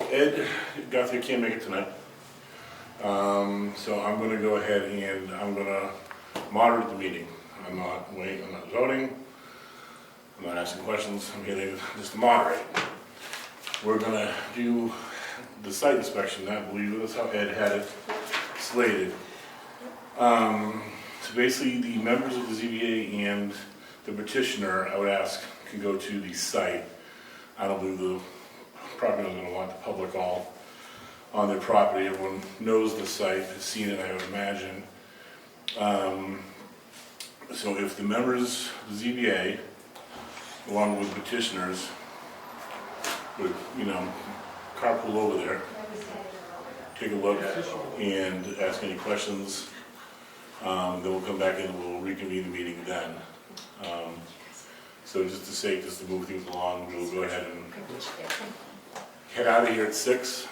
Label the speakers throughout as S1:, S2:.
S1: Ed Guthrie can't make it tonight. So I'm gonna go ahead and I'm gonna moderate the meeting. I'm not voting, I'm not asking questions, I'm here just to moderate. We're gonna do the site inspection, I believe that's how Ed had it slated. So basically the members of the ZBA and the petitioner, I would ask, can go to the site. I don't believe the property owner's gonna want the public all on their property. Everyone knows the site, has seen it, I would imagine. So if the members of the ZBA, along with petitioners, would, carpool over there, take a look and ask any questions, then we'll come back in and we'll reconvene the meeting then. So just to move things along, we'll go ahead and head out of here at 6,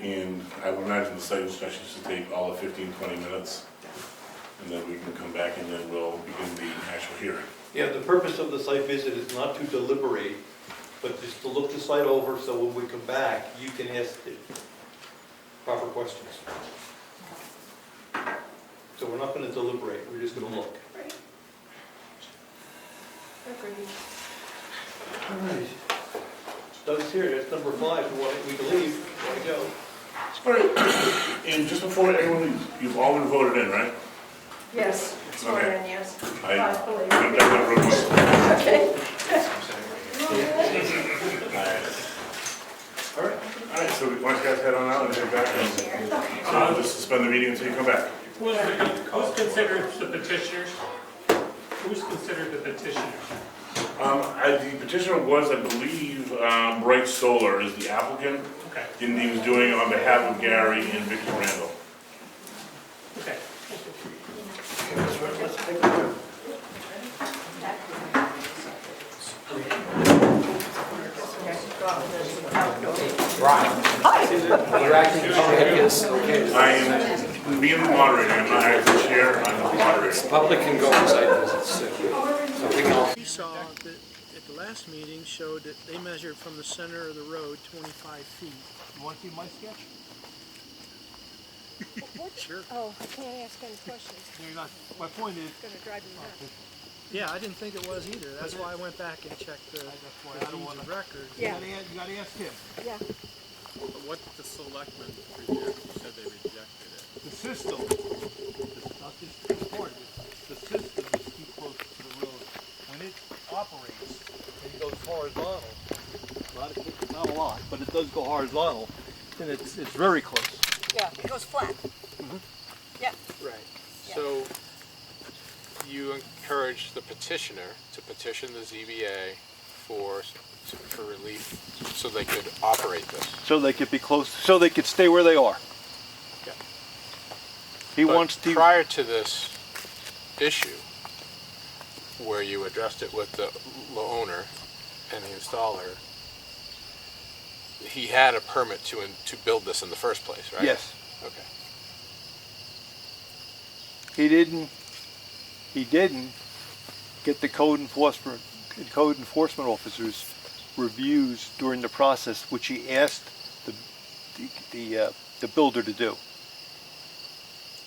S1: and I would imagine the site inspection should take all of 15-20 minutes, and then we can come back and then we'll begin the actual hearing.
S2: Yeah, the purpose of the site visit is not to deliberate, but just to look the site over, so when we come back, you can ask the proper questions. So we're not going to deliberate, we're just going to look.
S3: Agreed.
S2: All right. Doug's here, that's number 5, we can leave, want to go.
S1: All right, and just before everyone, you've all been voted in, right?
S3: Yes, it's sworn in, yes.
S1: I
S3: believe.
S1: Okay. All right, so why don't you guys head on out and head back, and so just suspend the meeting until you come back.
S4: Who's considered the petitioners? Who's considered the petitioners?
S1: The petitioner was, I believe, Bright Solar is the applicant.
S4: Okay.
S1: And he was doing it on behalf of Gary and Vicky Randall.
S4: Okay.
S2: Let's take a look.
S5: You're acting as
S1: I am being the moderator, I'm not acting the chair, I'm the moderator.
S5: public can go on site visits too. So we can all.
S6: We saw that at the last meeting showed that they measured from the center of the road 25 feet.
S2: You want to see my sketch?
S6: Sure.
S3: Oh, I can't ask any questions.
S2: You're not. My point is,
S3: It's going to drive me nuts.
S6: Yeah, I didn't think it was either. That's why I went back and checked the deeds of record.
S3: Yeah.
S2: you got to ask him.
S3: Yeah.
S4: What did the selectmen reject? You said they rejected it.
S2: The system, not this part, the system is too close to the road. When it operates and it goes horizontal, not a lot, but it does go horizontal, then it's very close.
S3: Yeah, it goes flat. Yeah.
S7: Right. So you encourage the petitioner to petition the ZBA for relief so they could operate this.
S2: So they could be close, so they could stay where they are.
S7: Yeah.
S2: He
S7: But
S2: wants to.
S7: prior to this issue, where you addressed it with the owner and the installer, he had a permit to build this in the first place, right?
S2: Yes.
S7: Okay.
S2: He didn't get the code enforcement officers' reviews during the process, which he asked the builder to do.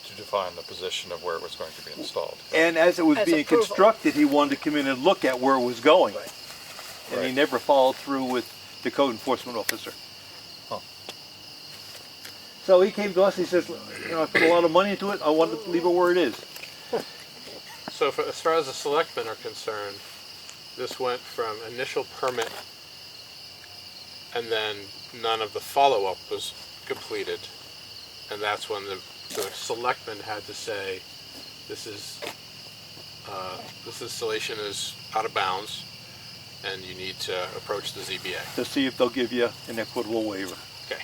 S8: To define the position of where it was going to be installed.
S2: And as it was
S3: As
S2: being
S3: approval.
S2: constructed, he wanted to come in and look at where it was going. And he
S8: Right.
S2: never followed through with the code enforcement officer.
S8: Huh.
S2: So he came to us, he says, I put a lot of money into it, I want to leave it where it is.
S7: So as far as the selectmen are concerned, this went from initial permit and then none of the follow-up was completed. And that's when the selectmen had to say, this installation is out of bounds and you need to approach the ZBA.
S2: To see if they'll give you an equitable waiver.
S7: Okay.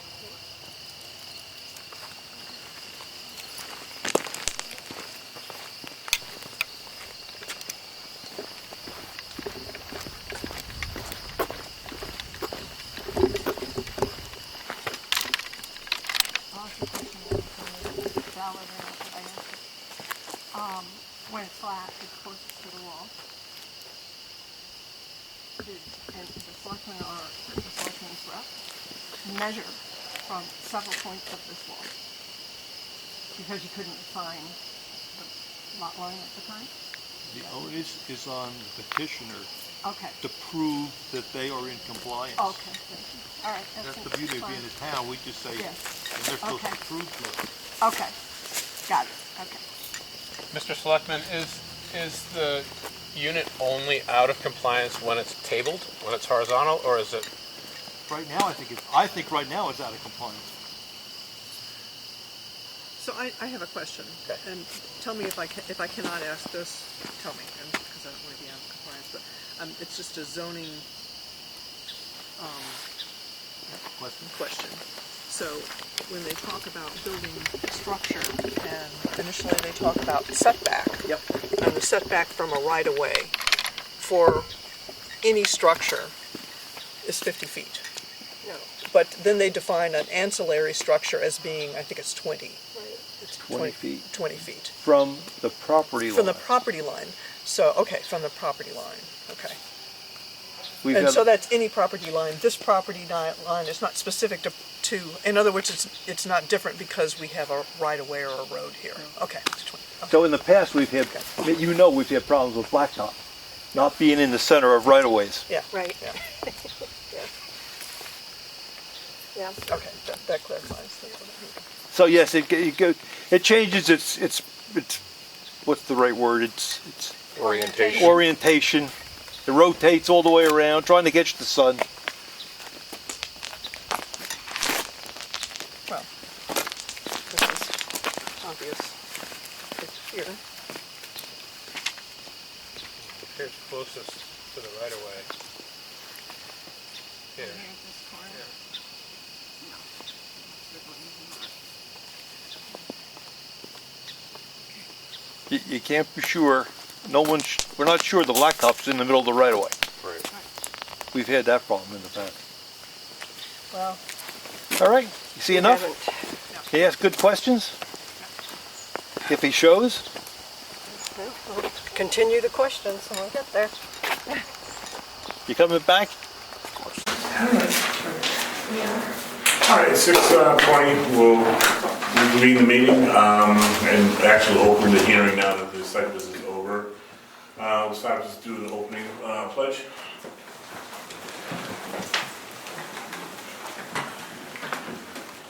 S3: When it's flat, it's closest to the wall. And the selectmen or the selectmen's rep measure from several points of this wall? Because you couldn't find the lot line at the time?
S2: The onus is on the petitioner
S3: Okay,
S2: to prove that they are in compliance.
S3: okay, thank you. All right.
S2: That's the beauty of being a town, we just say,
S3: Yes.
S2: and they're supposed
S3: Okay.
S2: to prove to us.
S3: Okay, got it, okay.
S7: Mr. Selectman, is the unit only out of compliance when it's tabled, when it's horizontal, or is it?
S2: Right now, I think right now it's out of compliance.
S9: So I have a question,
S7: Okay.
S9: and tell me if I cannot ask this, tell me, because I don't want to be out of compliance, but it's just a zoning question. So when they talk about building structure, and initially they talk about setback.
S2: Yep.
S9: And the setback from a right-of-way for any structure is 50 feet. But then they define an ancillary structure as being, I think it's 20. It's
S2: 20 feet.
S9: 20 feet.
S2: From the property line.
S9: From the property line. So, okay, from the property line, okay.
S2: We've
S9: And
S2: got-
S9: so that's any property line. This property line is not specific to, in other words, it's not different because we have a right-of-way or a road here. Okay, it's 20. Okay.
S10: So in the past, we've had problems with blacktop, not being in the center of right-of-ways.
S9: Yeah,
S3: Right.
S9: yeah,
S3: Yeah.
S9: okay, that clarifies. That's what I mean.
S10: So yes, it changes its what's the right word? It's
S7: Orientation.
S10: orientation. It rotates all the way around, trying to catch the sun.
S9: Well, this is obvious. It's here.
S7: Here's closest to the right of way. Here.
S3: Here's this corner.
S10: You can't be sure. We're not sure the blacktop's in the middle of the right-of-way.
S7: Right.
S10: We've had that problem in the past.
S9: Well,
S10: All right, you see enough? He asks good questions. If he shows,
S3: Continue the questions and we'll get there.
S10: you coming back?
S1: All right, 6:20, we'll reconvene the meeting and actually open the hearing now that the site visit is over. We'll start, just do an opening pledge.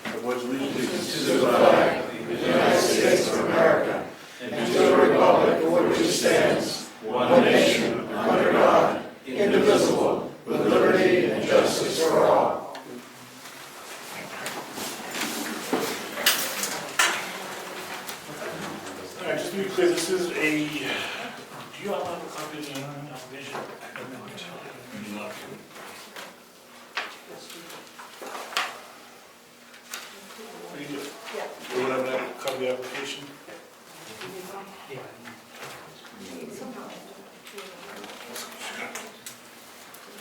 S1: I pledge allegiance to the flag of the United States of America and to the republic for which it stands, one nation, under God, indivisible, with liberty and justice for all. All right, just to be clear, this is a, do you all have a copy of the application? I do not. You do not. What do you do? Yeah. You want to have a copy of the application?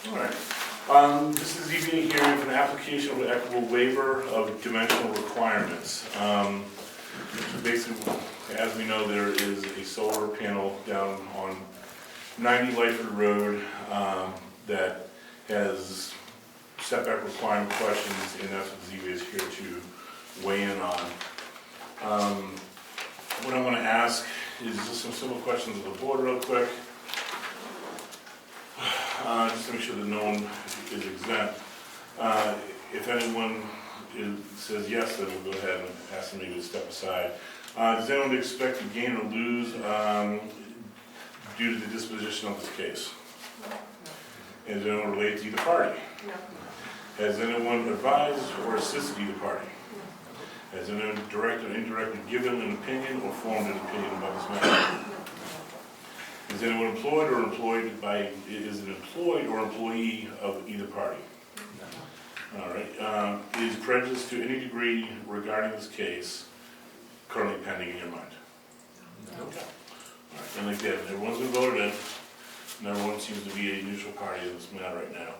S1: All right. This is ZBA hearing for an application of an equitable waiver of dimensional requirements. Basically, as we know, there is a solar panel down on 90 Lyford Road that has setback requirement questions, and that's what ZBA is here to weigh in on. What I'm going to ask is just some simple questions of the board real quick. Just to make sure that no one is exempt. If anyone says yes, then we'll go ahead and ask them maybe to step aside. Does anyone expect to gain or lose due to the disposition of this case? Is anyone related to either party? No. Has anyone advised or assisted either party? Has anyone direct or indirectly given an opinion or formed an opinion about this matter? Is anyone employed or is an employed or employee of either party? No. All right. Is prejudice to any degree regarding this case currently pending in your mind? No. Okay. All right. And like that, everyone's been voted in, and everyone seems to be a neutral party in this matter right now.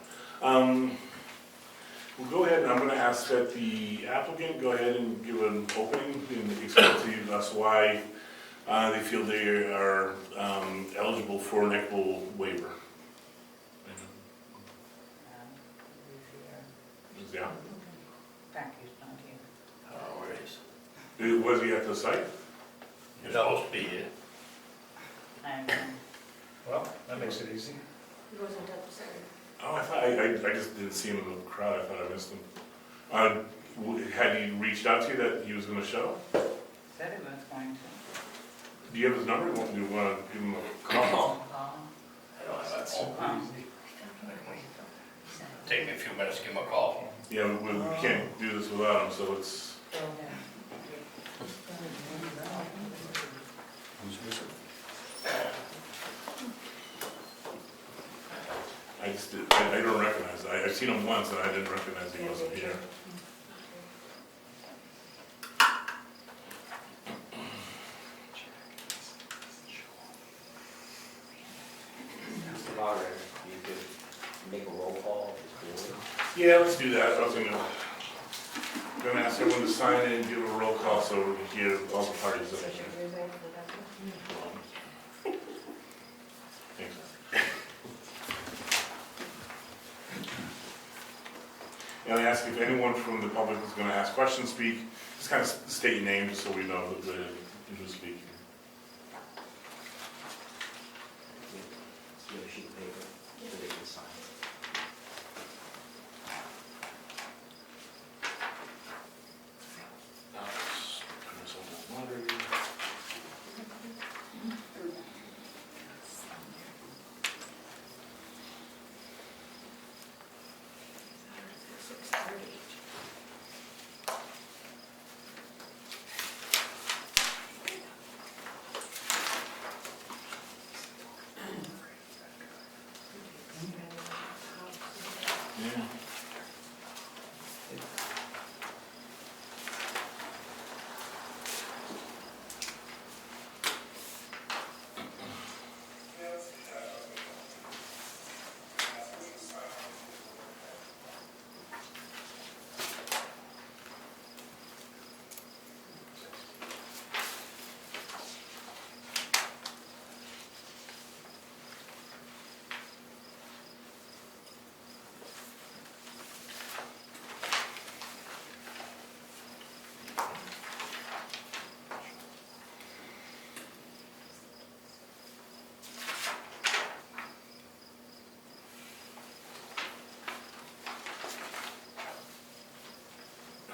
S1: We'll go ahead, and I'm going to ask that the applicant go ahead and give an opening and explain to us why they feel they are eligible for an equitable waiver. Yeah.
S11: Thank you, Tom.
S1: Was he at the site?
S11: You're supposed to be here.
S2: Well, that makes it easy.
S3: He wasn't at the site.
S1: Oh, I just didn't see him in the crowd, I thought I missed him. Had he reached out to you that he was gonna show?
S12: Said it was going to.
S1: Do you have his number? Do you wanna give him a call?
S11: I don't know, that's super easy. Take me a few minutes to give him a call.
S1: Yeah, we can't do this without him, so it's,
S8: Who's missing?
S1: I don't recognize, I've seen him once and I didn't recognize he wasn't here.
S5: Mr. Moderator, you could make a roll call.
S1: Yeah, let's do that. I was gonna ask everyone to sign in and give a roll call so we can hear all the parties that are here. Thanks. And I ask if anyone from the public is gonna ask questions, speak, just kind of state your name just so we know who's speaking.
S5: You have a sheet of paper, so they can sign.
S1: Yeah.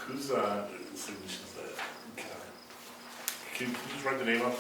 S1: Whose signature is that? Can you just write the name up?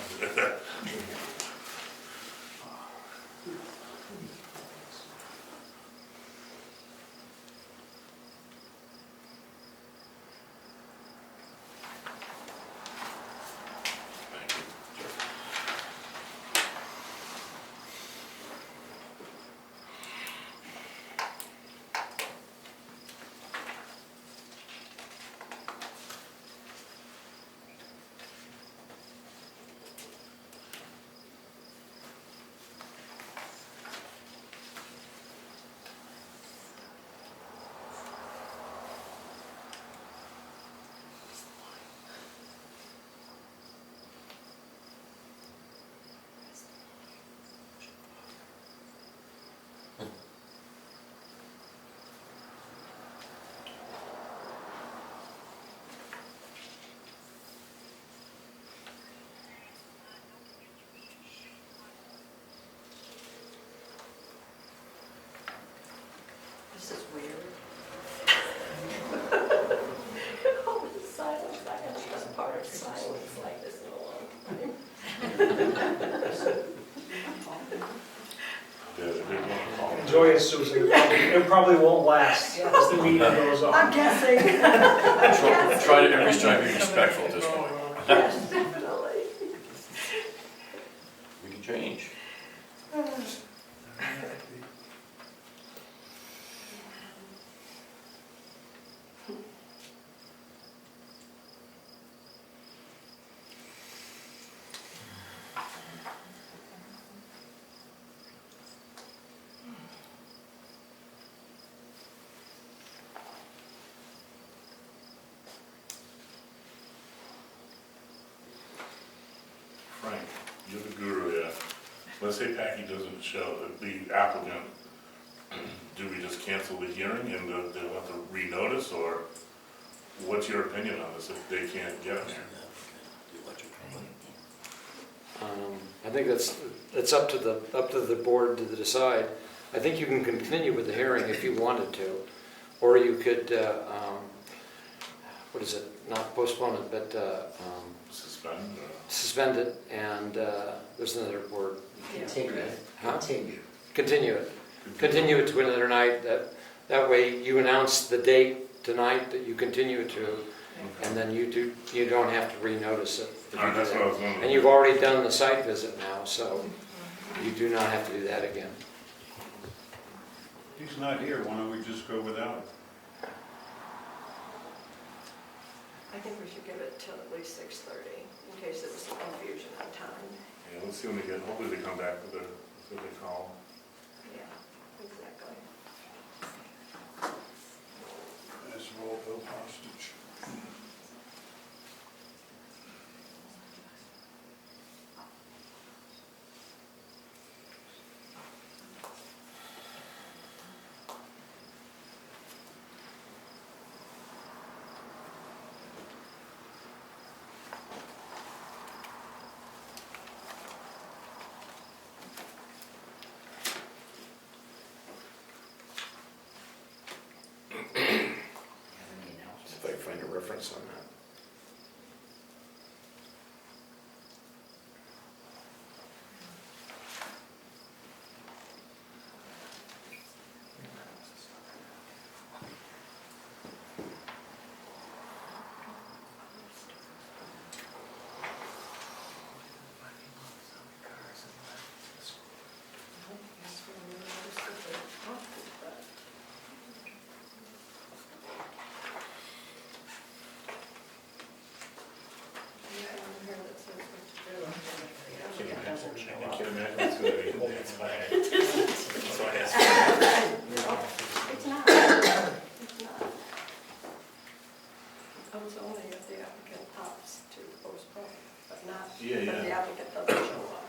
S3: This is weird. All this silence, I haven't been part of silence like this in a long time.
S2: Enjoy it, Susan. It probably won't last as the meeting goes on.
S3: I'm guessing.
S11: Try to every time be respectful at this point.
S3: Yes, definitely.
S11: We can change.
S1: Frank, you're the guru here. Let's say Packy doesn't show, the applicant, do we just cancel the hearing and they'll have to renotice, or what's your opinion on this if they can't get them here?
S13: I think that's up to the board to decide. I think you can continue with the hearing if you wanted to, or you could, what is it, not postpone it, but suspend it, and there's another word.
S5: Continue it.
S13: Huh?
S5: Continue.
S13: Continue it. Continue it to another night. That way you announce the date tonight that you continue it to, and then you don't have to renotice it. if you do
S1: That's
S13: that.
S1: what I was wondering.
S13: And you've already done the site visit now, so you do not have to do that again.
S14: He's not here, why don't we just go without him?
S3: I think we should give it till at least 6:30, in case there was some confusion on time.
S1: Yeah, let's see when they get, hopefully they come back with their, what they call.
S3: Yeah, exactly.
S14: As well, Bill hostage.
S13: See if I can find a reference on that.
S1: I can't imagine it's gonna be. That's why I asked.
S3: It's not. It's not. Oh, it's only if the applicant opts to postpone, but not
S1: Yeah,
S3: if
S1: yeah.
S3: the applicant doesn't show up.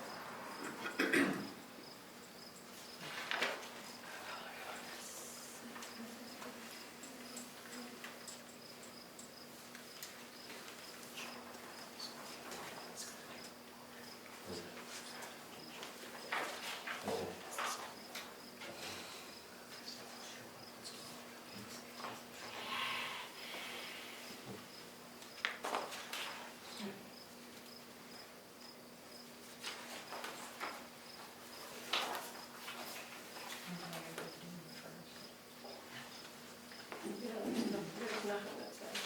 S3: Yeah, there's nothing that says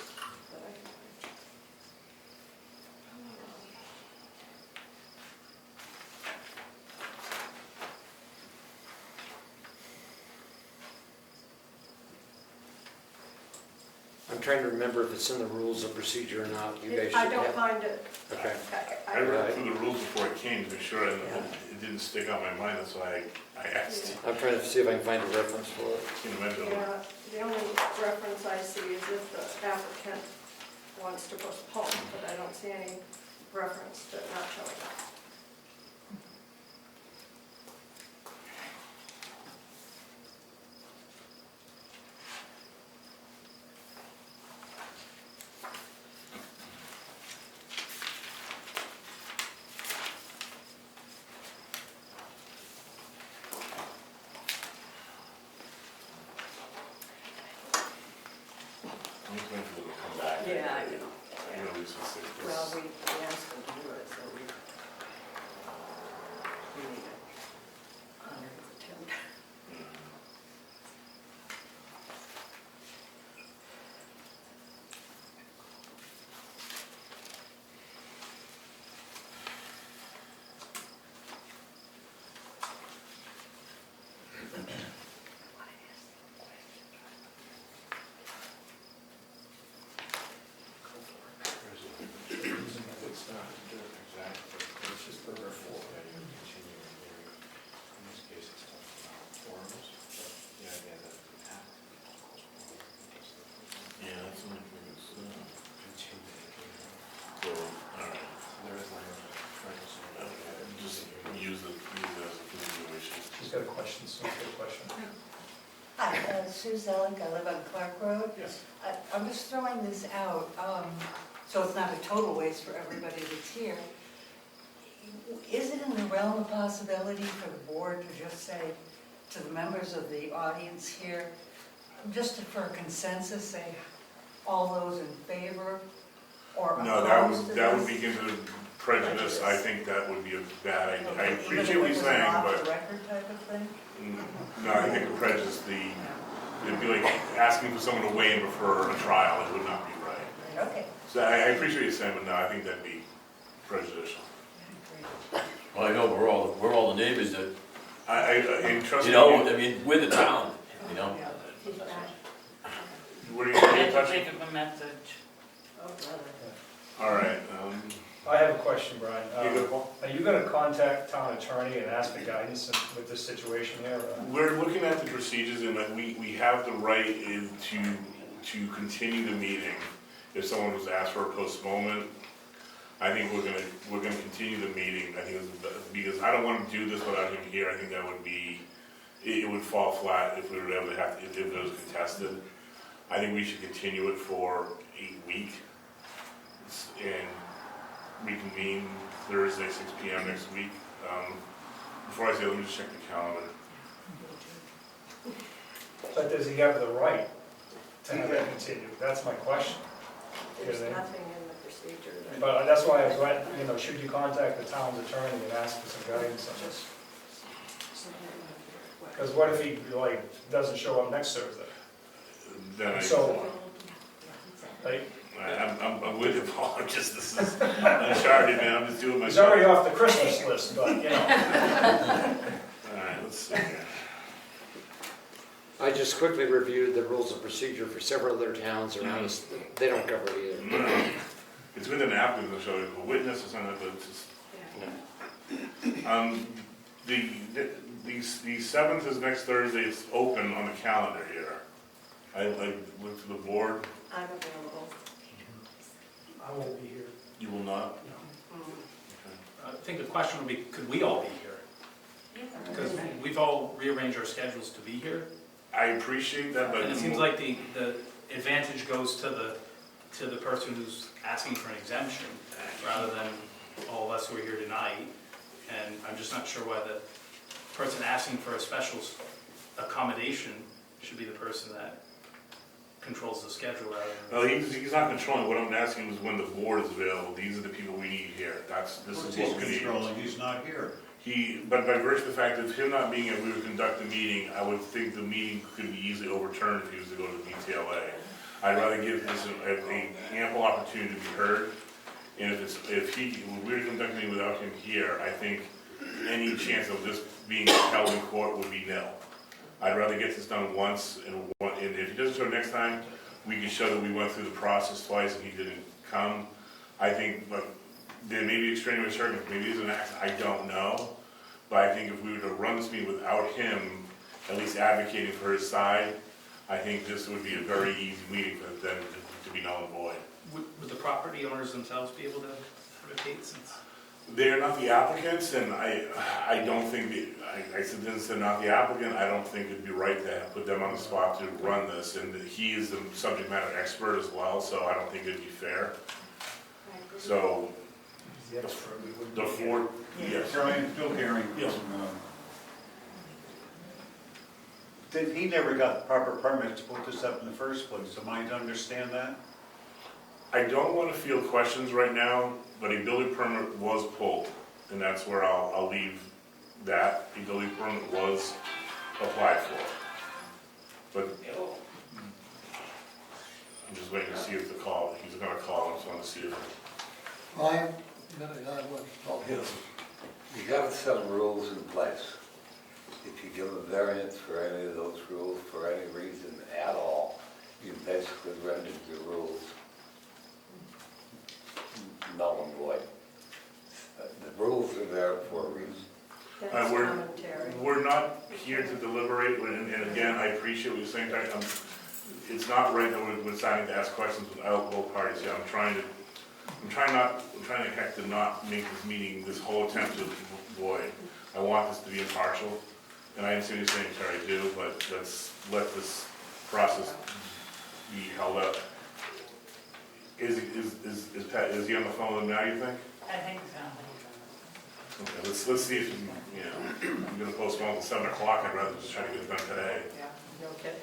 S3: that I can find.
S13: I'm trying to remember if it's in the rules of procedure or not. You guys should
S3: I
S13: have.
S3: don't find it.
S13: Okay.
S1: I read through the rules before I came to make sure it didn't stick out my mind, that's why I asked.
S13: I'm trying to see if I can find a reference for it.
S1: Can you imagine?
S3: Yeah, the only reference I see is if the applicant wants to postpone, but I don't see any reference to not showing up.
S1: I'm just waiting for them to come back.
S3: Yeah, I know.
S1: You know, these are six.
S3: Well, we asked them to do it, so we need it. Honor his attempt.
S11: It's not exactly, it's just the reference that you continue in hearing. In this case, it's talking about forms, but the idea that it have to be postponed.
S1: Yeah, that's the only thing that's,
S11: Continue the hearing.
S1: so, all right.
S11: There is language trying to say that.
S1: Just use it as a continuation.
S11: She's got a question, Sue's got a question.
S15: Hi, Sue Zelig, I live on Clark Road.
S1: Yes.
S12: I'm just throwing this out, so it's not a total waste for everybody that's here. Is it in the realm of possibility for the board to just say to the members of the audience here, just for a consensus, say all those in favor or
S1: No,
S12: opposed to
S1: that would
S12: this?
S1: be into prejudice. I think that would be a bad idea. I
S12: Even
S1: appreciate
S12: if
S1: what
S12: it
S1: you're
S12: was
S1: saying,
S12: an
S1: but
S12: off-the-record type of thing?
S1: no, I think the prejudice, it'd be like asking for someone to weigh in before a trial. It would not be right.
S12: Okay.
S1: So I appreciate what you're saying, but no, I think that'd be prejudicial.
S15: Well, I know we're all the neighbors that,
S1: And trust
S15: you
S1: me,
S15: know, I mean, we're the town, you know?
S1: What are you going to touch?
S12: Think of a message.
S1: All right.
S2: I have a question, Brian.
S1: You go, Paul?
S2: Are you gonna contact town attorney and ask for guidance with this situation here?
S1: We're looking at the procedures, and that we have the right to continue the meeting if someone was asked for a postponement. I think we're gonna continue the meeting. I think because I don't want to do this without him here. I think that would be, it would fall flat if we were able to have, if it was contested. I think we should continue it for a week and reconvene Thursday, 6 p.m. next week. Before I say, let me just check the calendar.
S2: But does he have the right to have it continued? That's my question.
S3: There's nothing in the procedure that.
S2: But that's why I was right, you know, should you contact the town's attorney and ask for some guidance on this? Because what if he, like, doesn't show up next Thursday?
S1: Then
S2: And so on. Like,
S1: I'm with you, Paul. This is uncharted, man. I'm just doing my.
S2: he's already off the Christmas list, but, you know.
S1: All right, let's see here.
S13: I just quickly reviewed the rules of procedure for several other towns around us. They don't cover it either.
S1: It's with an applicant to show you a witness or something, but it's just. The 7th is next Thursday. It's open on the calendar here. I looked to the board.
S3: I'm available.
S2: I won't be here.
S1: You will not?
S4: I think the question would be, could we all be here? Because we've all rearranged our schedules to be here.
S1: I appreciate that, but.
S4: And it seems like the advantage goes to the person who's asking for an exemption, rather than all of us who are here tonight. And I'm just not sure why the person asking for a special accommodation should be the person that controls the schedule rather than.
S1: No, he's not controlling. What I'm asking is when the board is available. These are the people we need here. This is what we need.
S14: He's controlling, he's not here.
S1: But by virtue of the fact of him not being able to conduct the meeting, I would think the meeting could be easily overturned if he was to go to the BTLA. I'd rather give this an ample opportunity to be heard. And if we were to conduct the meeting without him here, I think any chance of this being held in court would be nil. I'd rather get this done once, and if he doesn't show next time, we can show that we went through the process twice and he didn't come. I think, but there may be extraneous circumstances, maybe it's an accident, I don't know. But I think if we were to run this meeting without him, at least advocating for his side, I think this would be a very easy meeting for them to be null and void.
S4: Would the property owners themselves be able to advocate since?
S1: They're not the applicants, and I don't think, since they're not the applicant, I don't think it'd be right to put them on the spot to run this. And he is the subject matter expert as well, so I don't think it'd be fair. So, the four, yes.
S14: Brian, Bill Gehring.
S1: Yes.
S14: He never got the proper permit to put this up in the first place. Am I to understand that?
S1: I don't want to field questions right now, but a building permit was pulled, and that's where I'll leave that. A building permit was applied for. But I'm just waiting to see if he's going to call, I just want to see if.
S16: Ryan, you have some rules in place. If you give a variance for any of those rules for any reason at all, you basically rendered your rules null and void. The rules are there for a reason.
S3: That's commentary.
S1: We're not here to deliberate, and again, I appreciate what you're saying. It's not right that we're deciding to ask questions without both parties. Yeah, I'm trying to not make this meeting, this whole attempt to void. I want this to be impartial, and I understand what you're saying, Terry, I do, but let's let this process be held up. Is he on the phone with him now, you think?
S12: I think so.
S1: Okay, let's see if, you know, I'm gonna postpone until 7 o'clock, I'd rather just try to get it done today.
S3: Yeah, no kidding.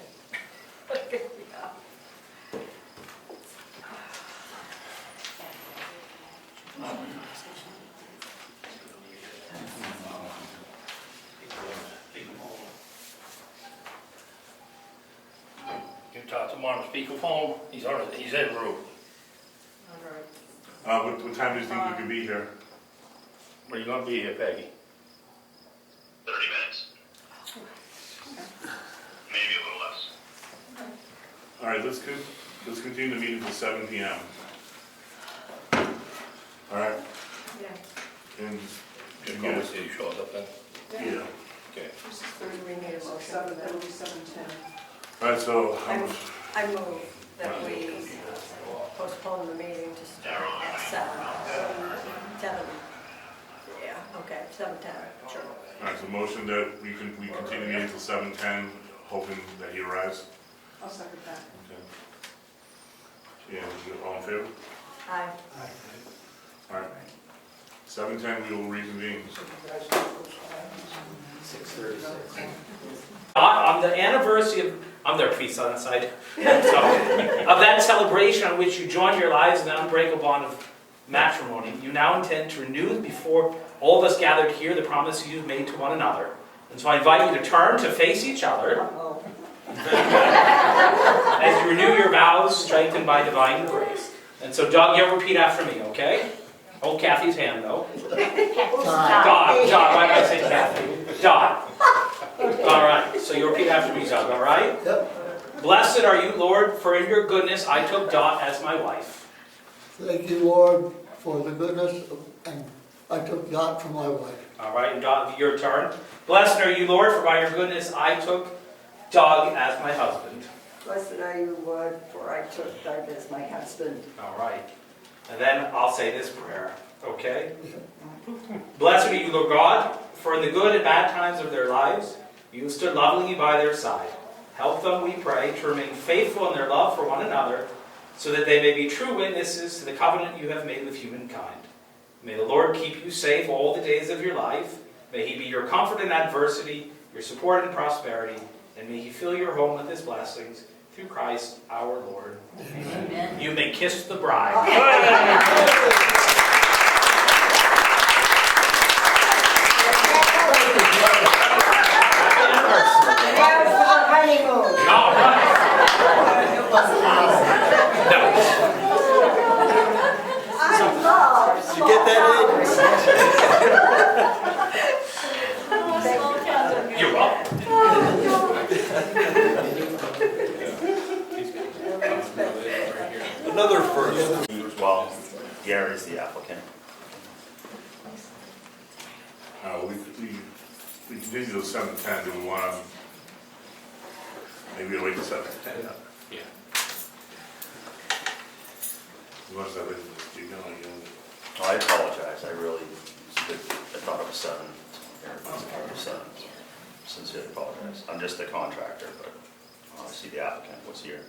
S3: Yeah.
S15: You talk to him on speakerphone, he's in room.
S3: All right.
S1: What time do you think we could be here?
S15: Are you gonna be here, Peggy?
S17: 30 minutes. Maybe a little less.
S1: All right, let's continue the meeting till 7 PM. All right,
S3: Yeah.
S1: and
S15: Just
S1: and
S15: call
S1: get
S15: and see if he shows up then.
S1: yeah.
S15: Okay.
S3: So do we need a motion for that? It'll be 7:10.
S1: All right, so how much?
S3: I move that we postpone the meeting to start at 7:10. Yeah, okay, 7:10, sure.
S1: All right, so motion that we continue the meeting until 7:10, hoping that he arrives.
S3: I'll second that.
S1: Okay. And all in favor?
S3: Aye.
S1: All right. 7:10, we will reconvene.
S5: 6:36.
S4: On the anniversary of, I'm their priest on that side, so, of that celebration on which you joined your lives in the unbreakable bond of matrimony, you now intend to renew before all of us gathered here the promise you've made to one another. And so I invite you to turn to face each other as you renew your vows strengthened by divine grace. And so Doug, you'll repeat after me, okay? Hold Kathy's hand though. Doug, why did I say Kathy? Doug. All right, so you repeat after me, Doug, all right?
S18: Yep.
S4: Blessed are you, Lord, for in your goodness I took Dot as my wife.
S18: Thank you, Lord, for the goodness, and I took Dot for my wife.
S4: All right, and Dot, your turn. Blessed are you, Lord, for by your goodness I took Doug as my husband.
S19: Blessed are you, Lord, for I took Doug as my husband.
S4: All right. And then I'll say this prayer, okay? Blessed are you, Lord God, for in the good and bad times of their lives, you have stood lovingly by their side. Help them, we pray, to remain faithful in their love for one another, so that they may be true witnesses to the covenant you have made with humankind. May the Lord keep you safe all the days of your life. May he be your comfort in adversity, your support in prosperity, and may he fill your home with his blessings through Christ our Lord. Amen. You may kiss the bride.
S18: You get that, Ed?
S4: You're welcome.
S10: Another first.
S20: Well, Gary's the applicant.
S1: We continue to 7:10, do we want to, maybe we'll wait till 7:10?
S15: Yeah.
S1: You want to keep going,
S20: Well, I apologize, I thought it was 7. It's 7. Sincerely apologize. I'm just a contractor, but I see the applicant was here.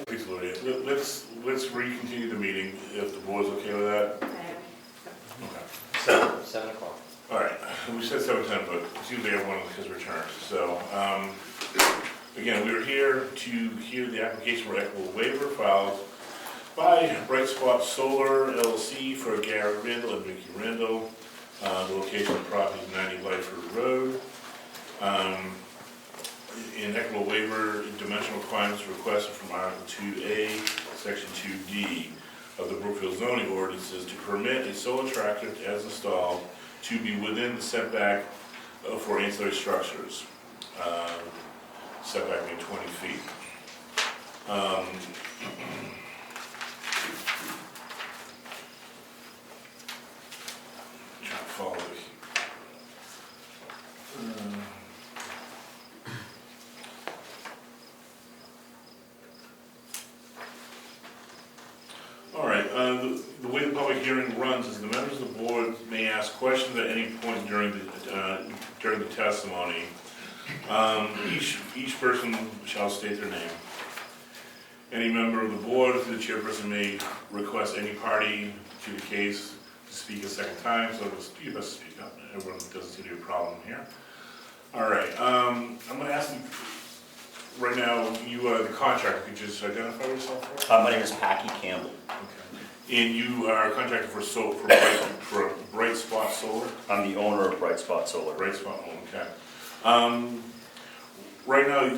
S1: Please, Lori, let's recontinue the meeting if the board's okay with that. Okay.
S5: 7 o'clock.
S1: All right, we said 7:10, but it seems like everyone has returned. So, again, we are here to hear the application for equitable waiver filed by Bright Spot Solar LLC for Gary Randall and Vicky Randall. The location of the property is 90 Lightford Road. In equitable waiver, dimensional requirements requested from Article 2A, Section 2D of the Brookfield zoning ordinances to permit a solar tractor as installed to be within the setback for ancillary structures. Setback being 20 feet. Trying to follow this. All right, the way the public hearing runs is the members of of the board may ask questions at any point during the testimony. Each person shall state their name. Any member of the board, the chairperson may request any party to the case to speak a second time, so you best speak up. Everyone doesn't seem to be a problem here. All right, I'm going to ask you, right now, you are the contractor. Could you just identify yourself for us?
S20: My name is Packy Campbell.
S1: Okay. And you are a contractor for Bright Spot Solar?
S20: I'm the owner of Bright Spot Solar.
S1: Bright Spot, okay. Right now,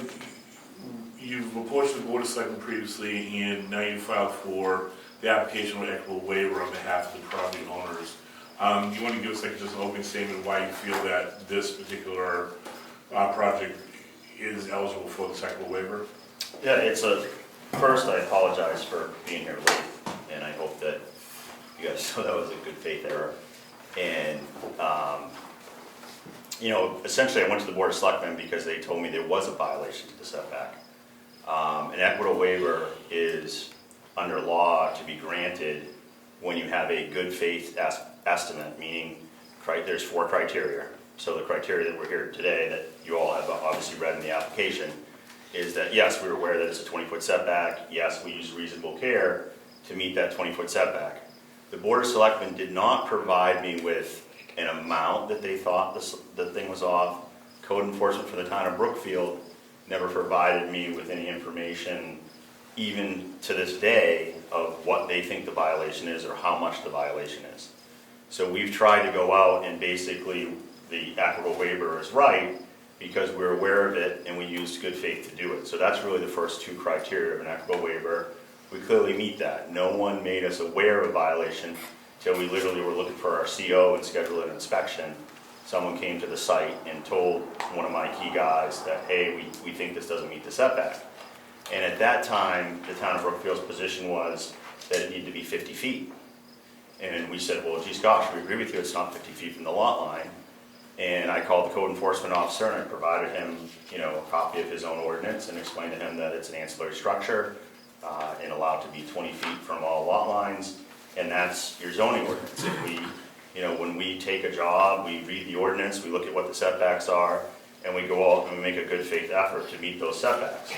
S1: you've approached the Board of Selectmen previously, and now you filed for the application of equitable waiver on behalf of the property owners. Do you want to give us just an opening statement why you feel that this particular project is eligible for this equitable waiver?
S20: Yeah, first I apologize for being here late, and I hope that you guys know that was a good faith error. And, essentially I went to the Board of Selectmen because they told me there was a violation to the setback. An equitable waiver is under law to be granted when you have a good faith estimate, meaning there's 4 criteria. So the criteria that we're here today that you all have obviously read in the application is that yes, we're aware that it's a 20-foot setback. Yes, we use reasonable care to meet that 20-foot setback. The Board of Selectmen did not provide me with an amount that they thought the thing was off. Code enforcement for the town of Brookfield never provided me with any information, even to this day, of what they think the violation is or how much the violation is. So we've tried to go out and basically the equitable waiver is right because we're aware of it and we used good faith to do it. So that's really the first 2 criteria of an equitable waiver. We clearly meet that. No one made us aware of a violation until we literally were looking for our CO and scheduled an inspection. Someone came to the site and told one of my key guys that, hey, we think this doesn't meet the setback. And at that time, the town of Brookfield's position was that it needed to be 50 feet. And we said, well, geez, gosh, we agree with you, it's not 50 feet from the lot line. And I called the code enforcement officer and I provided him, a copy of his own ordinance and explained to him that it's an ancillary structure and allowed to be 20 feet from all lot lines. And that's your zoning ordinance. If we, when we take a job, we read the ordinance, we look at what the setbacks are, and we go out and we make a good faith effort to meet those setbacks.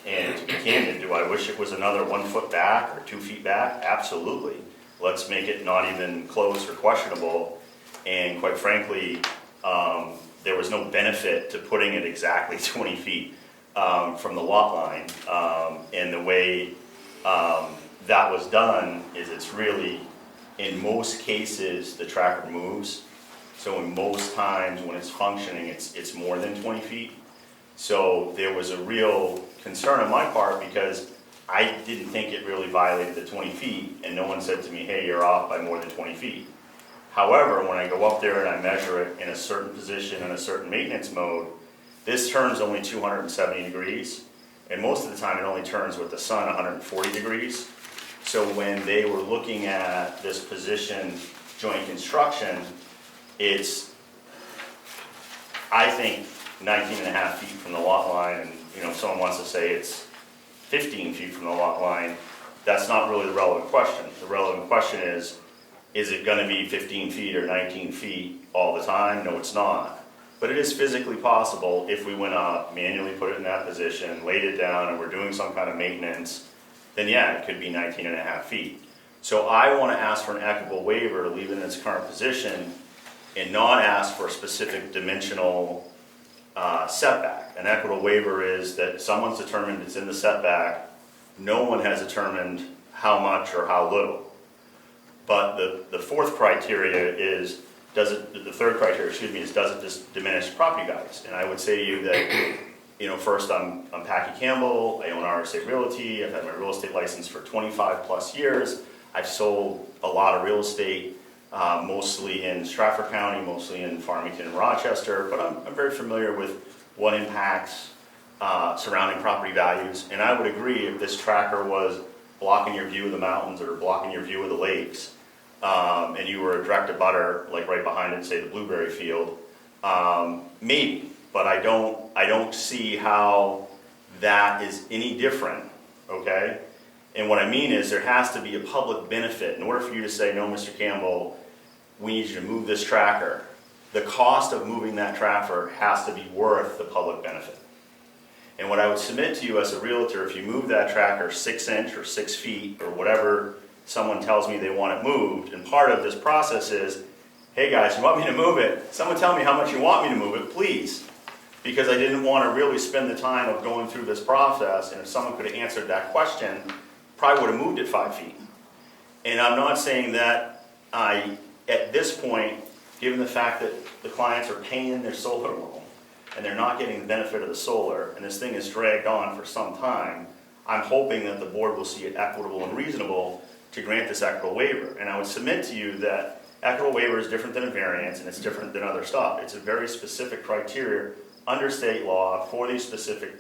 S20: And to be candid, do I wish it was another 1 foot back or 2 feet back? Absolutely. Let's make it not even close or questionable. And quite frankly, there was no benefit to putting it exactly 20 feet from the lot line. And the way that was done is it's really, in most cases, the tracker moves. So in most times when it's functioning, it's more than 20 feet. So there was a real concern on my part because I didn't think it really violated the 20 feet and no one said to me, hey, you're off by more than 20 feet. However, when I go up there and I measure it in a certain position in a certain maintenance mode, this turns only 270 degrees. And most of the time it only turns with the sun 140 degrees. So when they were looking at this position joint construction, it's, I think, 19 and a half feet from the lot line, and if someone wants to say it's 15 feet from the lot line, that's not really the relevant question. The relevant question is it going to be 15 feet or 19 feet all the time? No, it's not. But it is physically possible if we went up, manually put it in that position, laid it down, and we're doing some kind of maintenance, then yeah, it could be 19 and a half feet. So I want to ask for an equitable waiver to leave it in its current position and not ask for a specific dimensional setback. An equitable waiver is that someone's determined it's in the setback, no one has determined how much or how little. But the fourth criteria is, the third criteria, is does it just diminish property values? And I would say to you that, first I'm Packy Campbell, I own RSA Realty, I've had my real estate license for 25 plus years. I've sold a lot of real estate, mostly in Stratford County, mostly in Farmington and Rochester, but I'm very familiar with what impacts surrounding property values. And I would agree if this tracker was blocking your view of the mountains or blocking your view of the lakes, and you were a direct abutter, like right behind it, say the blueberry field, maybe. But I don't see how that is any different, okay? And what I mean is there has to be a public benefit. In order for you to say, no, Mr. Campbell, we need you to move this tracker, the cost of moving that tracker has to be worth the public benefit. And what I would submit to you as a realtor, if you move that tracker 6 inch or 6 feet or whatever someone tells me they want it moved, and part of this process is, hey guys, you want me to move it? Someone tell me how much you want me to move it, please. Because I didn't want to really spend the time of going through this process, and if someone could have answered that question, probably would have moved it 5 feet. And I'm not saying that at this point, given the fact that the clients are paying their solar loan, and they're not getting the benefit of the solar, and this thing is dragged on for some time, I'm hoping that the board will see it equitable and reasonable to grant this equitable waiver. And I would submit to you that equitable waiver is different than a variance, and it's different than other stuff. It's a very specific criteria under state law for these specific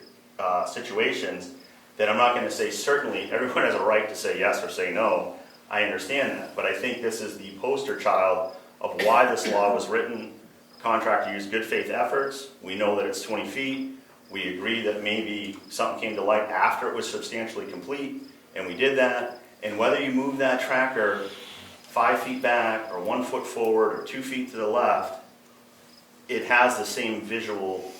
S20: situations that I'm not going to say certainly everyone has a right to say yes or say no. I understand that, but I think this is the poster child of why this law was written. Contractor used good faith efforts. We know that it's 20 feet. We agree that maybe something came to light after it was substantially complete, and we did that. And whether you move that tracker 5 feet back or 1 foot forward or 2 feet to the left, it has the same visual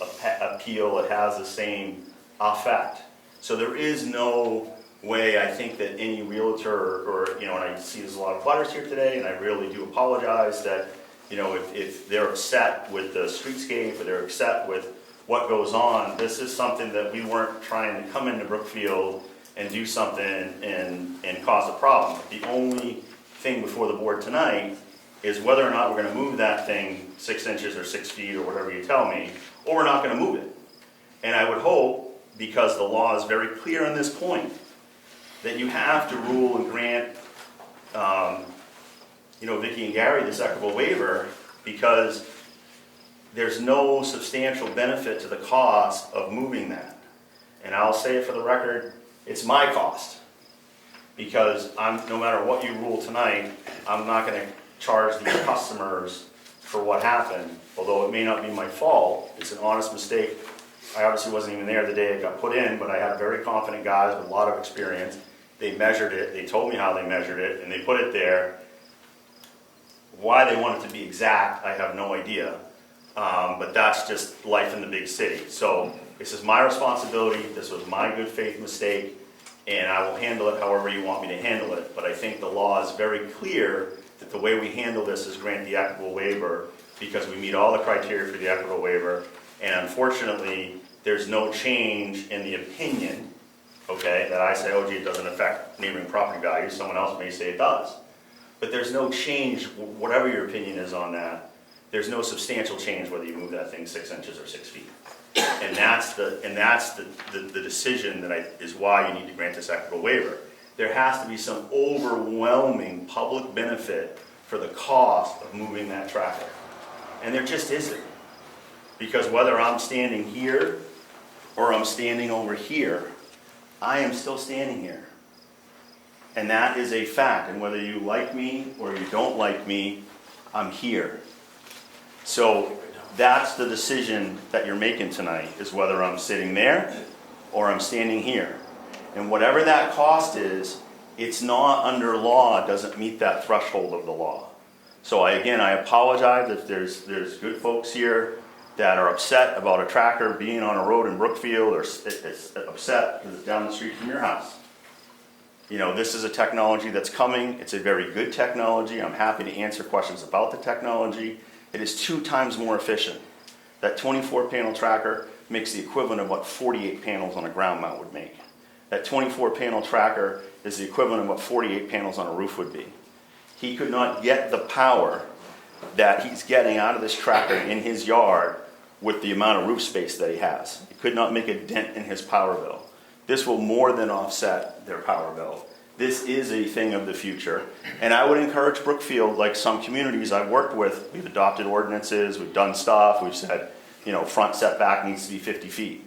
S20: appeal. It has the same effect. So there is no way, I think, that any realtor or and I see there's a lot of letters here today, and I really do apologize that, if they're upset with the streetscape or they're upset with what goes on, this is something that we weren't trying to come into Brookfield and do something and cause a problem. The only thing before the board tonight is whether or not we're going to move that thing 6 inches or 6 feet or whatever you tell me, or we're not going to move it. And I would hope, because the law is very clear on this point, that you have to rule and grant Vicki and Gary this equitable waiver, because there's no substantial benefit to the cost of moving that. And I'll say it for the record, it's my cost. Because no matter what you rule tonight, I'm not going to charge these customers for what happened, although it may not be my fault. It's an honest mistake. I obviously wasn't even there the day it got put in, but I had very confident guys with a lot of experience. They measured it, they told me how they measured it, and they put it there. Why they want it to be exact, I have no idea. But that's just life in the big city. So this is my responsibility, this was my good faith mistake, and I will handle it however you want me to handle it. But I think the law is very clear that the way we handle this is grant the equitable waiver, because we meet all the criteria for the equitable waiver. And unfortunately, there's no change in the opinion, okay, that I say, oh gee, it doesn't affect neighboring property values. Someone else may say it does. But there's no change, whatever your opinion is on that, there's no substantial change whether you move that thing 6 inches or 6 feet. And that's the decision that is why you need to grant this equitable waiver. There has to be some overwhelming public benefit for the cost of moving that tracker. And there just isn't. Because whether I'm standing here or I'm standing over here, I am still standing here. And that is a fact. And whether you like me or you don't like me, I'm here. So that's the decision that you're making tonight, is whether I'm sitting there or I'm standing here. And whatever that cost is, it's not under law, it doesn't meet that threshold of the law. So I apologize if there's good folks here that are upset about a tracker being on a road in Brookfield, or it's upset because it's down the street from your house. This is a technology that's coming. It's a very good technology. I'm happy to answer questions about the technology. It is 2 times more efficient. That 24-panel tracker makes the equivalent of what 48 panels on a ground mount would make. That 24-panel tracker is the equivalent of what 48 panels on a roof would be. He could not get the power that he's getting out of this tracker in his yard with the amount of roof space that he has. He could not make a dent in his power bill. This will more than offset their power bill. This is a thing of the future. And I would encourage Brookfield, like some communities I've worked with, we've adopted ordinances, we've done stuff, we've said, front setback needs to be 50 feet.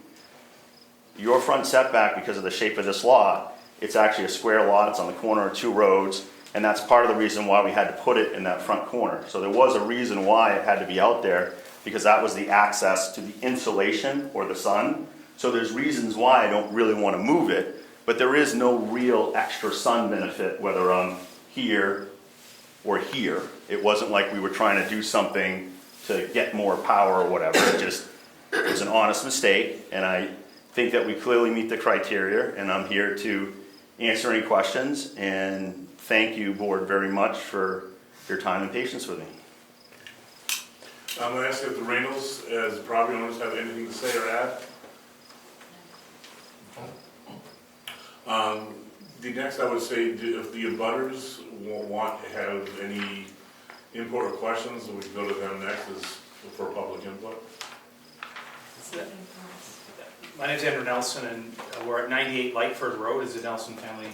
S20: Your front setback, because of the shape of this lot, it's actually a square lot, it's on the corner of 2 roads, and that's part of the reason why we had to put it in that front corner. So there was a reason why it had to be out there, because that was the access to the insulation or the sun. So there's reasons why I don't really want to move it, but there is no real extra sun benefit whether I'm here were here. It wasn't like we were trying to do something to get more power or whatever. It was an honest mistake, and I think that we clearly meet the criteria, and I'm here to answer any questions, and thank you, board, very much for your time and patience with me.
S1: I'm gonna ask if the Reynolds, as property owners, have anything to say or add. The next, I would say, if the abutters want to have any input or questions, we can go to them next as for public input.
S4: My name's Andrew Nelson, and we're at 98 Lightford Road. Is a Nelson family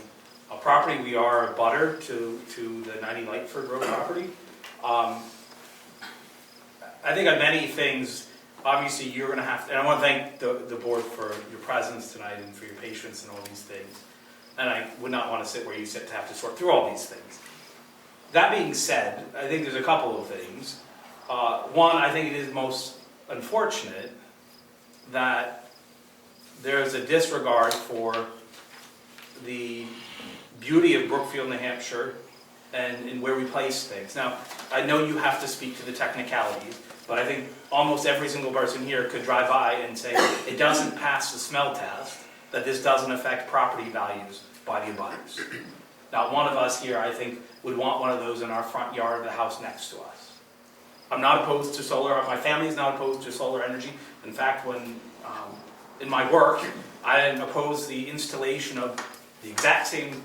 S4: property. We are a butter to the 90 Lightford Road property. I think on many things, obviously you're going to have to, and I want to thank the board for your presence tonight and for your patience and all these things. And I would not want to sit where you sit to have to sort through all these things. That being said, I think there's a couple of things. One, I think it is most unfortunate that there's a disregard for the beauty of Brookfield, New Hampshire, and where we place things. Now, I know you have to speak to the technicalities, but I think almost every single person here could drive by and say it doesn't pass the smell test, that this doesn't affect property values by the abutters. Not one of us here, I think, would want one of those in our front yard of the house next to us. I'm not opposed to solar. My family is not opposed to solar energy. In fact, when in my work, I oppose the installation of the exact same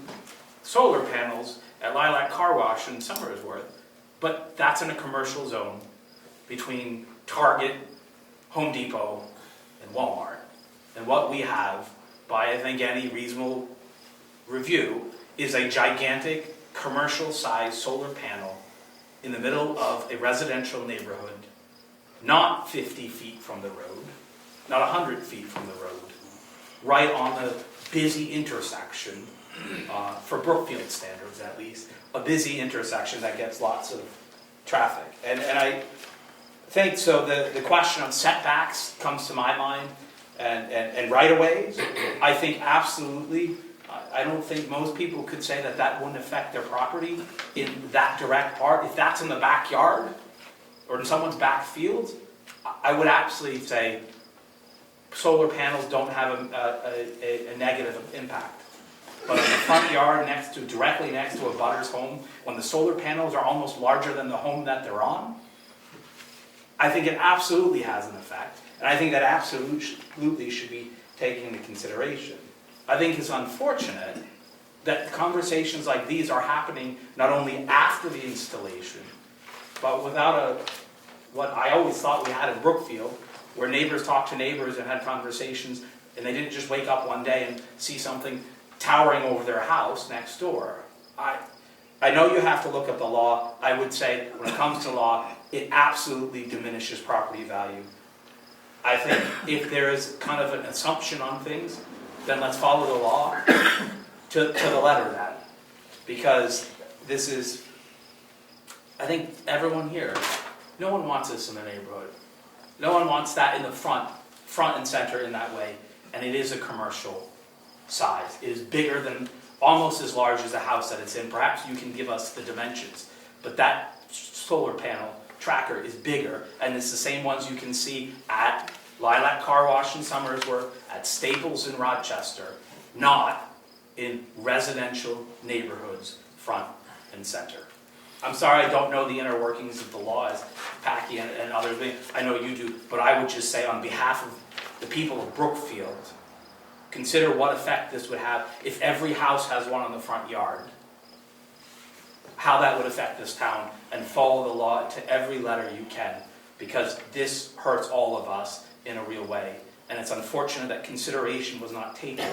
S4: solar panels at Lilac Car Wash in Somersworth, but that's in a commercial zone between Target, Home Depot, and Walmart. And what we have, by I think any reasonable review, is a gigantic commercial-sized solar panel in the middle of a residential neighborhood, not 50 feet from the road, not 100 feet from the road, right on the busy intersection, for Brookfield standards at least, a busy intersection that gets lots of traffic. And I think, so the question on setbacks comes to my mind, and right-of-ways, I think absolutely, I don't think most people could say that that wouldn't affect their property in that direct part. If that's in the backyard or in someone's back field, I would absolutely say solar panels don't have a negative impact. But in the front yard directly next to a butter's home, when the solar panels are almost larger than the home that they're on, I think it absolutely has an effect. And I think that absolutely should be taken into consideration. I think it's unfortunate that conversations like these are happening not only after the installation, but without what I always thought we had in Brookfield, where neighbors talked to neighbors and had conversations, and they didn't just wake up one day and see something towering over their house next door. I know you have to look at the law. I would say when it comes to law, it absolutely diminishes property value. I think if there is kind of an assumption on things, then let's follow the law to the letter then. Because this is, I think everyone here, no one wants this in their neighborhood. No one wants that in the front and center in that way. And it is a commercial size. It is bigger than, almost as large as the house that it's in. Perhaps you can give us the dimensions. But that solar panel tracker is bigger, and it's the same ones you can see at Lilac Car Wash in Somersworth, at Staples in Rochester, not in residential neighborhoods front and center. I'm sorry I don't know the inner workings of the law as Packy and others, I know you do, but I would just say on behalf of the people of Brookfield, consider what effect this would have if every house has one on the front yard, how that would affect this town, and follow the law to every letter you can, because this hurts all of us in a real way. And it's unfortunate that consideration was not taken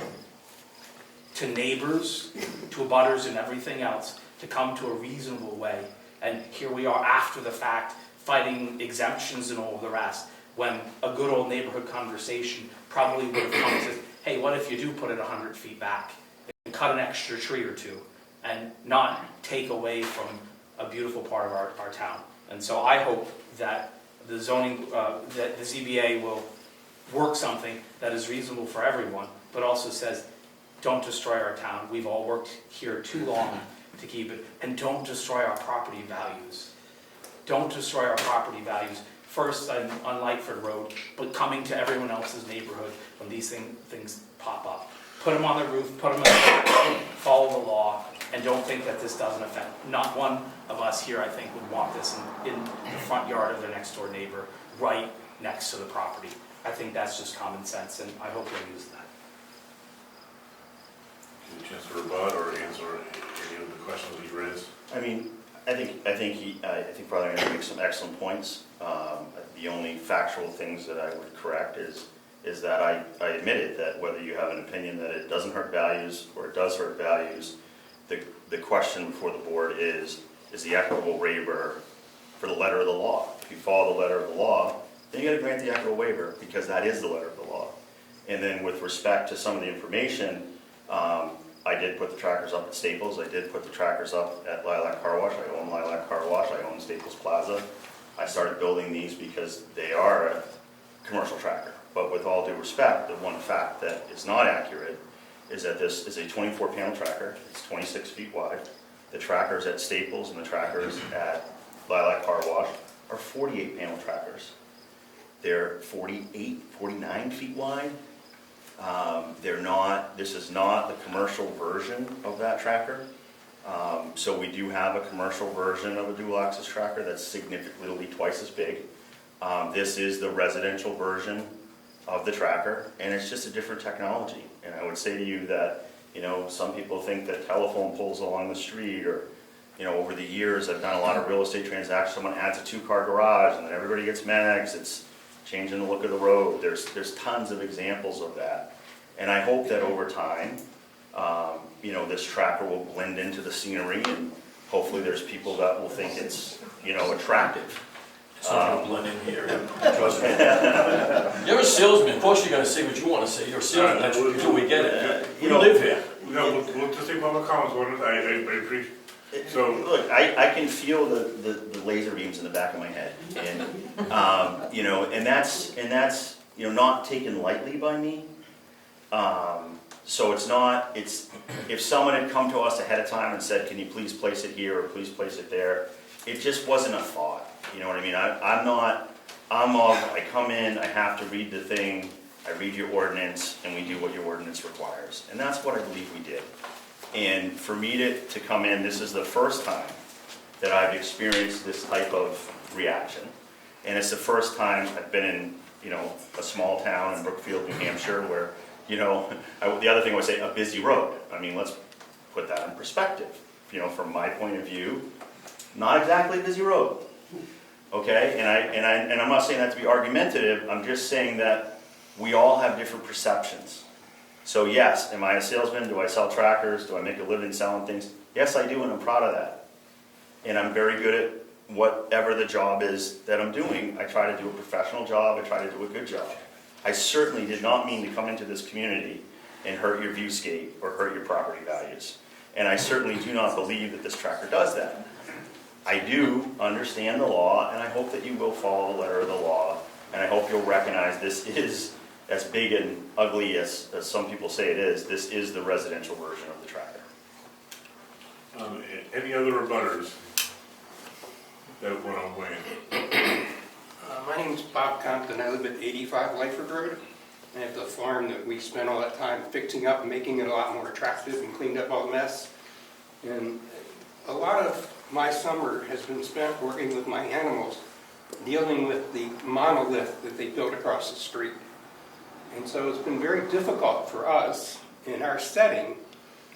S4: to neighbors, to abutters and everything else, to come to a reasonable way. And here we are after the fact, fighting exemptions and all the rest, when a good old neighborhood conversation probably would have come to, hey, what if you do put it 100 feet back and cut an extra tree or two and not take away from a beautiful part of our town. And so I hope that the zoning, that the ZBA will work something that is reasonable for everyone, but also says, don't destroy our town. We've all worked here too long to keep it, and don't destroy our property values. Don't destroy our property values, first on Lightford Road, but coming to everyone else's neighborhood when these things pop up. Put them on the roof, put them in, follow the law, and don't think that this doesn't affect. Not one of us here, I think, would want this in the front yard of their next door neighbor, right next to the property. I think that's just common sense, and I hope you'll use that.
S1: Any chance to rebut or answer any of the questions that you raised?
S20: I mean, I think Brother Andrew makes some excellent points. The only factual things that I would correct is that I admitted that whether you have an opinion that it doesn't hurt values or it does hurt values, the question before the board is the equitable waiver for the letter of the law. If you follow the letter of the law, then you got to grant the equitable waiver because that is the letter of the law. And then with respect to some of the information, I did put the trackers up at Staples. I did put the trackers up at Lilac Car Wash. I own Lilac Car Wash. I own Staples Plaza. I started building these because they are a commercial tracker. But with all due respect, the one fact that is not accurate is that this is a 24-panel tracker. It's 26 feet wide. The trackers at Staples and the trackers at Lilac Car Wash are 48-panel trackers. They're 48, 49 feet wide. This is not the commercial version of that tracker. So we do have a commercial version of a dual axis tracker that's significantly twice as big. This is the residential version of the tracker, and it's just a different technology. And I would say to you that, some people think that telephone poles along the street, or, over the years I've done a lot of real estate transactions, someone adds a 2-car garage and then everybody gets mags, it's changing the look of the road. There's tons of examples of that. And I hope that over time, this tracker will blend into the scenery, and hopefully there's people that will think it's, attractive.
S15: It's not going to blend in here. Trust me. You're a salesman. Of course you're going to say what you want to say. You're a salesman. That's what you do. We get it. We live here.
S1: No, we'll just take public comments. I appreciate. So
S20: look, I can feel the laser beams in the back of my head, and and that's not taken lightly by me. So it's if someone had come to us ahead of time and said, can you please place it here or please place it there, it just wasn't a thought. You know what I mean? I come in, I have to read the thing, I read your ordinance, and we do what your ordinance requires. And that's what I believe we did. And for me to come in, this is the first time that I've experienced this type of reaction. And it's the first time I've been in, a small town in Brookfield, New Hampshire, where, the other thing I would say, a busy road. I mean, let's put that in perspective. From my point of view, not exactly a busy road. Okay, and I'm not saying that to be argumentative. I'm just saying that we all have different perceptions. So yes, am I a salesman? Do I sell trackers? Do I make a living selling things? Yes, I do, and I'm proud of that. And I'm very good at whatever the job is that I'm doing. I try to do a professional job. I try to do a good job. I certainly did not mean to come into this community and hurt your viewscape or hurt your property values. And I certainly do not believe that this tracker does that. I do understand the law, and I hope that you will follow the letter of the law, and I hope you'll recognize this is, as big and ugly as some people say it is, this is the residential version of the tracker.
S1: Any other rebutters that went on Wayne?
S21: My name's Bob Compton. I live at 85 Lightford Road. I have the farm that we spent all that time fixing up and making it a lot more attractive and cleaned up all the mess. And a lot of my summer has been spent working with my animals, dealing with the monolith that they built across the street. And so it's been very difficult for us in our setting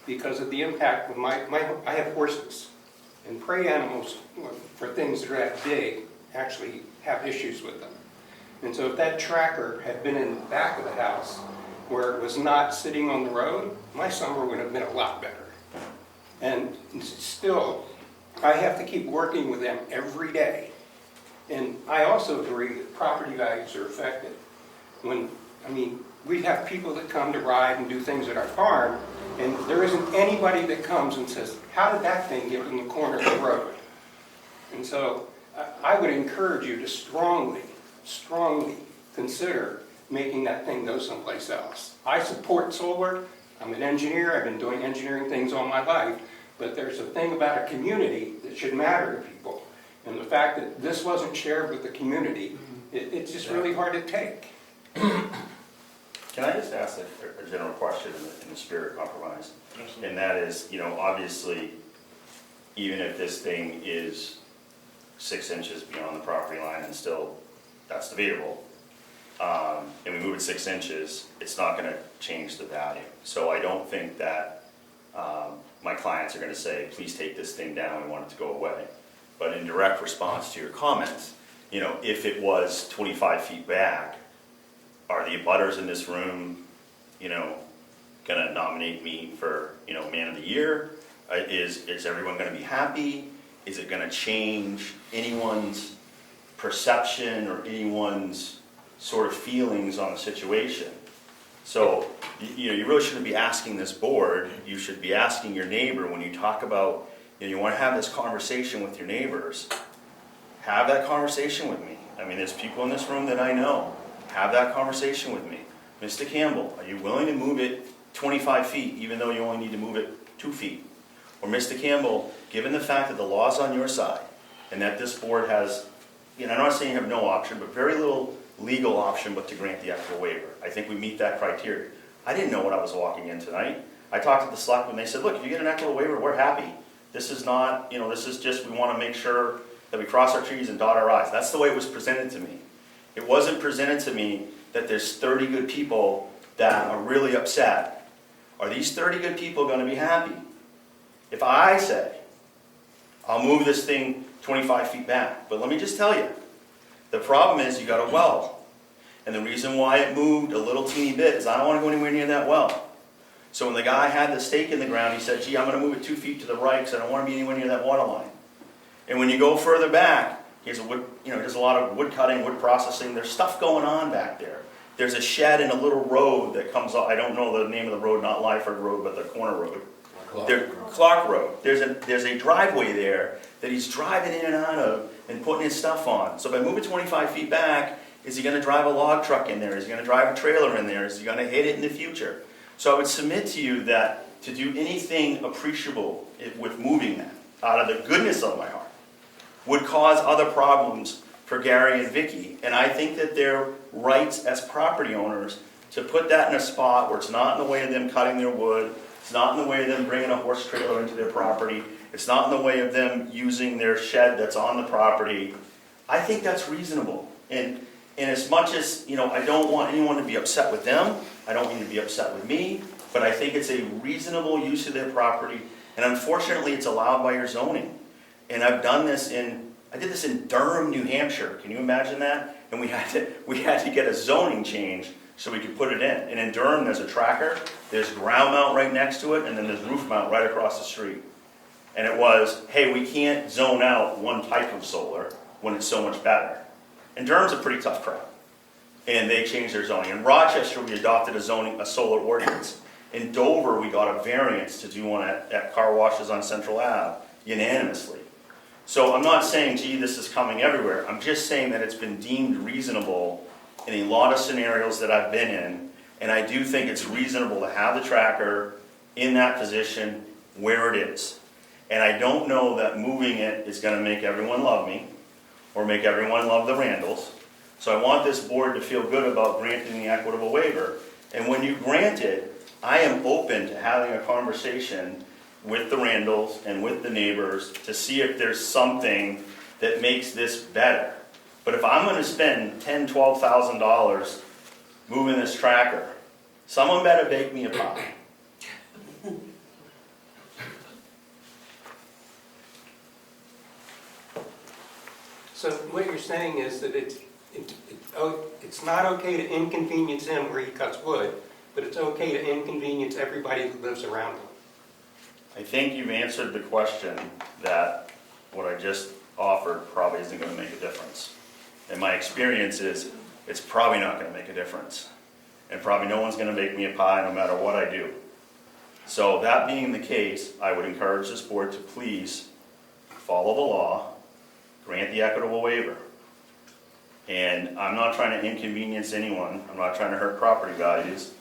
S21: because of the impact of I have horses, and prey animals for things that are that big actually have issues with them. And so if that tracker had been in the back of the house where it was not sitting on the road, my summer would have been a lot better. And still, I have to keep working with them every day. And I also agree that property values are affected. We have people that come to ride and do things at our farm, and there isn't anybody that comes and says, how did that thing get in the corner of the road? And so I would encourage you to strongly consider making that thing go someplace else. I support solar. I'm an engineer. I've been doing engineering things all my life. But there's a thing about a community that should matter to people. And the fact that this wasn't shared with the community, it's just really hard to take.
S20: Can I just ask a general question in the spirit of compromise? And that is, obviously, even if this thing is 6 inches beyond the property line and still, that's debatable, and we move it 6 inches, it's not gonna change the value. So I don't think that my clients are gonna say, please take this thing down, we want it to go away. But in direct response to your comments, if it was 25 feet back, are the abutters in this room, gonna nominate me for, man of the year? Is everyone gonna be happy? Is it gonna change anyone's perception or anyone's sort of feelings on the situation? So, you really shouldn't be asking this board, you should be asking your neighbor when you talk about, you wanna have this conversation with your neighbors, have that conversation with me. I mean, there's people in this room that I know. Have that conversation with me. Mr. Campbell, are you willing to move it 25 feet even though you only need to move it 2 feet? Or Mr. Campbell, given the fact that the law's on your side and that this board has, I'm not saying you have no option, but very little legal option but to grant the equitable waiver. I think we meet that criteria. I didn't know what I was walking in tonight. I talked to the selectmen, they said, look, if you get an equitable waiver, we're happy. This is not, this is just, we want to make sure that we cross our T's and dot our I's. That's the way it was presented to me. It wasn't presented to me that there's 30 good people that are really upset. Are these 30 good people going to be happy? If I say, I'll move this thing 25 feet back, but let me just tell you, the problem is you got a well. And the reason why it moved a little teeny bit is I don't want to go anywhere near that well. So when the guy had the stake in the ground, he said, gee, I'm going to move it 2 feet to the right because I don't want to be anywhere near that water line. And when you go further back, there's a lot of wood cutting, wood processing. There's stuff going on back there. There's a shed and a little road that comes off. I don't know the name of the road, not Lyford Road, but the corner road. Clark Road. There's a driveway there that he's driving in and out of and putting his stuff on. So if I move it 25 feet back, is he going to drive a log truck in there? Is he going to drive a trailer in there? Is he going to hit it in the future? So I would submit to you that to do anything appreciable with moving that out of the goodness of my heart would cause other problems for Gary and Vicky. And I think that their rights as property owners to put that in a spot where it's not in the way of them cutting their wood, it's not in the way of them bringing a horse trailer into their property, it's not in the way of them using their shed that's on the property, I think that's reasonable. And as much as, I don't want anyone to be upset with them, I don't mean to be upset with me, but I think it's a reasonable use of their property. And unfortunately, it's allowed by your zoning. And I've done this I did this in Durham, New Hampshire. Can you imagine that? And we had to get a zoning change so we could put it in. And in Durham, there's a tracker, there's ground mount right next to it, and then there's roof mount right across the street. And it was, hey, we can't zone out one type of solar when it's so much better. And Durham's a pretty tough crowd. And they changed their zoning. In Rochester, we adopted a solar ordinance. In Dover, we got a variance to do one at car washes on Central Ave, unanimously. So I'm not saying, gee, this is coming everywhere. I'm just saying that it's been deemed reasonable in a lot of scenarios that I've been in. And I do think it's reasonable to have the tracker in that position where it is. And I don't know that moving it is going to make everyone love me or make everyone love the Randalls. So I want this board to feel good about granting the equitable waiver. And when you grant it, I am open to having a conversation with the Randalls and with the neighbors to see if there's something that makes this better. But if I'm going to spend $10,000, $12,000 moving this tracker, someone better bake me a pie.
S21: So what you're saying is that it's not okay to inconvenience him where he cuts wood, but it's okay to inconvenience everybody who lives around him.
S20: I think you've answered the question that what I just offered probably isn't going to make a difference. And my experience is it's probably not going to make a difference. And probably no one's going to make me a pie no matter what I do. So that being the case, I would encourage this board to please follow the law, grant the equitable waiver. And I'm not trying to inconvenience anyone. I'm not trying to hurt property values.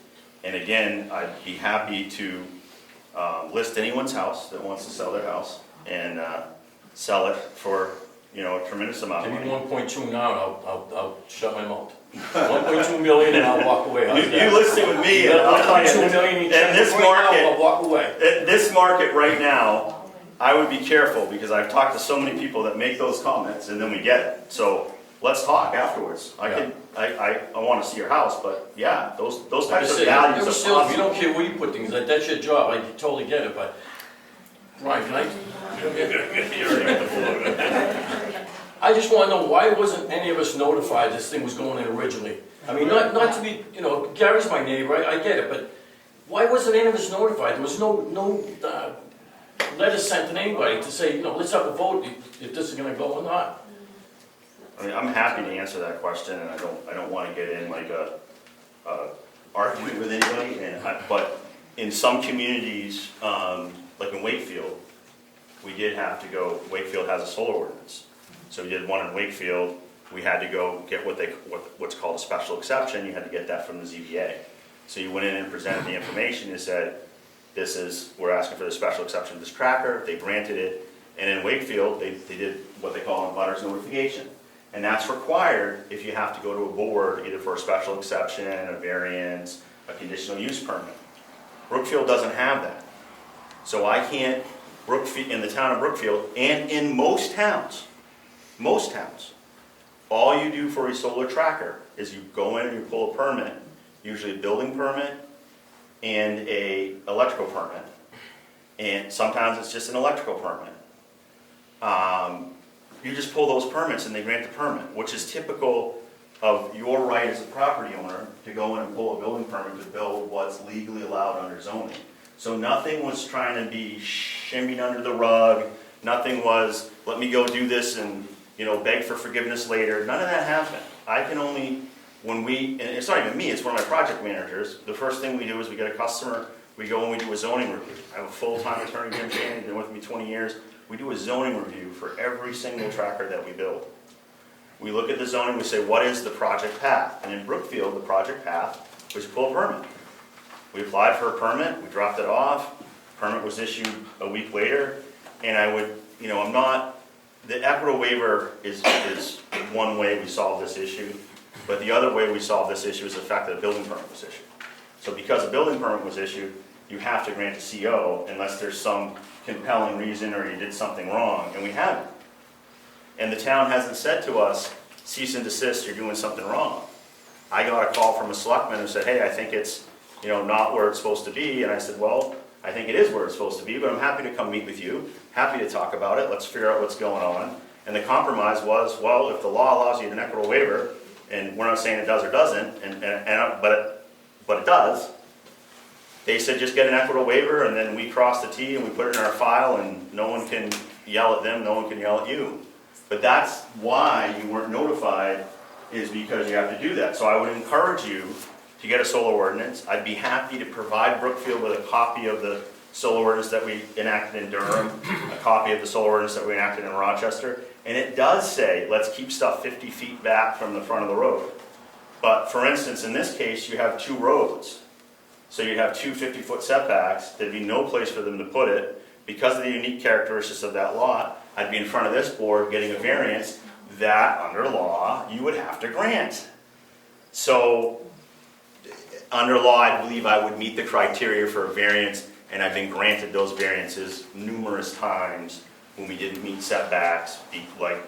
S20: And again, I'd be happy to list anyone's house that wants to sell their house and sell it for, you know, a tremendous amount of
S15: Give me
S20: money.
S15: 1.2 now, and I'll shut my mouth. 1.2 million and I'll walk away. How's
S20: You
S15: that?
S20: list it with me, and I'll tell you,
S15: 1.2 million, you
S20: in
S15: check
S20: this
S15: it right now,
S20: market,
S15: I'll walk away.
S20: in this market right now, I would be careful because I've talked to so many people that make those comments and then we get it. So let's talk afterwards. I want to see your house, but yeah, those
S15: Like I
S20: types of
S15: said,
S20: values
S15: you're
S20: are
S15: still, you
S20: possible.
S15: don't care where you put things, that's your job, I totally get it, but, Ryan, can I just wanna know, why wasn't any of us notified this thing was going in originally? I mean, not to be, you know, Gary's my neighbor, I get it, but why wasn't any of us notified? There was no letter sent to anybody to say, you know, let's have a vote if this is gonna go or not.
S20: I mean, I'm happy to answer that question, and I don't want to get in like a argument with anybody. But in some communities, like in Wakefield, we did have to go. Wakefield has a solar ordinance, so we did one in Wakefield. We had to go get what's called a special exception. You had to get that from the ZBA. So you went in and presented the information and said, we're asking for the special exception of this tracker. They granted it. And in Wakefield, they did what they call a butters notification. And that's required if you have to go to a board, either for a special exception, a variance, a conditional use permit. Brookfield doesn't have that. So I can't, in the town of Brookfield, and in most towns, all you do for a solar tracker is you go in and you pull a permit, usually a building permit and a electrical permit. And sometimes it's just an electrical permit. You just pull those permits and they grant the permit, which is typical of your right as a property owner to go in and pull a building permit to build what's legally allowed under zoning. So nothing was trying to be shimmied under the rug. Nothing was, let me go do this and, you know, beg for forgiveness later. None of that happened. I can only, and it's not even me, it's one of my project managers. The first thing we do is we get a customer, we go and we do a zoning review. I have a full-time attorney, Jim Shannon, he's been with me 20 years. We do a zoning review for every single tracker that we build. We look at the zoning, we say, what is the project path? And in Brookfield, the project path was pull a permit. We applied for a permit, we dropped it off, permit was issued a week later, and I would, you know, the equitable waiver is one way we solve this issue, but the other way we solve this issue is the fact that a building permit was issued. So because a building permit was issued, you have to grant a CO unless there's some compelling reason or you did something wrong, and we haven't. And the town hasn't said to us, cease and desist, you're doing something wrong. I got a call from a selectman who said, hey, I think it's, you know, not where it's supposed to be, and I said, well, I think it is where it's supposed to be, but I'm happy to come meet with you, happy to talk about it, let's figure out what's going on. And the compromise was, well, if the law allows you an equitable waiver, and we're not saying it does or doesn't, but it does, they said just get an equitable waiver, and then we cross the T and we put it in our file, and no one can yell at them, no one can yell at you. But that's why you weren't notified, is because you have to do that. So I would encourage you to get a solar ordinance. I'd be happy to provide Brookfield with a copy of the solar ordinance that we enacted in Durham, a copy of the solar ordinance that we enacted in Rochester, and it does say, let's keep stuff 50 feet back from the front of the road. But for instance, in this case, you have two roads. So you'd have two 50-foot setbacks, there'd be no place for them to put it. Because of the unique characteristics of that lot, I'd be in front of this board getting a variance that, under law, you would have to grant. So, under law, I believe I would meet the criteria for a variance, and I've been granted those variances numerous times when we didn't meet setbacks, like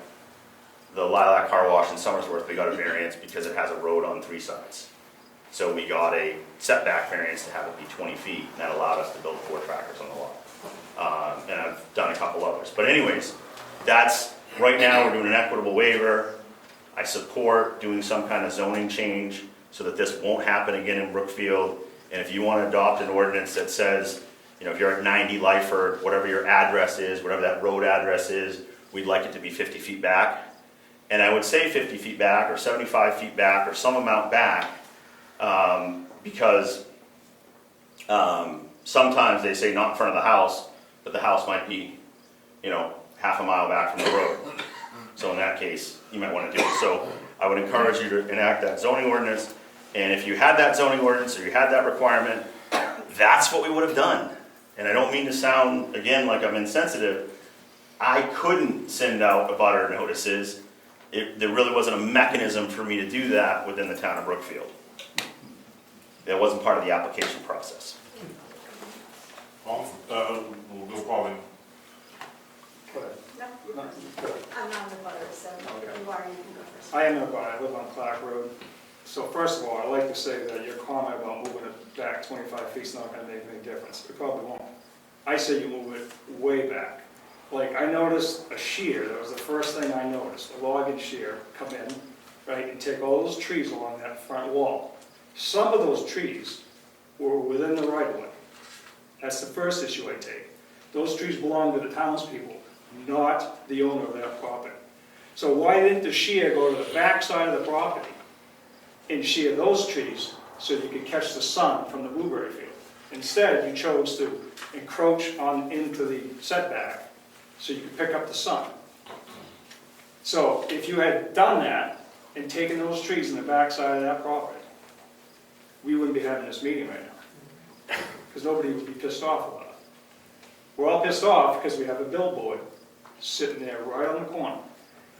S20: the Lilac Car Wash in Somersworth, we got a variance because it has a road on 3 sides. So we got a setback variance to have it be 20 feet, and that allowed us to build 4 trackers on the lot. And I've done a couple others. But anyways, right now we're doing an equitable waiver. I support doing some kind of zoning change so that this won't happen again in Brookfield. And if you want to adopt an ordinance that says, you know, if you're at 90 Lyford, whatever your address is, whatever that road address is, we'd like it to be 50 feet back. And I would say 50 feet back or 75 feet back or some amount back, because sometimes they say not in front of the house, but the house might be, you know, half a mile back from the road. So in that case, you might want to do it. So I would encourage you to enact that zoning ordinance. And if you had that zoning ordinance or you had that requirement, that's what we would have done. and I don't mean to sound, again, like I'm insensitive, I couldn't send out abutter notices. There really wasn't a mechanism for me to do that within the town of Brookfield. That wasn't part of the application process.
S1: We'll go Pauline.
S3: I'm not the butter, so if you are, you can go first.
S6: I am in a butter, I live on Clark Road. So first of all, I'd like to say that your comment about moving it back 25 feet is not gonna make any difference. It probably won't. I say you move it way back. Like, I noticed a shear, that was the first thing I noticed, a log and shear come in, right, and take all those trees along that front wall. Some of those trees were within the right of way. That's the first issue I take. Those trees belong to the townspeople, not the owner of that property. So why didn't the shear go to the back side of the property and shear those trees so you could catch the sun from the blueberry field? Instead, you chose to encroach on into the setback so you could pick up the sun. So if you had done that and taken those trees in the back side of that property, we wouldn't be having this meeting right now, because nobody would be pissed off about it. We're all pissed off because we have a billboard sitting there right on the corner.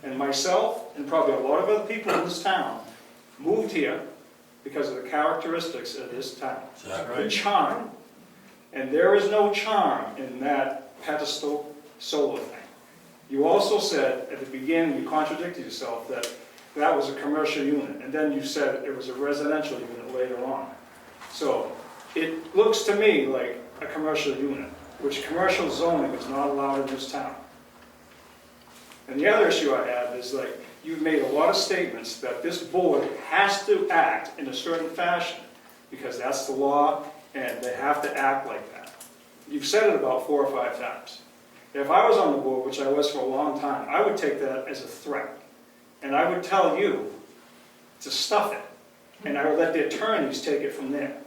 S6: And myself, and probably a lot of other people in this town, moved here because of the characteristics of this town. The charm. And there is no charm in that pedestal solar thing. You also said at the beginning, you contradicted yourself, that that was a commercial unit, and then you said it was a residential unit later on. So it looks to me like a commercial unit, which commercial zoning is not allowed in this town. And the other issue I have is, like, you've made a lot of statements that this board has to act in a certain fashion because that's the law and they have to act like that. You've said it about 4 or 5 times. If I was on the board, which I was for a long time, I would take that as a threat. And I would tell you to stuff it. And I would let the attorneys take it from there.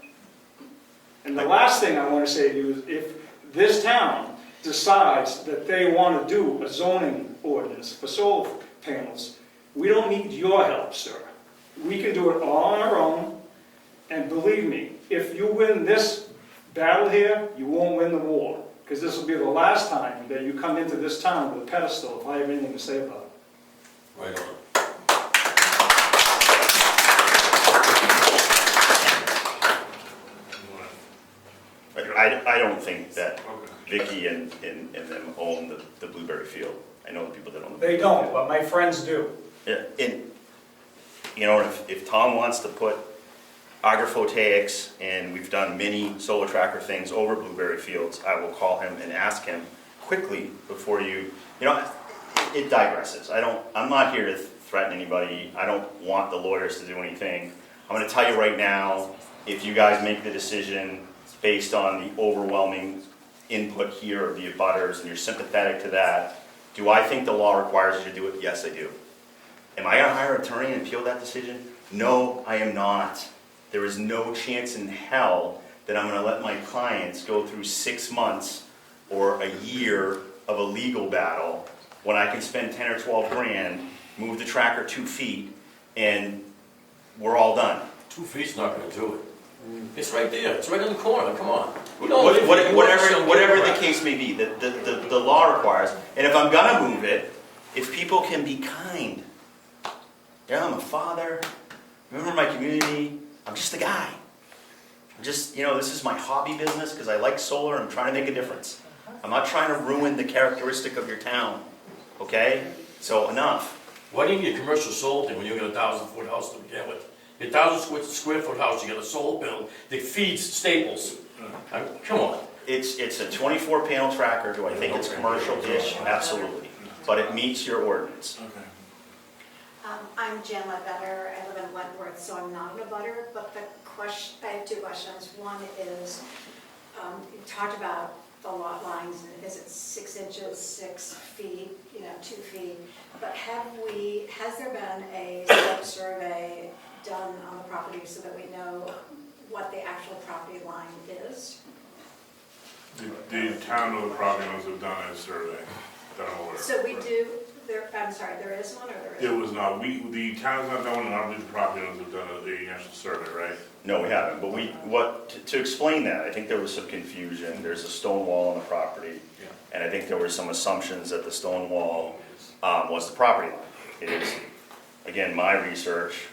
S6: And the last thing I want to say to you is, if this town decides that they want to do a zoning ordinance for solar panels, we don't need your help, sir. We can do it all on our own, and believe me, if you win this battle here, you won't win the war, because this will be the last time that you come into this town with a pedestal if I have anything to say about it.
S15: Right on.
S20: I don't think that Vicky and them own the blueberry field. I know the people that own the.
S6: They don't, but my friends do.
S20: Yeah, and, you know, if Tom wants to put agri-photovoltaics, and we've done many solar tracker things over blueberry fields, I will call him and ask him quickly before you know, it digresses. I'm not here to threaten anybody. I don't want the lawyers to do anything. I'm going to tell you right now, if you guys make the decision based on the overwhelming input here of the abutters and you're sympathetic to that, do I think the law requires you to do it? Yes, I do. Am I going to hire an attorney and appeal that decision? No, I am not. There is no chance in hell that I'm going to let my clients go through 6 months or a year of a legal battle when I can spend 10 or 12 grand, move the tracker 2 feet, and we're all done.
S15: 2 feet's not going to do it. It's right there. It's right in the corner. Come on.
S20: Whatever the case may be, the law requires. And if I'm going to move it, if people can be kind. Yeah, I'm a father. Remember my community. I'm just a guy. I'm just, this is my hobby business because I like solar. I'm trying to make a difference. I'm not trying to ruin the characteristic of your town. Okay? So enough.
S15: Why do you need a commercial solar thing when you got a 1,000-foot house to begin with? Your 1,000 square foot house, you got a solar panel that feeds Staples. Come on.
S20: It's a 24 panel tracker. Do I think it's commercial-ish? Absolutely. But it meets your ordinance.
S22: I'm Jan Ledbetter. I live in Wentworth, so I'm not in a butter. But I have 2 questions. One is, you talked about the lot lines, and is it 6 inches, 6 feet, 2 feet? But has there been a slope survey done on the property so that we know what the actual property line is?
S1: The town of the property owners have done a survey that I'm aware of.
S22: So we do, I'm sorry, there is one or there isn't?
S1: It was not, the town's not done one, and I believe the property owners have done the national survey, right?
S20: No, we haven't, but to explain that, I think there was some confusion. There's a stone wall on the property, and I think there were some assumptions that the stone wall was the property line. It is, again, my research,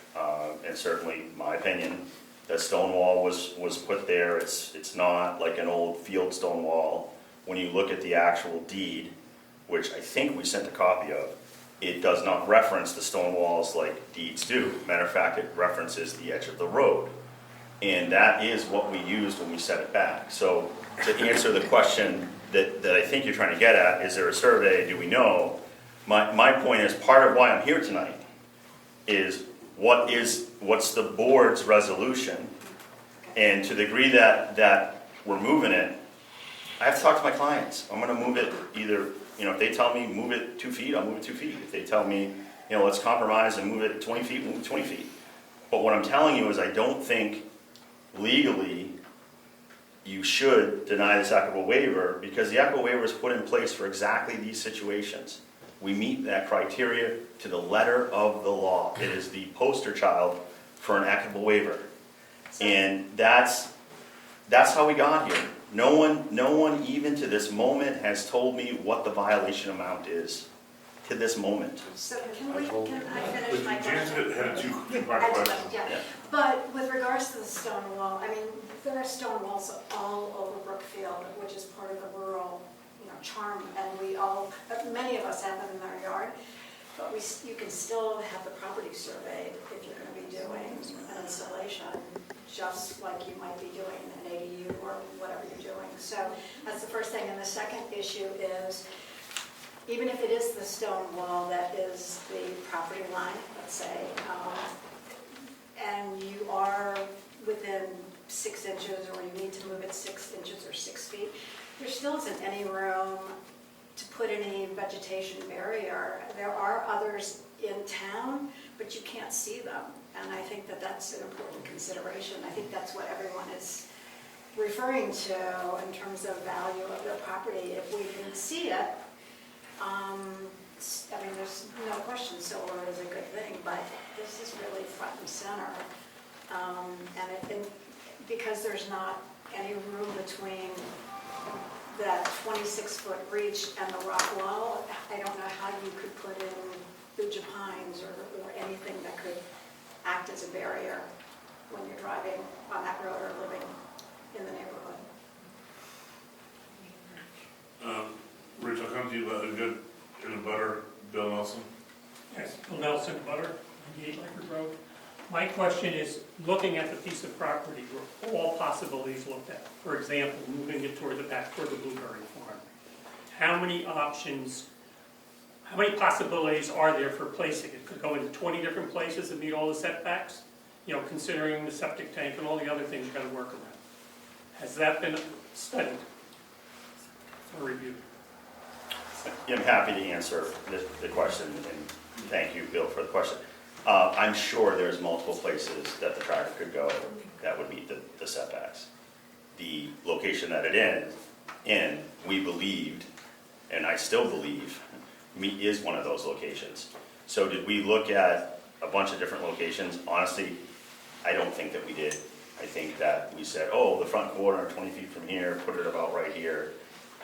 S20: and certainly my opinion, that stone wall was put there. It's not like an old field stone wall. When you look at the actual deed, which I think we sent a copy of, it does not reference the stone walls like deeds do. Matter of fact, it references the edge of the road. And that is what we used when we set it back. So to answer the question that I think you're trying to get at, is there a survey, do we know? My point is, part of why I'm here tonight is what's the board's resolution? And to the degree that we're moving it, I have to talk to my clients. I'm gonna move it either, if they tell me move it 2 feet, I'll move it 2 feet. If they tell me, let's compromise and move it 20 feet, move it 20 feet. But what I'm telling you is I don't think legally you should deny this equitable waiver, because the equitable waiver is put in place for exactly these situations. We meet that criteria to the letter of the law. It is the poster child for an equitable waiver. And that's how we got here. No one even to this moment has told me what the violation amount is. To this moment.
S22: So can I finish my
S1: James
S22: question?
S1: had a two-part question.
S22: Yeah. But with regards to the stone wall, I mean, there are stone walls all over Brookfield, which is part of the rural, charm, and many of us have them in our yard, but you can still have the property surveyed if you're going to be doing an installation, just like you might be doing an ADU or whatever you're doing. So that's the first thing. And the second issue is, even if it is the stone wall that is the property line, let's say, and you are within 6 inches, or you need to move it 6 inches or 6 feet, there still isn't any room to put any vegetation barrier. There are others in town, but you can't see them. And I think that that's an important consideration. I think that's what everyone is referring to in terms of value of the property. If we can see it, there's no question solar is a good thing, but this is really front and center. Because there's not any room between that 26-foot reach and the rock wall, I don't know how you could put in Buja pines or anything that could act as a barrier when you're driving on that road or living in the neighborhood.
S1: Rich, I'll come to you about in a butter, Bill Nelson.
S7: Yes, Bill Nelson, butter, 98 Lakewood Road. My question is, looking at the piece of property, were all possibilities looked at? For example, moving it toward the back, toward the blueberry farm. How many possibilities are there for placing it? Could go into 20 different places and meet all the setbacks? Considering the septic tank and all the other things you've got to work around. Has that been studied or reviewed?
S20: I'm happy to answer the question, and thank you, Bill, for the question. I'm sure there's multiple places that the tractor could go that would meet the setbacks. The location that it in, we believed, and I still believe, is one of those locations. So did we look at a bunch of different locations? Honestly, I don't think that we did. I think that we said, the front corner, 20 feet from here, put it about right here.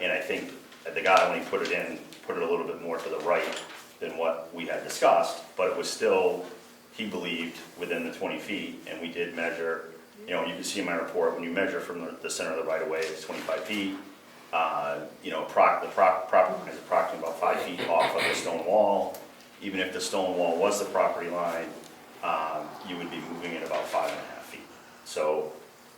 S20: And I think the guy, when he put it a little bit more to the right than what we had discussed, but it was still, he believed, within the 20 feet, and we did measure, you can see in my report, when you measure from the center of the right-of-way, it's 25 feet. The property line is approximately about 5 feet off of the stone wall. Even if the stone wall was the property line, you would be moving it about 5.5 feet. So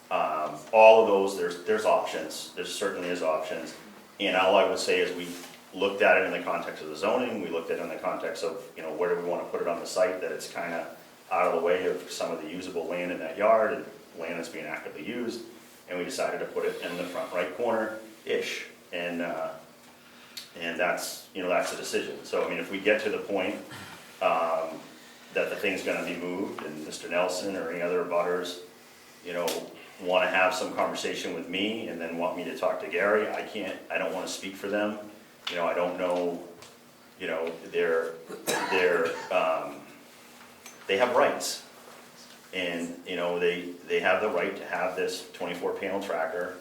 S20: all of those, there's options. There certainly is options. And all I would say is we looked at it in the context of the zoning. We looked at it in the context of, where do we want to put it on the site, that it's kind of out of the way of some of the usable land in that yard and land that's being actively used. And we decided to put it in the front right corner-ish. And that's, that's a decision. So, if we get to the point that the thing's going to be moved and Mr. Nelson or any other abutters, want to have some conversation with me and then want me to talk to Gary, I don't want to speak for them. I don't know, they have rights. And, you know, they have the right to have this 24 panel tracker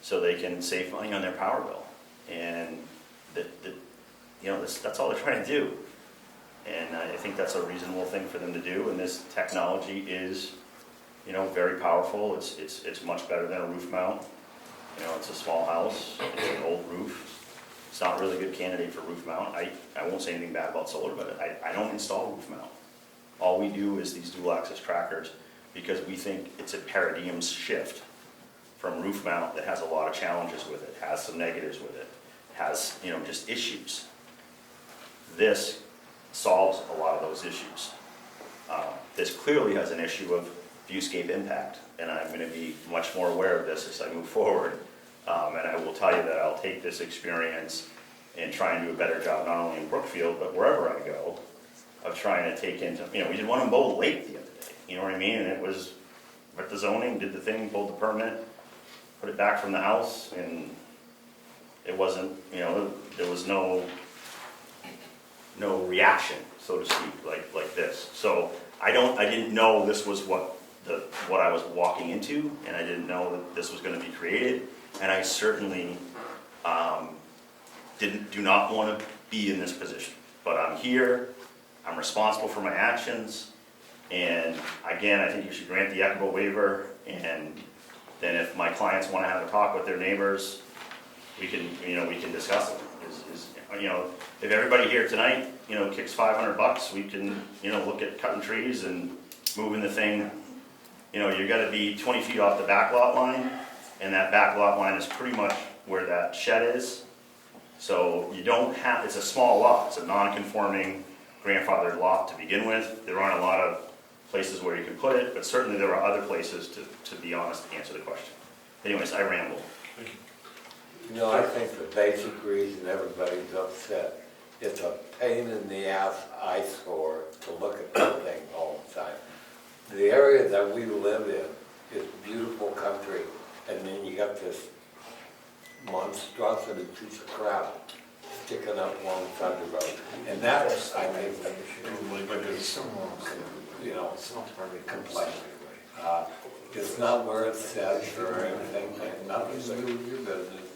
S20: so they can save money on their power bill. And, you know, that's all they're trying to do. And I think that's a reasonable thing for them to do, and this technology is, you know, very powerful. It's much better than a roof mount. You know, it's a small house, it's an old roof. It's not really a good candidate for roof mount. I won't say anything bad about solar, but I don't install roof mount. All we do is these dual axis trackers because we think it's a paradigm shift from roof mount that has a lot of challenges with it, has some negatives with it, has, you know, just issues. This solves a lot of those issues. This clearly has an issue of viewscape impact, and I'm going to be much more aware of this as I move forward. And I will tell you that I'll take this experience and try and do a better job, not only in Brookfield, but wherever I go, of trying to take into, you know, we did one in Bold Lake the other day, you know what I mean? And it was, with the zoning, did the thing, pulled the permit, put it back from the house, and it wasn't, you know, there was no reaction, so to speak, like this. So I didn't know this was what I was walking into, and I didn't know that this was going to be created, and I certainly do not want to be in this position. But I'm here, I'm responsible for my actions, and again, I think you should grant the equitable waiver, and then if my clients want to have a talk with their neighbors, we can discuss it. You know, if everybody here tonight, you know, kicks $500, we can, you know, look at cutting trees and moving the thing. You know, you got to be 20 feet off the back lot line, and that back lot line is pretty much where that shed is. So you don't have, it's a small lot, it's a non-conforming grandfathered lot to begin with. There aren't a lot of places where you can put it, but certainly there are other places to be honest, to answer the question. Anyways, I rambled.
S1: Thank you.
S16: You know, I think the basic reason everybody's upset, it's a pain in the ass eyesore to look at that thing all the time. The area that we live in is beautiful country, and then you got this monstrosity piece of crap sticking up alongside the road. And that's, I think, you know, complaint. It's not where it says or anything, nothing to do with your business.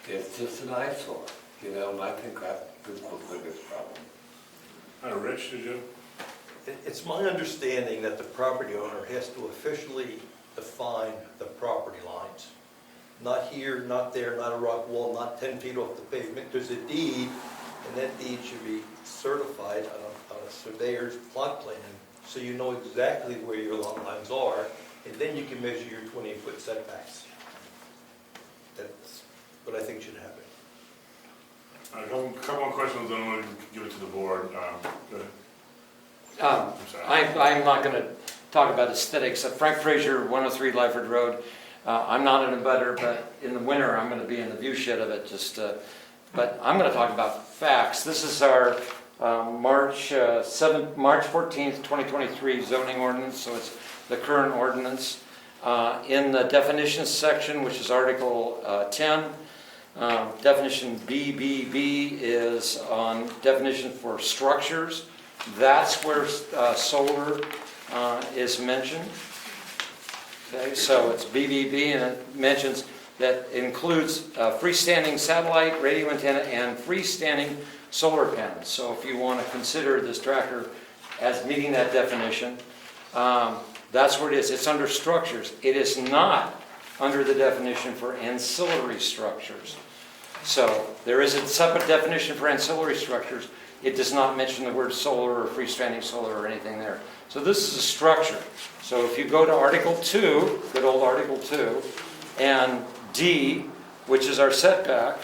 S16: It's just an eyesore, you know, and I think that's the biggest problem.
S1: Rich, did you?
S2: It's my understanding that the property owner has to officially define the property lines. Not here, not there, not a rock wall, not 10 feet off the pavement. There's a deed, and that deed should be certified on a surveyor's plot plan, so you know exactly where your lot lines are, and then you can measure your 20-foot setbacks. That's what I think should happen.
S1: A couple more questions, then we'll give it to the board. Go ahead.
S13: I'm not going to talk about aesthetics. Frank Fraser, 103 Lyford Road. I'm not an abutter, but in the winter I'm going to be in the view shed of it. But I'm going to talk about facts. This is our March 14th, 2023 zoning ordinance, so it's the current ordinance. In the definitions section, which is Article 10, definition BBB is on definition for structures. That's where solar is mentioned. Okay, so it's BBB, and it mentions that it includes freestanding satellite, radio antenna, and freestanding solar panels. So if you want to consider this tracker as meeting that definition, that's where it is. It's under structures. It is not under the definition for ancillary structures. So there is a separate definition for ancillary structures. It does not mention the word solar or freestanding solar or anything there. So this is a structure. So if you go to Article 2, good old Article 2, and D, which is our setback,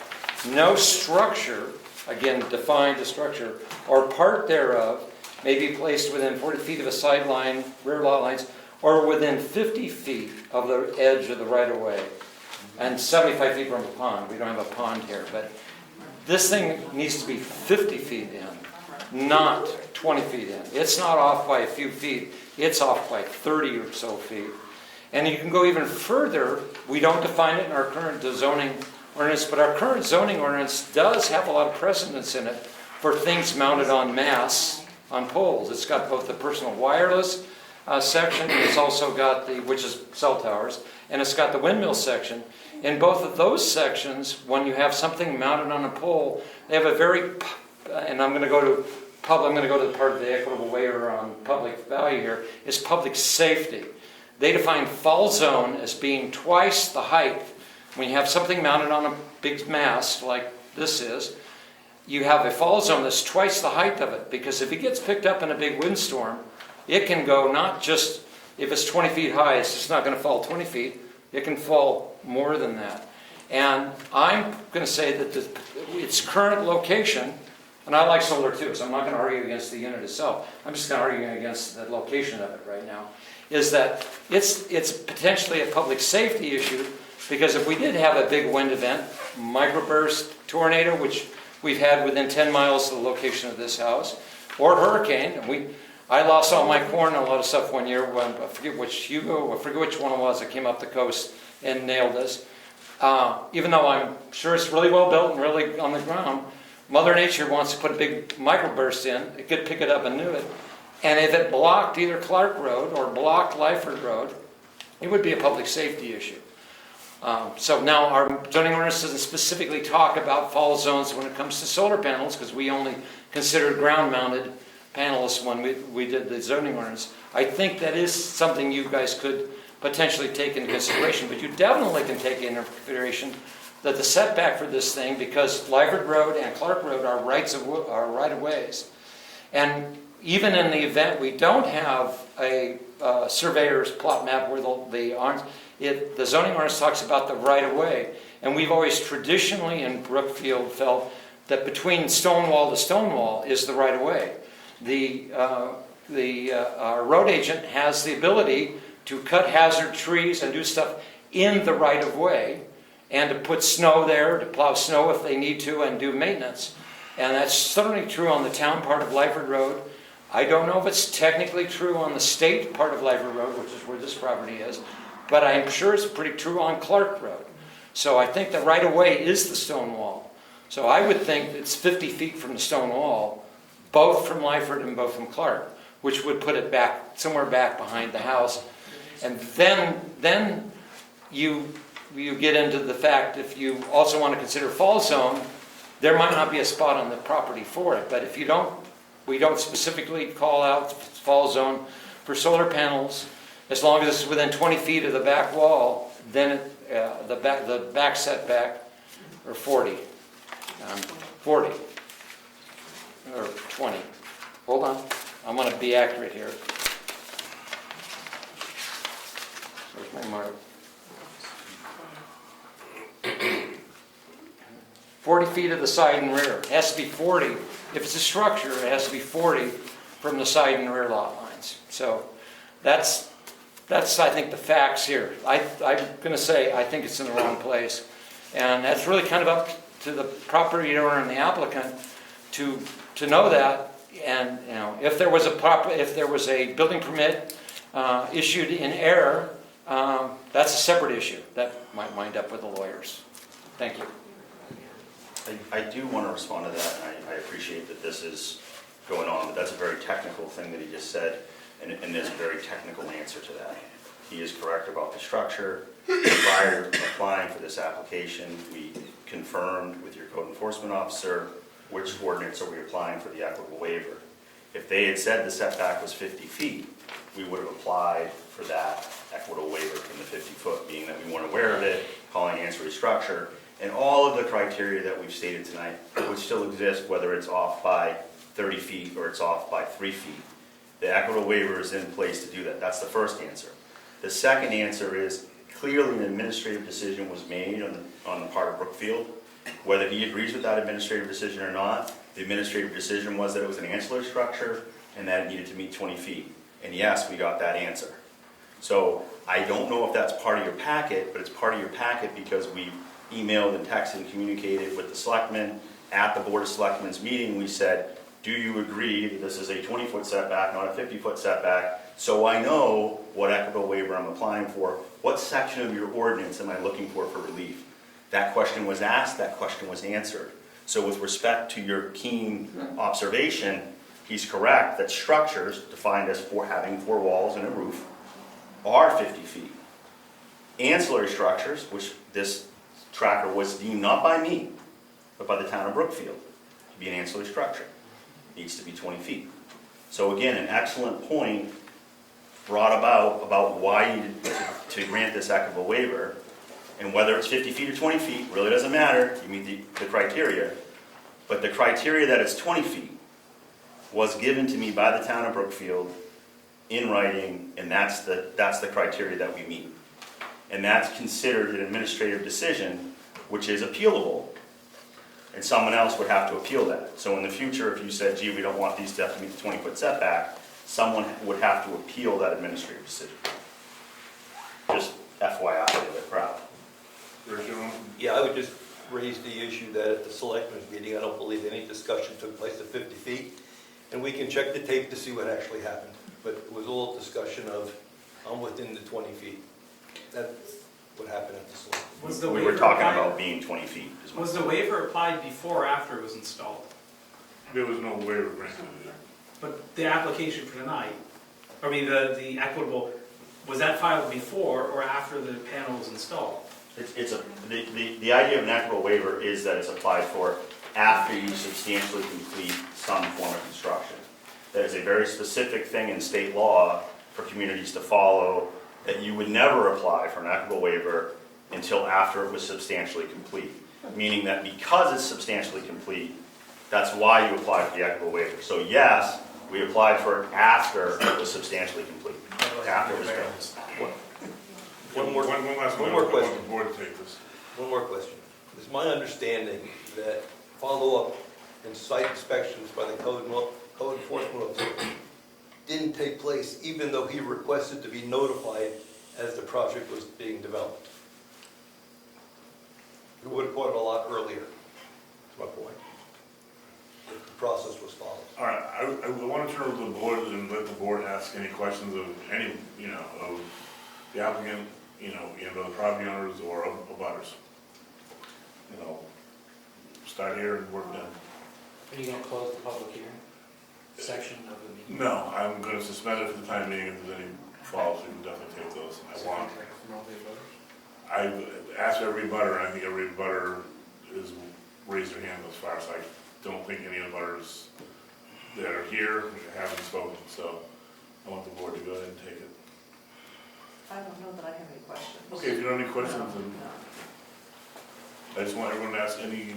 S13: no structure, again, define the structure, or part thereof may be placed within 40 feet of a sideline, rear lot lines, or within 50 feet of the edge of the right-of-way, and 75 feet from a pond. We don't have a pond here, but this thing needs to be 50 feet in, not 20 feet in. It's not off by a few feet. It's off by 30 or so feet. And you can go even further. We don't define it in our current zoning ordinance, but our current zoning ordinance does have a lot of precedence in it for things mounted on masts, on poles. It's got both the personal wireless section. It's also got which is cell towers, and it's got the windmill section. In both of those sections, when you have something mounted on a pole, they have a very, and I'm going to go to the part of the equitable waiver on public value here, is public safety. They define fall zone as being twice the height. When you have something mounted on a big mast like this is, you have a fall zone that's twice the height of it, because if it gets picked up in a big windstorm, it can go not just, if it's 20 feet high, it's just not going to fall 20 feet. It can fall more than that. And I'm going to say that its current location, and I like solar too, so I'm not going to argue against the unit itself. I'm just going to argue against the location of it right now, is that it's potentially a public safety issue, because if we did have a big wind event, microburst, tornado, which we've had within 10 miles of the location of this house, or hurricane, and I lost all my corn and a lot of stuff one year when, I forget which one it was that came up the coast and nailed us. Even though I'm sure it's really well built and really on the ground, Mother Nature wants to put a big microburst in. It could pick it up and do it. And if it blocked either Clark Road or blocked Lyford Road, it would be a public safety issue. So now our zoning ordinance doesn't specifically talk about fall zones when it comes to solar panels, because we only considered ground-mounted panels when we did the zoning ordinance. I think that is something you guys could potentially take into consideration, but you definitely can take into consideration that the setback for this thing, because Lyford Road and Clark Road are right-of-ways. And even in the event we don't have a surveyor's plot map where the zoning ordinance talks about the right-of-way, and we've always traditionally in Brookfield felt that between stone wall to stone wall is the right-of-way. Our road agent has the ability to cut hazard trees and do stuff in the right-of-way, and to put snow there, to plow snow if they need to, and do maintenance. And that's certainly true on the town part of Lyford Road. I don't know if it's technically true on the state part of Lyford Road, which is where this property is, but I'm sure it's pretty true on Clark Road. So I think the right-of-way is the stone wall. So I would think it's 50 feet from the stone wall, both from Lyford and both from Clark, which would put it back, somewhere back behind the house. And then you get into the fact, if you also want to consider fall zone, there might not be a spot on the property for it. But if we don't specifically call out fall zone for solar panels, as long as it's within 20 feet of the back wall, then the back setback, or 40 or 20. Hold on, I'm going to be accurate here. Where's my mark? 40 feet of the side and rear. It has to be 40. If it's a structure, it has to be 40 from the side and rear lot lines. So that's I think the facts here. I'm going to say I think it's in the wrong place, and that's really kind of up to the property owner and the applicant to know that. And if there was a building permit issued in error, that's a separate issue that might wind up with the lawyers. Thank you.
S20: I do want to respond to that, and I appreciate that this is going on, but that's a very technical thing that he just said, and there's a very technical answer to that. He is correct about the structure. Prior to applying for this application, we confirmed with your code enforcement officer which ordinance are we applying for the equitable waiver. If they had said the setback was 50 feet, we would have applied for that equitable waiver from the 50 foot, being that we weren't aware of it, calling ancillary structure, and all of the criteria that we've stated tonight would still exist, whether it's off by 30 feet or it's off by 3 feet. The equitable waiver is in place to do that. That's the first answer. The second answer is clearly an administrative decision was made on the part of Brookfield. Whether he agrees with that administrative decision or not, the administrative decision was that it was an ancillary structure and that it needed to meet 20 feet. And yes, we got that answer. So I don't know if that's part of your packet, but it's part of your packet because we emailed and texted and communicated with the selectmen. At the Board of Selectmen's meeting, we said, do you agree that this is a 20-foot setback, not a 50-foot setback? So I know what equitable waiver I'm applying for. What section of your ordinance am I looking for relief? That question was asked, that question was answered. So with respect to your keen observation, He's correct that structures defined as having 4 walls and a roof are 50 feet. Ancillary structures, which this tracker was deemed not by me, but by the town of Brookfield, to be an ancillary structure, needs to be 20 feet. So again, an excellent point brought about why you needed to grant this equitable waiver, and whether it's 50 feet or 20 feet, really doesn't matter, you meet the criteria. But the criteria that it's 20 feet was given to me by the town of Brookfield in writing, and that's the criteria that we meet. And that's considered an administrative decision, which is appealable, and someone else would have to appeal that. So in the future, if you said, gee, we don't want these to have to meet the 20-foot setback, someone would have to appeal that administrative decision. Just FYI to the crowd.
S10: Yeah, I would just raise the issue that at the selectmen's meeting, I don't believe any discussion took place at 50 feet. And we can check the tape to see what actually happened. But it was all discussion of, I'm within the 20 feet. That's what happened at the selectmen's.
S20: We were talking about being 20 feet.
S4: Was the waiver applied before or after it was installed?
S1: There was no waiver granted there.
S4: But the application for tonight, I mean, the equitable, was that filed before or after the panel was installed?
S20: The idea of an equitable waiver is that it's applied for after you substantially complete some form of construction. That is a very specific thing in state law for communities to follow, that you would never apply for an equitable waiver until after it was substantially complete. Meaning that because it's substantially complete, that's why you apply for the equitable waiver. So yes, we applied for it after it was substantially complete, after it was built.
S10: One more question.
S1: Board take this.
S10: One more question. It's my understanding that follow-up and site inspections by the code enforcement officer didn't take place, even though he requested to be notified as the project was being developed. He would have caught it a lot earlier, is my point, if the process was followed.
S1: All right, I want to turn to the board and let the board ask any questions of any, of the applicant, the property owners or of butters. Start here and work down.
S11: Are you going to close the public hearing section of the meeting?
S1: No, I'm going to suspend it for the time being. If there's any falls, we can definitely take those. I've asked every butter, and I think every butter is raised their hand as far as I don't think any of the butters that are here haven't spoken, so I want the board to go ahead and take it.
S3: I don't know that I have any questions.
S1: Okay, if you don't have any questions, then I just want everyone to ask any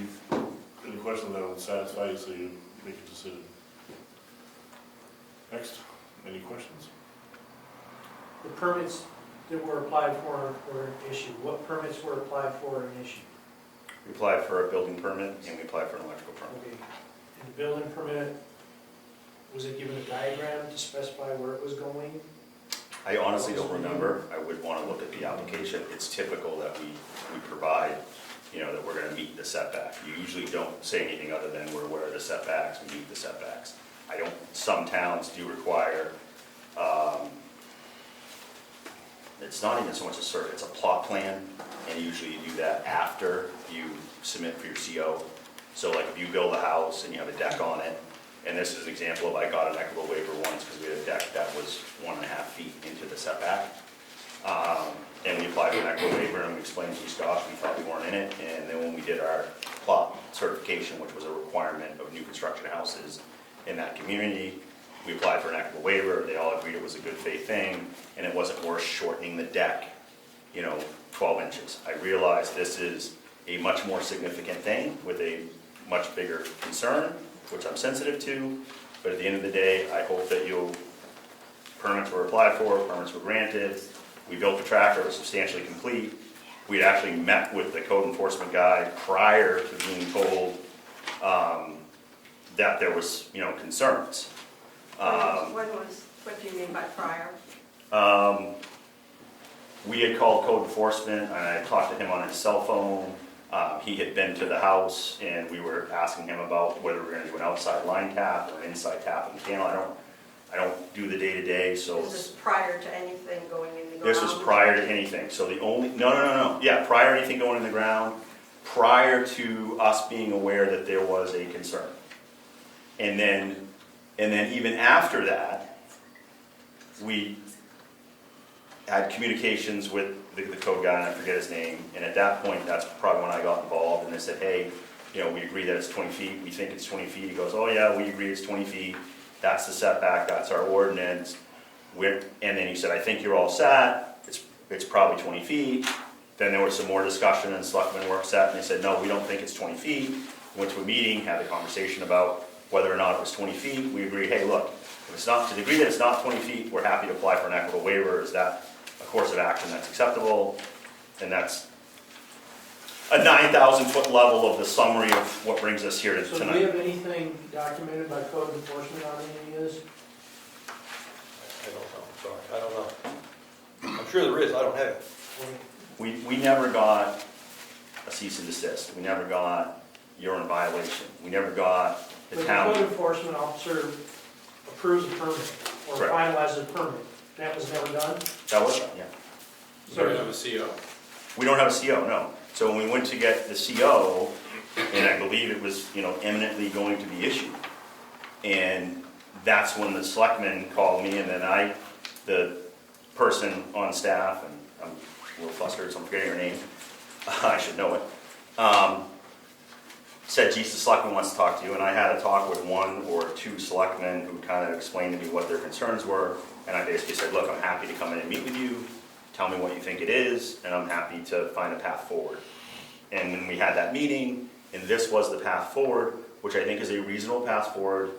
S1: questions that would satisfy you so you make a decision. Next, any questions?
S11: The permits that were applied for were issued. What permits were applied for and issued?
S20: We applied for a building permit and we applied for an electrical permit.
S11: Okay. And the building permit, was it given a diagram to specify where it was going?
S20: I honestly don't remember. I would want to look at the application. It's typical that we provide, that we're going to meet the setback. You usually don't say anything other than we're aware of the setbacks, we meet the setbacks. Some towns do require, it's not even so much a cert, it's a plot plan, and usually you do that after you submit for your CO. So like if you build a house and you have a deck on it, and this is an example of I got an equitable waiver once because we had a deck that was 1.5 feet into the setback. And we applied for an equitable waiver and we explained to East Gosh, we thought we weren't in it. And then when we did our plot certification, which was a requirement of new construction houses in that community, we applied for an equitable waiver. They all agreed it was a good faith thing and it wasn't worth shortening the deck, 12 inches. I realized this is a much more significant thing with a much bigger concern, which I'm sensitive to, but at the end of the day, I hope that permits were applied for, permits were granted, we built the tracker, it was substantially complete. We'd actually met with the code enforcement guy prior to being told that there was, concerns.
S3: What do you mean by prior?
S20: We had called code enforcement, and I talked to him on his cell phone. He had been to the house, and we were asking him about whether we're going to do an outside line tap or an inside tap in the panel. I don't do the day-to-day, so.
S3: Is this prior to anything going in the ground?
S20: This was prior to anything. So the only, no. Yeah, prior to anything going in the ground, prior to us being aware that there was a concern. And then And then even after that, we had communications with the code guy, and I forget his name, and at that point, that's probably when I got involved, and they said, hey, you know, we agree that it's 20 feet, we think it's 20 feet. He goes, oh yeah, we agree it's 20 feet, that's the setback, that's our ordinance. And then he said, I think you're all set, it's probably 20 feet. Then there was some more discussion, and selectmen were upset, and they said, no, we don't think it's 20 feet. Went to a meeting, had a conversation about whether or not it was 20 feet. We agreed, hey, look, if it's not, to the degree that it's not 20 feet, we're happy to apply for an equitable waiver. Is that a course of action that's acceptable? And that's a 9,000 foot level of the summary of what brings us here
S11: So do
S20: tonight.
S11: we have anything documented by code enforcement on any of this?
S10: I don't know, I'm sorry, I don't know. I'm sure there is, I don't have it.
S20: We never got a cease and desist. We never got you're in violation. We never got the
S11: But
S20: town.
S11: the code enforcement officer approves a permit or
S20: Correct.
S11: finalizes a permit. That was never done?
S20: That was done, yeah.
S11: So
S20: We don't have a CO, no. So when we went to get the CO, and I believe it was, you know, imminently going to be issued. And that's when the selectmen called me, and then the person on staff, and I'm a little flustered, so I'm forgetting her name, I should know it, said, geez, the selectman wants to talk to you, and I had a talk with one or two selectmen who kind of explained to me what their concerns were, and I basically said, look, I'm happy to come in and meet with you, tell me what you think it is, and I'm happy to find a path forward. And when we had that meeting, and this was the path forward, which I think is a reasonable path forward,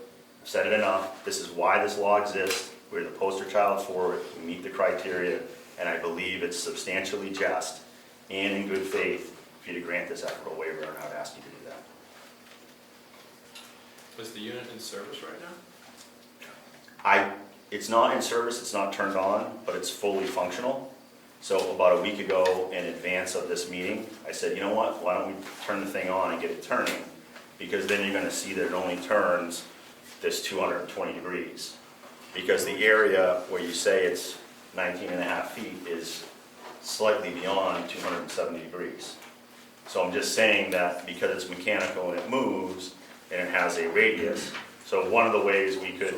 S20: I've said it enough, this is why this law exists, we're the poster child for it, we meet the criteria, and I believe it's substantially just and in good faith for you to grant this equitable waiver, and I would ask you to do that.
S8: Is the unit in service right now?
S20: It's not in service, it's not turned on, but it's fully functional. So about a week ago, in advance of this meeting, I said, you know what, why don't we turn the thing on and get it turning? Because then you're gonna see that it only turns this 220 degrees. Because the area where you say it's 19.5 feet is slightly beyond 270 degrees. So I'm just saying that because it's mechanical and it moves, and it has a radius, so one of the ways we could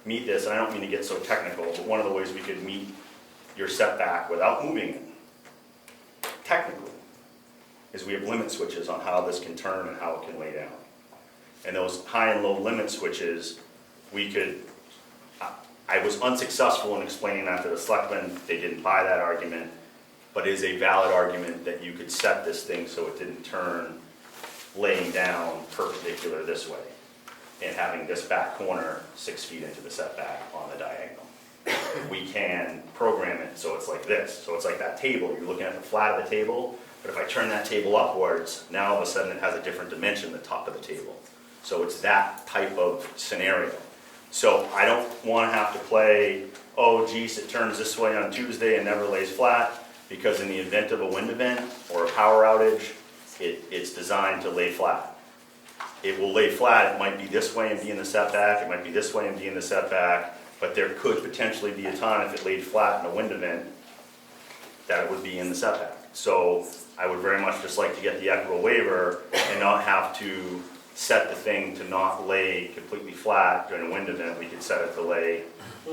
S20: meet this, and I don't mean to get so technical, but one of the ways we could meet your setback without moving it, technically, is we have limit switches on how this can turn and how it can lay down. And those high and low limit switches, we could, I was unsuccessful in explaining that to the selectmen, they didn't buy that argument, but it is a valid argument that you could set this thing so it didn't turn laying down perpendicular this way, and having this back corner 6 feet into the setback on the diagonal. We can program it so it's like this, so it's like that table, you're looking at the flat of the table, but if I turn that table upwards, now all of a sudden it has a different dimension than the top of the table. So it's that type of scenario. So I don't want to have to play, oh geez, it turns this way on Tuesday and never lays flat, because in the event of a wind event or a power outage, it's designed to lay flat. It will lay flat, it might be this way and be in the setback, it might be this way and be in the setback, but there could potentially be a time if it laid flat in a wind event that it would be in the setback. So I would very much just like to get the equitable waiver and not have to set the thing to not lay completely flat during a wind event. We could set it to lay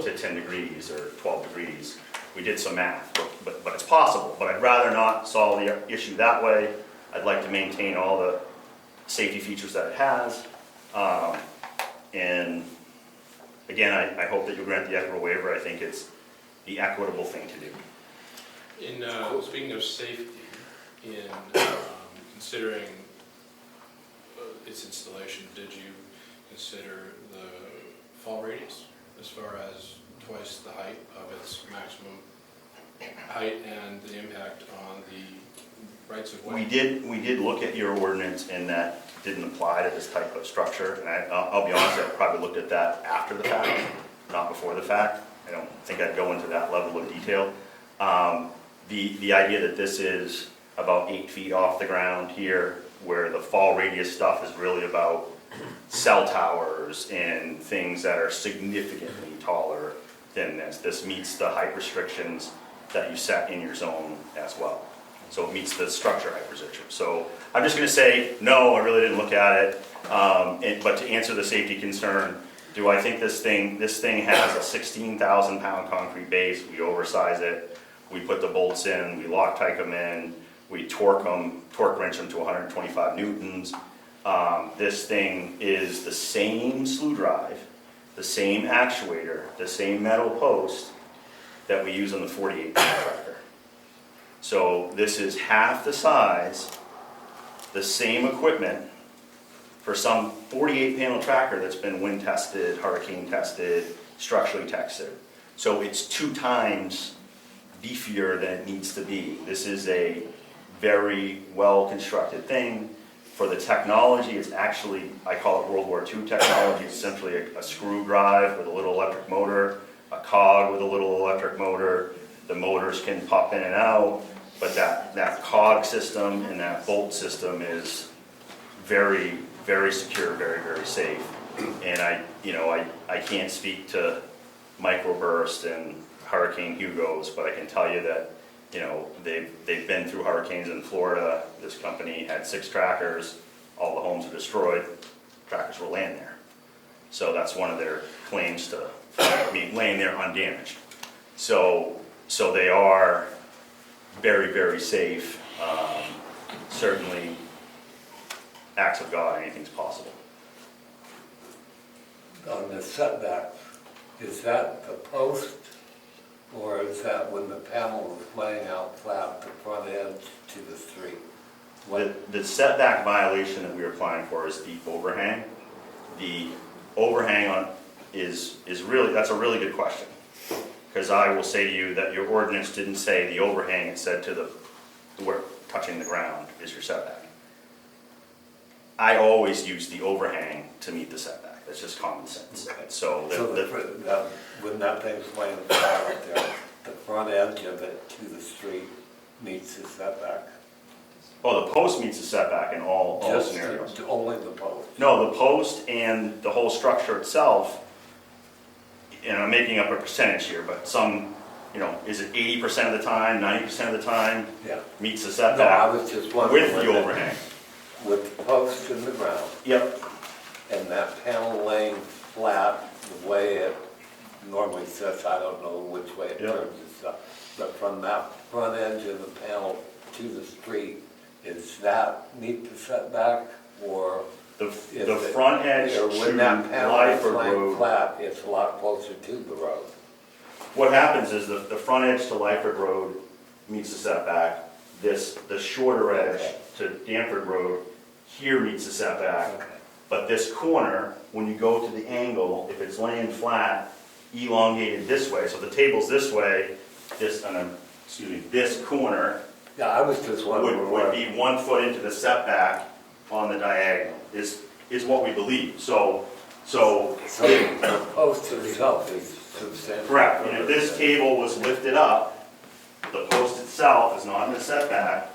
S20: to 10 degrees or 12 degrees. We did some math, but it's possible. But I'd rather not solve the issue that way. I'd like to maintain all the safety features that it has. And again, I hope that you'll grant the equitable waiver. I think it's the equitable thing to do.
S8: In speaking of safety, in considering its installation, did you consider the fall radius as far as twice the height of its maximum height and the impact on the rights of way?
S20: We did look at your ordinance, and that didn't apply to this type of structure. And I'll be honest, I probably looked at that after the fact, not before the fact. I don't think I'd go into that level of detail. The idea that this is about 8 feet off the ground here, where the fall radius stuff is really about cell towers and things that are significantly taller than this. This meets the height restrictions that you set in your zone as well. So it meets the structure height restriction. So I'm just going to say, no, I really didn't look at it. But to answer the safety concern, Do I think this thing has a 16,000 pound concrete base? We oversize it, we put the bolts in, we Loctite them in, we torque wrench them to 125 newtons. This thing is the same slew drive, the same actuator, the same metal post that we use on the 48 pound tractor. So this is half the size, the same equipment for some 48 panel tractor that's been wind tested, hurricane tested, structurally tested. So it's 2 times beefier than it needs to be. This is a very well constructed thing. For the technology, it's actually, I call it World War II technology. It's simply a screw drive with a little electric motor, a cog with a little electric motor. The motors can pop in and out, but that cog system and that bolt system is very, very secure, very, very safe. And I can't speak to microburst and Hurricane Hugos, but I can tell you that they've been through hurricanes in Florida. This company had 6 trackers. All the homes were destroyed. Trackers will land there. So that's one of their claims to laying there undamaged. So they are very, very safe. Certainly, acts of God, anything's possible.
S16: On the setbacks, is that the post, or is that when the panel is laying out flat, the front edge to the street?
S20: The setback violation that we're applying for is the overhang. The overhang is really, that's a really good question. Because I will say to you that your ordinance didn't say the overhang, it said where touching the ground is your setback. I always use the overhang to meet the setback. That's just common sense.
S16: Okay.
S20: So
S16: when that thing's laying flat out there, the front edge of it to the street meets the setback?
S20: the post meets the setback in all scenarios.
S16: Just only the post?
S20: No, the post and the whole structure itself, and I'm making up a percentage here, but is it 80% of the time, 90% of the time?
S16: Yeah.
S20: Meets the setback?
S16: No, I was just wondering.
S20: With the overhang.
S16: With the post in the ground?
S20: Yep.
S16: And that panel laying flat, the way it normally sits, I don't know which way it turns itself, but from that front edge of the panel to the street, is that meet the setback, or
S20: the front edge to
S16: when that panel is
S20: Lyford
S16: laying
S20: Road?
S16: flat, it's a lot closer to the road?
S20: What happens is the front edge to Lyford Road meets the setback. The shorter edge to Danford Road here meets the setback.
S16: Okay.
S20: But this corner, when you go to the angle, if it's laying flat, elongated this way, so the table's this way, this corner
S16: Yeah, I was just wondering.
S20: would be 1 foot into the setback on the diagonal, is what we believe. So
S16: the post itself is substantial.
S20: correct, and if this table was lifted up, the post itself is not in the setback,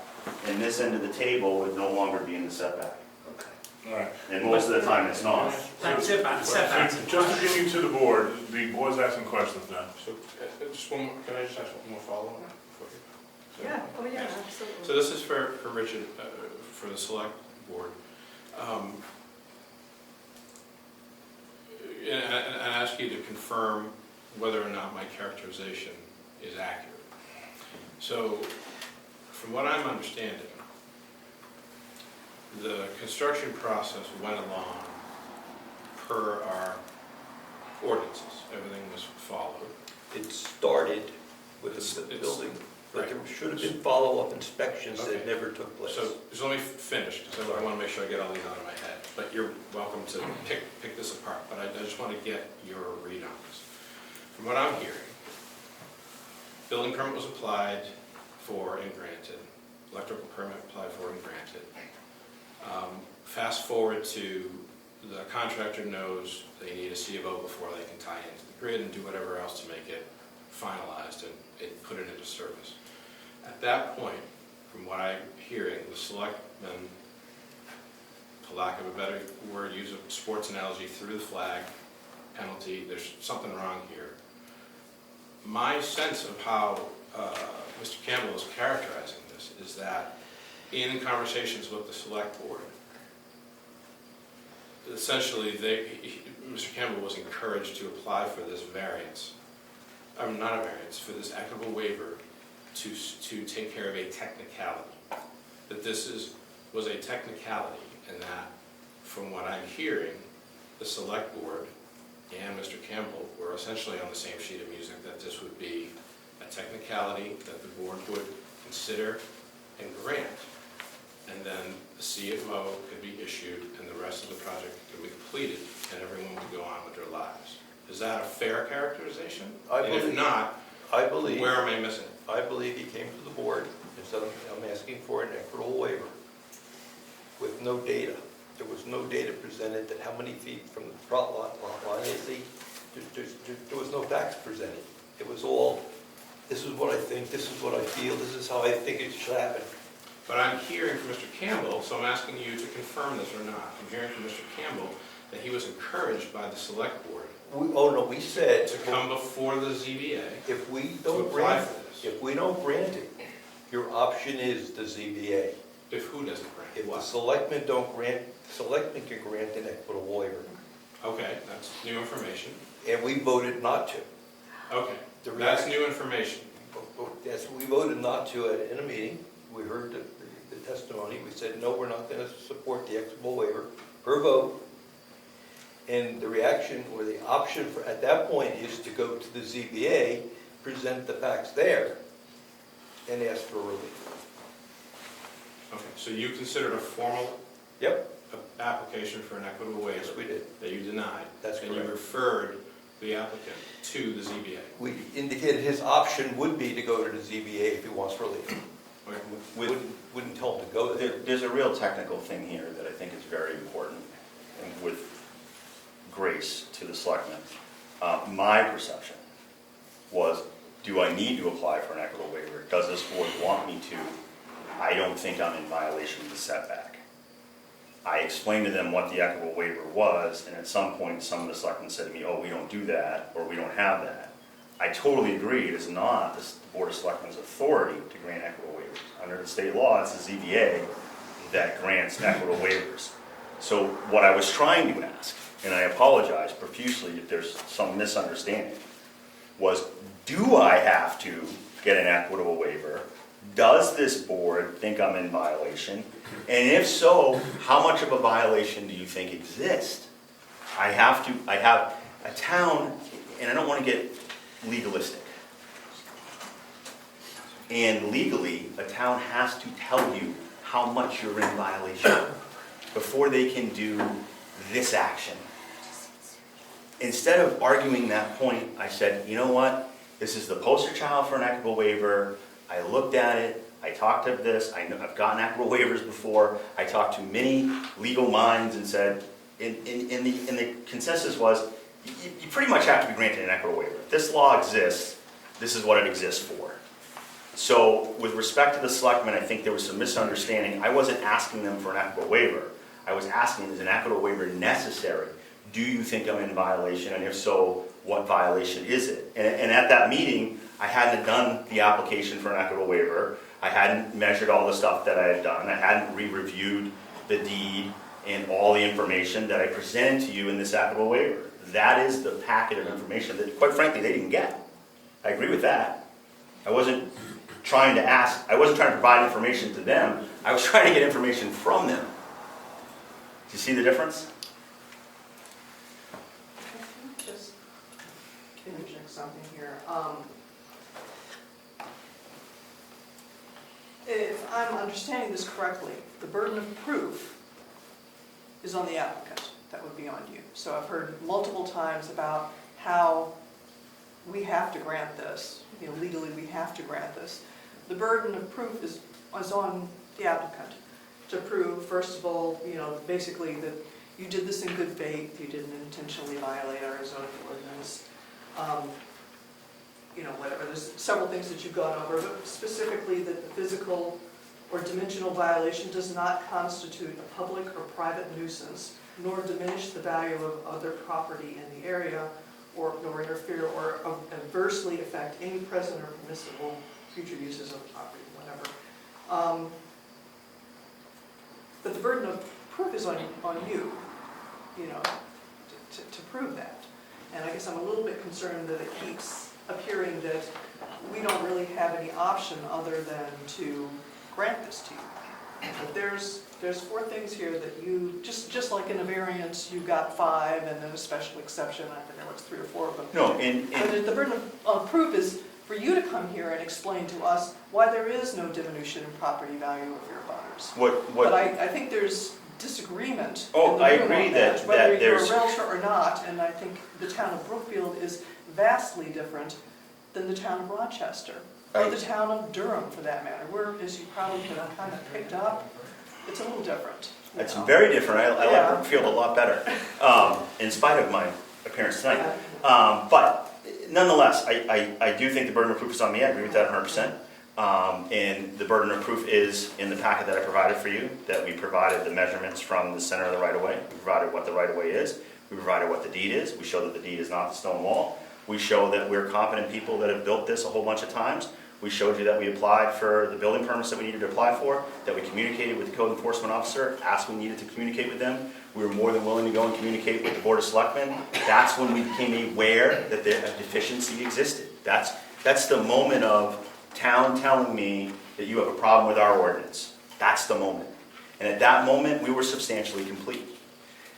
S20: and this end of the table would no longer be in the setback.
S1: All right.
S20: And most of the time, it's not.
S4: That's it, setbacks.
S1: Just to give you to the board's asking questions now.
S8: So, just one more, can I just ask one more follow-up?
S3: Yeah, oh yeah, absolutely.
S8: So this is for Richard, for the select board. And I ask you to confirm whether or not my characterization is accurate. So, from what I'm understanding, the construction process went along per our ordinances. Everything was followed.
S10: It started with the building, but there should have been follow-up inspections that never took place.
S8: So just let me finish, because I want to make sure I get all these out of my head. But you're welcome to pick this apart, but I just want to get your read on this. From what I'm hearing, building permit was applied for and granted. Electrical permit applied for and granted. Fast forward to the contractor knows they need a C of O before they can tie into the grid and do whatever else to make it finalized and put it into service. At that point, from what I'm hearing, the selectmen, for lack of a better word, use a sports analogy, threw the flag, penalty, there's something wrong here. My sense of how Mr. Campbell is characterizing this is that in conversations with the select board, essentially, Mr. Campbell was encouraged to apply for this variance, not a variance, for this equitable waiver to take care of a technicality. That this was a technicality, and that, from what I'm hearing, the select board and Mr. Campbell were essentially on the same sheet of music, that this would be a technicality that the board would consider and grant, and then the CFO could be issued and the rest of the project could be completed and everyone would go on with their lives. Is that a fair characterization? And if not, where am I missing?
S10: I believe he came to the board and said, I'm asking for an equitable waiver with no data. There was no data presented that how many feet from the front lot line is he. There was no facts presented. It was all, this is what I think, this is what I feel, this is how I think it should happen.
S8: But I'm hearing from Mr. Campbell, so I'm asking you to confirm this or not. I'm hearing from Mr. Campbell that he was encouraged by the select board
S10: We said
S8: to come before the ZBA
S10: if we
S8: to
S10: don't
S8: apply
S10: grant,
S8: for this.
S10: if we don't grant it, your option is the ZBA.
S8: If who doesn't grant?
S10: If the selectmen don't grant, selectmen can grant an equitable waiver.
S8: Okay, that's new information.
S10: And we voted not to.
S8: Okay, that's new information.
S10: Yes, we voted not to in a meeting. We heard the testimony. We said, no, we're not going to support the equitable waiver per vote. And the reaction or the option for at that point is to go to the ZBA, present the facts there, and ask for relief.
S8: Okay, so you considered a formal application for an equitable waiver?
S10: Yes, we did.
S8: That you denied?
S10: That's correct.
S8: And you referred the applicant to the ZBA?
S10: We indicated his option would be to go to the ZBA if he wants relief. Wouldn't tell him to go there.
S20: There's a real technical thing here that I think is very important, and with grace to the selectmen. My perception was, do I need to apply for an equitable waiver? Does this board want me to? I don't think I'm in violation of the setback. I explained to them what the equitable waiver was, and at some point some of the selectmen said to me, oh, we don't do that, or we don't have that. I totally agree, it is not the Board of Selectmen's authority to grant equitable waivers. Under the state law, it's the ZBA that grants equitable waivers. So what I was trying to ask, and I apologize profusely if there's some misunderstanding, was do I have to get an equitable waiver? Does this board think I'm in violation? And if so, how much of a violation do you think exists? I have a town, and I don't want to get legalistic. And legally, a town has to tell you how much you're in violation before they can do this action. Instead of arguing that point, I said, you know what? This is the poster child for an equitable waiver. I looked at it. I talked to this. I know I've gotten equitable waivers before. I talked to many legal minds and said, in the consensus was, you pretty much have to be granted an equitable waiver. If this law exists, this is what it exists for. So with respect to the selectmen, I think there was some misunderstanding. I wasn't asking them for an equitable waiver. I was asking, is an equitable waiver necessary? Do you think I'm in violation? And if so, what violation is it? And at that meeting, I hadn't done the application for an equitable waiver. I hadn't measured all the stuff that I had done. I hadn't re-reviewed the deed and all the information that I presented to you in this equitable waiver. That is the packet of information that, quite frankly, they didn't get. I agree with that. I wasn't trying to provide information to them. I was trying to get information from them. Do you see the difference?
S9: Just interject something here. If I'm understanding this correctly, the burden of proof is on the applicant. That would be on you. So I've heard multiple times about how we have to grant this. Legally we have to grant this. The burden of proof is on the applicant to prove, first of all, basically that you did this in good faith, you didn't intentionally violate our zoning ordinance. Whatever, there's several things that you've gone over, but specifically that the physical or dimensional violation does not constitute a public or private nuisance, nor diminish the value of other property in the area, nor interfere or adversely affect any present or permissible future uses of the property, whatever. But the burden of proof is on you. you know, to prove that. And I guess I'm a little bit concerned that it keeps appearing that we don't really have any option other than to grant this to you. But there's 4 things here that you, just like in a variance, you got 5, and then a special exception, I think there was 3 or 4 of them.
S20: No,
S9: But the burden of proof is for you to come here and explain to us why there is no diminution in property value of your butters. But I think there's disagreement in the
S20: I
S9: room
S20: agree
S9: on
S20: that
S9: whether
S20: there's.
S9: you're a realtor or not, and I think the town of Brookfield is vastly different than the town of Rochester, or the town of Durham for that matter, where, as you probably could have kind of picked up, it's a little different.
S20: It's very different. I like Brookfield a lot better, in spite of my appearance tonight. But nonetheless, I do think the burden of proof is on me. I agree with that 100%. And the burden of proof is in the packet that I provided for you, that we provided the measurements from the center of the right-of-way. We provided what the right-of-way is. We provided what the deed is. We show that the deed is not the stone wall. We show that we're competent people that have built this a whole bunch of times. We showed you that we applied for the building permits that we needed to apply for, that we communicated with the code enforcement officer, asked we needed to communicate with them. We were more than willing to go and communicate with the Board of Selectmen. That's when we became aware that a deficiency existed. That's the moment of town telling me that you have a problem with our ordinance. That's the moment. And at that moment, we were substantially complete.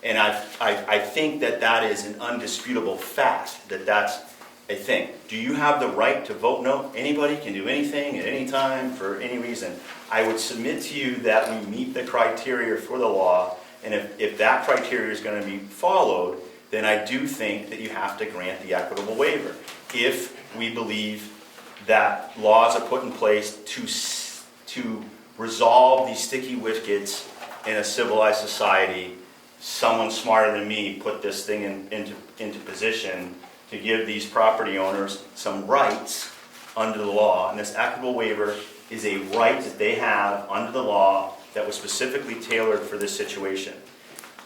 S20: And I think that is an undisputable fact, that's a thing. Do you have the right to vote no? Anybody can do anything at any time for any reason. I would submit to you that we meet the criteria for the law, and if that criteria is going to be followed, then I do think that you have to grant the equitable waiver. If we believe that laws are put in place to resolve these sticky wickets in a civilized society, someone smarter than me put this thing into position to give these property owners some rights under the law. And this equitable waiver is a right that they have under the law that was specifically tailored for this situation.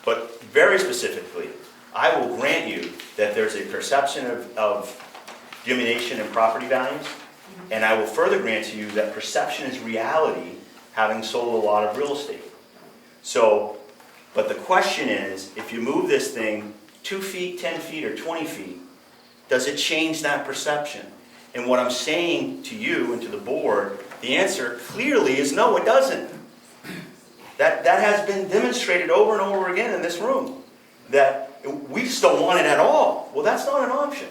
S20: But very specifically, I will grant you that there's a perception of diminution in property values, and I will further grant to you that perception is reality, having sold a lot of real estate. But the question is, if you move this thing 2 feet, 10 feet, or 20 feet, does it change that perception? And what I'm saying to you and to the board, the answer clearly is no, it doesn't. That has been demonstrated over and over again in this room, that we just don't want it at all. Well, that's not an option.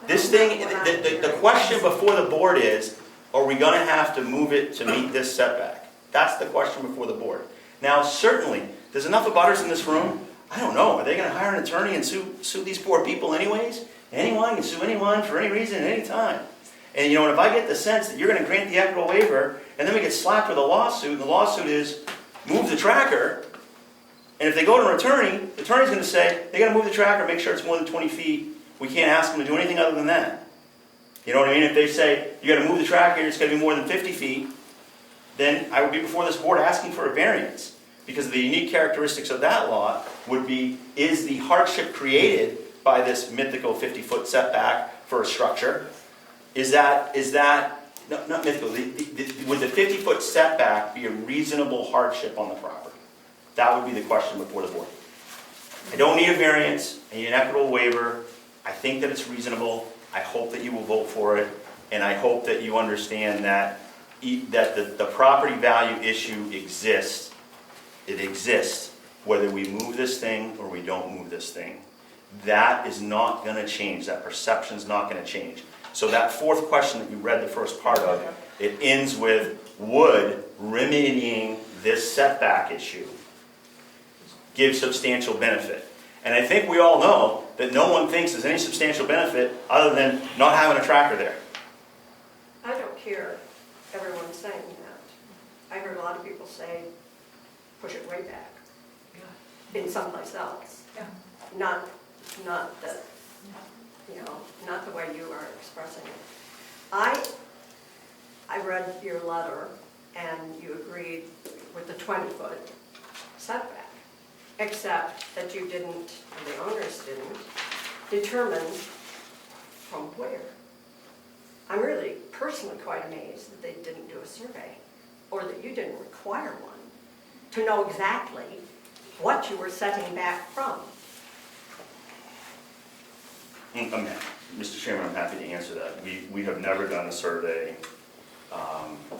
S20: This thing, the question before the board is, are we going to have to move it to meet this setback? That's the question before the board. Now, certainly, there's enough abutters in this room. I don't know. Are they going to hire an attorney and sue these poor people anyways? Anyone can sue anyone for any reason at any time. And you know, if I get the sense that you're going to grant the equitable waiver, and then we get slapped with a lawsuit, and the lawsuit is move the tracker, and if they go to an attorney, the attorney's going to say, they got to move the tracker, make sure it's more than 20 feet. We can't ask them to do anything other than that. You know what I mean? If they say, you got to move the tracker, it's going to be more than 50 feet, then I would be before this board asking for a variance. Because the unique characteristics of that law would be, is the hardship created by this mythical 50-foot setback for a structure, not mythical, would the 50-foot setback be a reasonable hardship on the property? That would be the question before the board. I don't need a variance, I need an equitable waiver. I think that it's reasonable. I hope that you will vote for it, and I hope that you understand that the property value issue exists. It exists whether we move this thing or we don't move this thing. That is not going to change. That perception is not going to change. So that fourth question that you read the first part of, it ends with, would remedying this setback issue give substantial benefit? And I think we all know that no one thinks there's any substantial benefit other than not having a tracker there.
S3: I don't hear everyone saying that. I heard a lot of people say, push it way back, in someplace else. Not the, not the way you are expressing it. I read your letter and you agreed with the 20-foot setback, except that you didn't, or the owners didn't, determine from where. I'm really personally quite amazed that they didn't do a survey, or that you didn't require one, to know exactly what you were setting back from.
S20: Mr. Chairman, I'm happy to answer that. We have never done a survey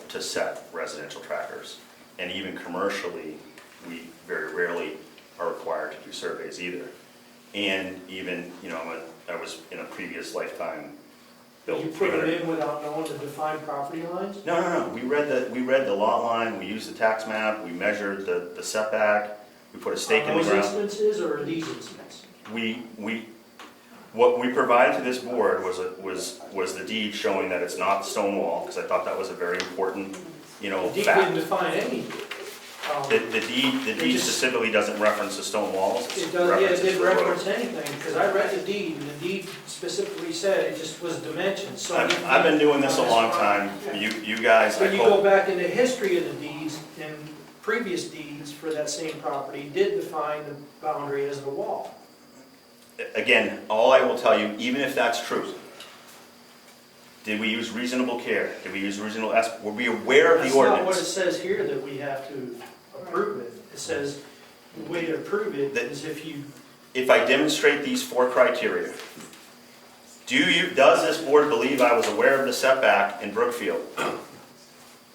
S20: to set residential trackers. And even commercially, we very rarely are required to do surveys either. And even, you know, I was in a previous lifetime built.
S2: You put it in without knowing the defined property lines?
S20: No. We read the lot line, we used the tax map, we measured the setback, we put a stake in the ground.
S2: Are those instances or are these instances?
S20: What we provided to this board was the deed showing that it's not stone wall, because I thought that was a very important, you know,
S2: The deed
S20: fact.
S2: didn't define any.
S20: The deed specifically doesn't reference the stone walls.
S2: It does, yeah, it
S20: references
S2: didn't
S20: the road.
S2: reference anything, because I read the deed, and the deed specifically said it just was dimensions, so.
S20: I've been doing this a long time. You guys, I
S2: But you go
S20: hope,
S2: back in the history of the deeds, and previous deeds for that same property did define the boundary as the wall.
S20: again, all I will tell you, even if that's true, did we use reasonable care? Did we use reasonable, were we aware of the
S2: That's not what it
S20: ordinance?
S2: says here that we have to approve it. It says the way to approve it is if you,
S20: If I demonstrate these 4 criteria, does this board believe I was aware of the setback in Brookfield?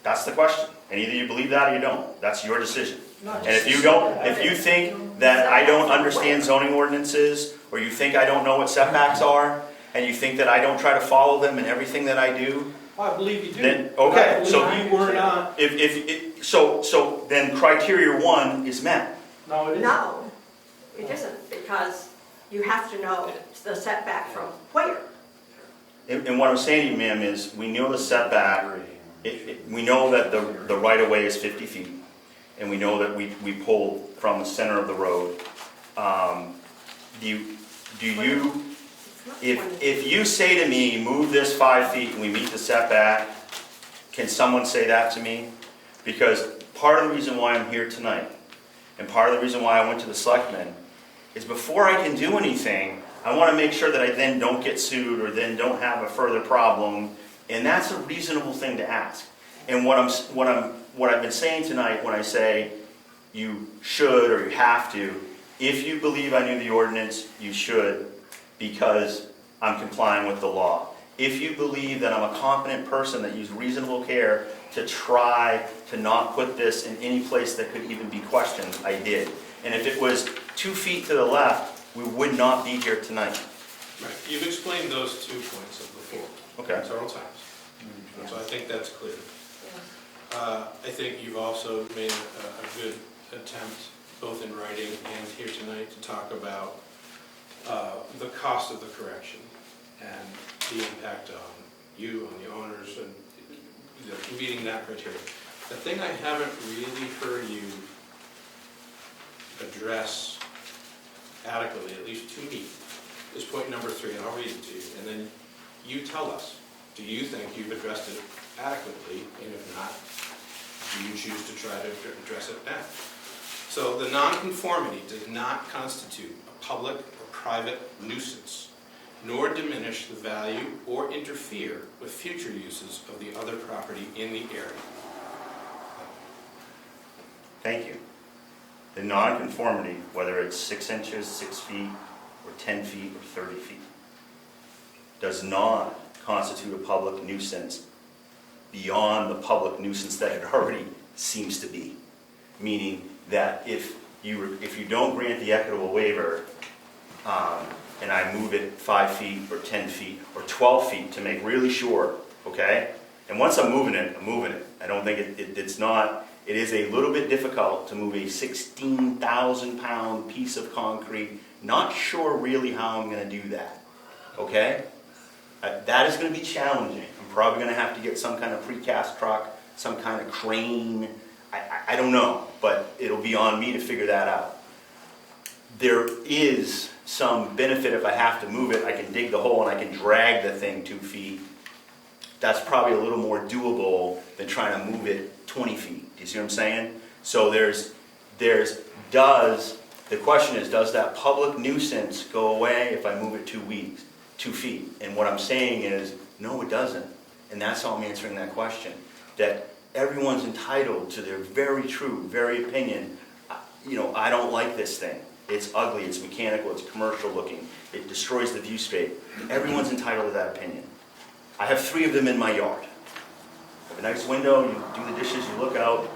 S20: That's the question. And either you believe that or you don't. That's your decision. And if you don't, if you think that I don't understand zoning ordinances, or you think I don't know what setbacks are, and you think that I don't try to follow them in everything that I do,
S2: I believe you do.
S20: then,
S2: But
S20: okay,
S2: I
S20: so
S2: believe you were not,
S20: so then criteria 1 is met.
S2: no, it isn't.
S3: No, it isn't, because you have to know the setback from where.
S20: And what I'm saying to you, ma'am, is we know the setback, we know that the right-of-way is 50 feet, and we know that we pull from the center of the road. If you say to me, move this 5 feet and we meet the setback, can someone say that to me? Because part of the reason why I'm here tonight, and part of the reason why I went to the selectmen, is before I can do anything, I want to make sure that I then don't get sued or then don't have a further problem, and that's a reasonable thing to ask. And what I've been saying tonight when I say you should or you have to, if you believe I knew the ordinance, you should, because I'm complying with the law. If you believe that I'm a competent person that used reasonable care to try to not put this in any place that could even be questioned, I did. And if it was 2 feet to the left, we would not be here tonight.
S8: Right, you've explained those 2 points before.
S20: Okay.
S8: Several times. So I think that's clear. I think you've also made a good attempt, both in writing and here tonight, to talk about the cost of the correction and the impact on you, on the owners, and meeting that criteria. The thing I haven't really heard you address adequately, at least to me, is point number 3, and I'll read it to you, and then you tell us, do you think you've addressed it adequately, and if not, do you choose to try to address it now? So the nonconformity does not constitute a public or private nuisance, nor diminish the value or interfere with future uses of the other property in the area.
S20: Thank you. The nonconformity, whether it's 6 inches, 6 feet, or 10 feet, or 30 feet, does not constitute a public nuisance beyond the public nuisance that it already seems to be. Meaning that if you don't grant the equitable waiver, and I move it 5 feet, or 10 feet, or 12 feet to make really sure, okay? And once I'm moving it, I'm moving it. I don't think it's not. It is a little bit difficult to move a 16,000-pound piece of concrete. Not sure really how I'm going to do that, okay? That is going to be challenging. I'm probably going to have to get some kind of precast truck, some kind of crane. I don't know, but it'll be on me to figure that out. There is some benefit if I have to move it. I can dig the hole and I can drag the thing 2 feet. That's probably a little more doable than trying to move it 20 feet. Do you see what I'm saying? So the question is, does that public nuisance go away if I move it 2 feet? And what I'm saying is, no, it doesn't. And that's how I'm answering that question. That everyone's entitled to their very true, very opinion. you know, I don't like this thing. It's ugly, it's mechanical, it's commercial looking, it destroys the viewscape. Everyone's entitled to that opinion. I have 3 of them in my yard. I have a nice window, you do the dishes, you look out.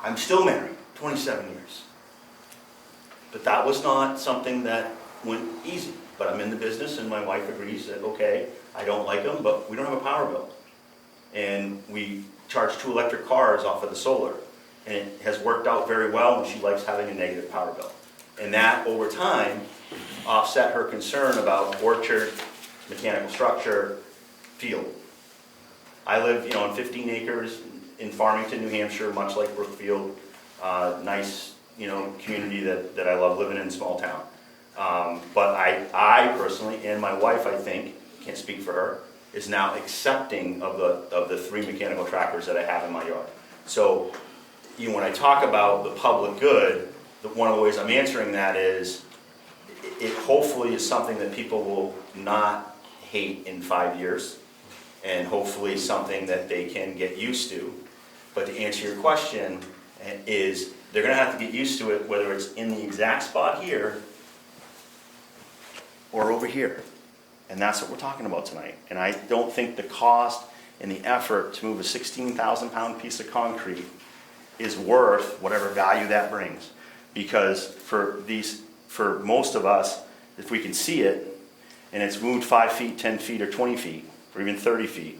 S20: I'm still married, 27 years. But that was not something that went easy. But I'm in the business and my wife agrees that, okay, I don't like them, but we don't have a power bill. And we charge 2 electric cars off of the solar. And it has worked out very well, and she likes having a negative power bill. And that, over time, offset her concern about orchard, mechanical structure, field. I live, you know, on 15 acres in Farmington, New Hampshire, much like Brookfield. Nice, you know, community that I love living in, small town. But I personally, and my wife, I think, can't speak for her, is now accepting of the 3 mechanical tractors that I have in my yard. So, you know, when I talk about the public good, one of the ways I'm answering that is, it hopefully is something that people will not hate in 5 years, and hopefully something that they can get used to. But to answer your question is, they're going to have to get used to it, whether it's in the exact spot here or over here. And that's what we're talking about tonight. And I don't think the cost and the effort to move a 16,000-pound piece of concrete is worth whatever value that brings. Because for most of us, if we can see it, and it's moved 5 feet, 10 feet, or 20 feet, or even 30 feet,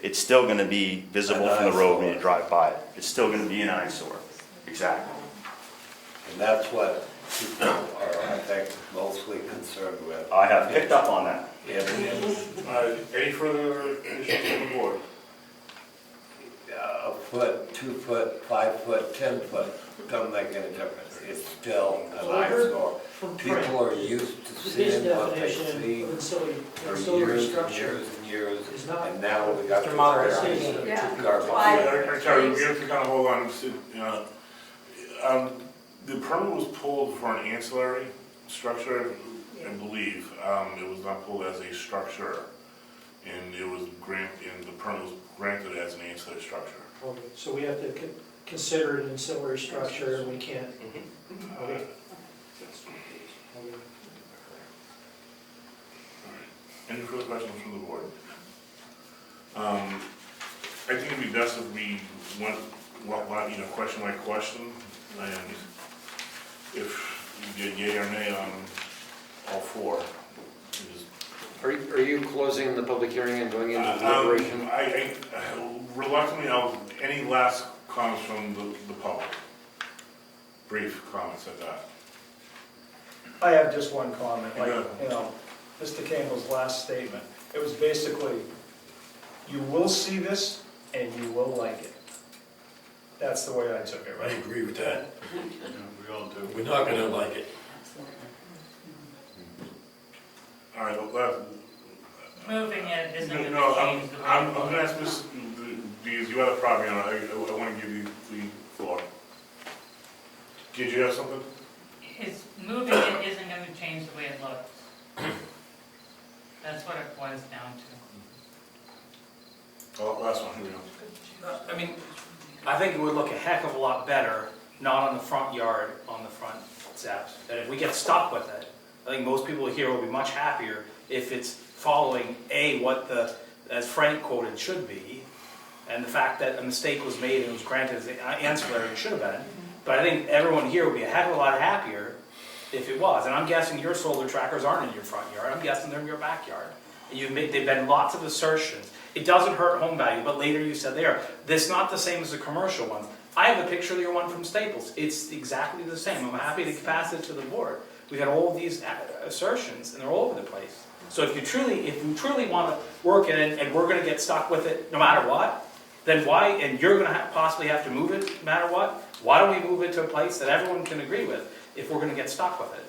S20: it's still going to be visible from the road when you drive by it. It's still going to be an eyesore. Exactly.
S16: And that's what people are, I think, mostly concerned with.
S20: I have picked up on that.
S16: Yeah.
S1: Any further issues from the board?
S16: A foot, 2 foot, 5 foot, 10 foot, doesn't make any difference. It's still an eyesore. People are used to seeing what they see for years and years and years, and now we got to
S1: Terry, we have to kind of hold on. The permit was pulled for an ancillary structure, I believe. It was not pulled as a structure, and it was and the permit was granted as an ancillary structure.
S2: Okay, so we have to consider it an ancillary structure, and we can't. Okay.
S1: Any further questions from the board? I think it'd be best if we went, question by question, and if you get yea or nay on all 4.
S13: Are you closing the public hearing and going into deliberation?
S1: Reluctantly, any last comments from the public? Brief comments at that.
S6: I have just one comment, Mr. Campbell's last statement. It was basically, you will see this and you will like it. That's the way I took it,
S15: I
S6: right?
S15: agree with that.
S1: We all do.
S15: We're not gonna like it.
S1: All right, well,
S12: Moving it isn't going to
S1: no,
S12: change the
S1: I'm going to ask Ms. Dees, you have a property owner, I want to give you the floor. Did you have something?
S12: Moving it isn't going to change the way it looks. That's what it boils down to.
S1: Oh, last one, here we go.
S4: I mean, I think it would look a heck of a lot better, not on the front yard, on the front steps. And if we get stuck with it, I think most people here will be much happier if it's following what as Frank quoted, should be, and the fact that a mistake was made and it was granted as an ancillary, it should have been. But I think everyone here would be a heck of a lot happier if it was. And I'm guessing your solar trackers aren't in your front yard. I'm guessing they're in your backyard. They've been lots of assertions. It doesn't hurt home value, but later you said they are. This is not the same as the commercial ones. I have a picture of your one from Staples. It's exactly the same. I'm happy to pass it to the board. We had all of these assertions, and they're all over the place. So if you truly want to work it in, and we're going to get stuck with it no matter what, then why? And you're going to possibly have to move it no matter what. Why don't we move it to a place that everyone can agree with if we're going to get stuck with it?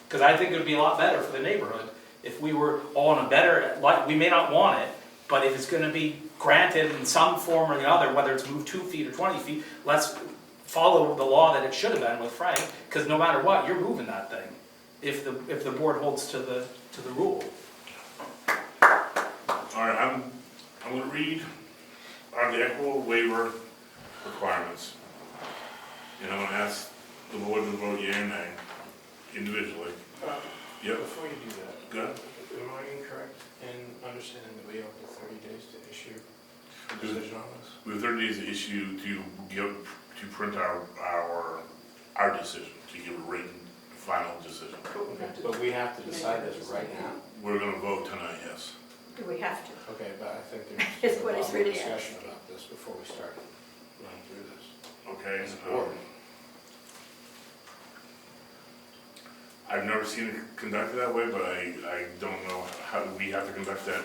S4: Because I think it would be a lot better for the neighborhood if we were all in a better. We may not want it, but if it's going to be granted in some form or the other, whether it's moved 2 feet or 20 feet, let's follow the law that it should have been with Frank. Because no matter what, you're moving that thing. If the board holds to the rule.
S1: All right, I'm going to read the equitable waiver requirements. And I'm gonna ask the board to vote yea or nay, individually. Yep,
S8: Before you do that,
S1: good.
S8: am I incorrect in understanding that we have up to 30 days to issue a decision on this?
S1: We have 30 days to issue to print our decision, to give a written final decision.
S11: But we have to decide this right now.
S1: We're gonna vote tonight, yes.
S3: Do we have to?
S11: Okay, but I think
S3: It's
S11: there's a
S3: what
S11: lot
S3: he's
S11: more
S3: really
S11: discussion
S3: asking.
S11: about this before we start running through this.
S1: Okay.
S11: As a board.
S1: I've never seen it conducted that way, but I don't know how we have to conduct that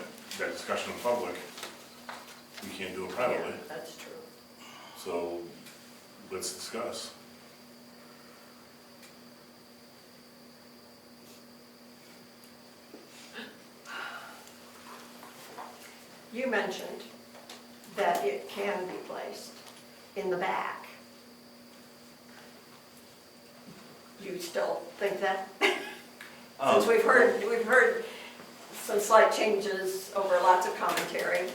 S1: discussion in public. We can't do it privately,
S3: Yeah, that's true.
S1: so let's discuss.
S3: You mentioned that it can be placed in the back. Do you still think that? Since we've heard some slight changes over lots of commentary.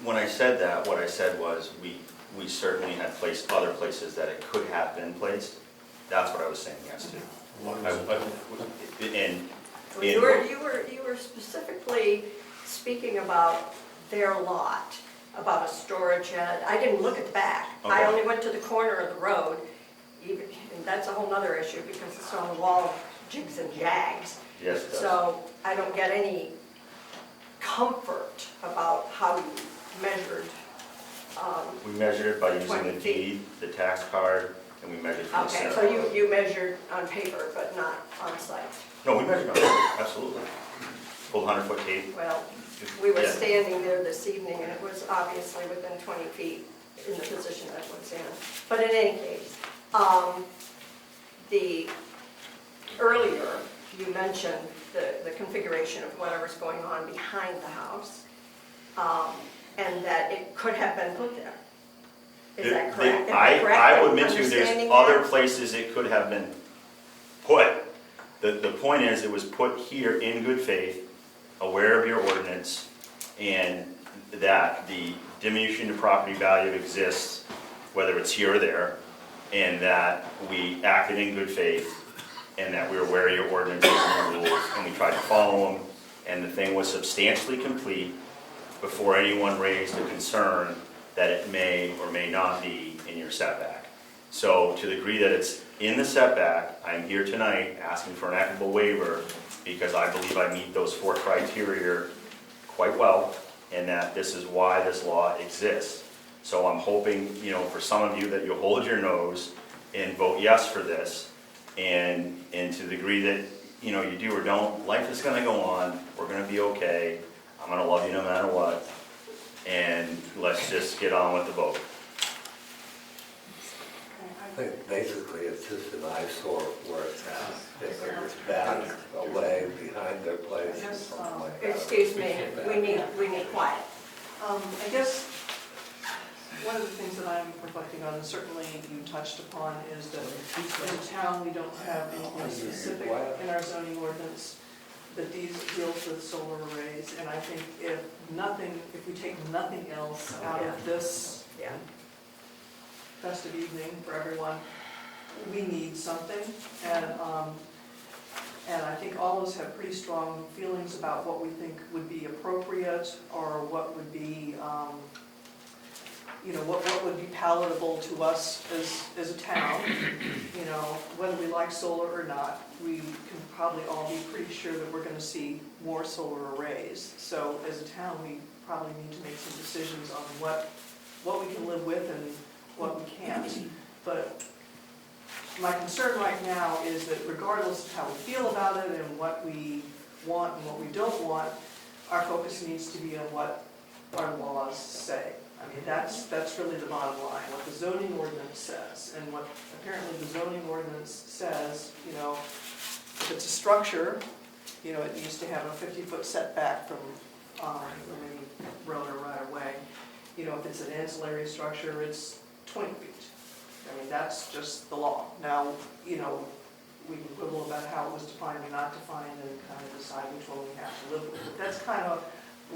S20: When I said that, what I said was, we certainly had placed other places that it could have been placed. That's what I was saying yes to.
S3: You were specifically speaking about their lot, about a storage shed. I didn't look at the back. I
S20: Okay.
S3: only went to the corner of the road, and that's a whole nother issue because it's on the wall, jigs and jags.
S20: Yes, it does.
S3: So I don't get any comfort about how you measured.
S20: We measured it by using
S3: 20
S20: the
S3: feet.
S20: deed, the tax card, and we measured from the
S3: Okay,
S20: center.
S3: so you measured on paper, but not on site.
S20: No, we measured on it, absolutely. Pulled 100-foot tape.
S3: Well, we were
S20: Yeah.
S3: standing there this evening, and it was obviously within 20 feet in the position that it was in. But in any case, earlier, you mentioned the configuration of whatever's going on behind the house, and that it could have been put there. Is that correct? Am I correct
S20: I
S3: in
S20: would mention there's
S3: understanding
S20: other
S3: that?
S20: places it could have been put. The point is, it was put here in good faith, aware of your ordinance, and that the diminution to property value exists, whether it's here or there, and that we acted in good faith, and that we were aware of your ordinances and your rules, and we tried to follow them, and the thing was substantially complete before anyone raised a concern that it may or may not be in your setback. So to the degree that it's in the setback, I'm here tonight asking for an equitable waiver because I believe I meet those 4 criteria quite well, and that this is why this law exists. So I'm hoping, for some of you that you'll hold your nose and vote yes for this, and to the degree that, you do or don't, life is gonna go on, we're gonna be okay, I'm gonna love you no matter what, and let's just get on with the vote.
S16: I think basically it's just an eyesore where it's at. If it's back away behind their place or something like that.
S3: Excuse me, we need quiet.
S9: I guess one of the things that I'm reflecting on, and certainly you touched upon, is that in town, we don't have anything specific in our zoning ordinance that deals with solar arrays, and I think if we take nothing else out of this festive evening for everyone, we need something, and I think all of us have pretty strong feelings about what we think would be appropriate, or what would be, what would be palatable to us as a town. Whether we like solar or not, we can probably all be pretty sure that we're gonna see more solar arrays. So as a town, we probably need to make some decisions on what we can live with and what we can't. But my concern right now is that regardless of how we feel about it and what we want and what we don't want, our focus needs to be on what our laws say. I mean, that's really the bottom line, what the zoning ordinance says. And what apparently the zoning ordinance says, if it's a structure, it needs to have a 50-foot setback from any road or right of way. If it's an ancillary structure, it's 20 feet. I mean, that's just the law. Now, we can quibble about how it was defined or not defined and kind of decide which one we have to live with. But that's kind of,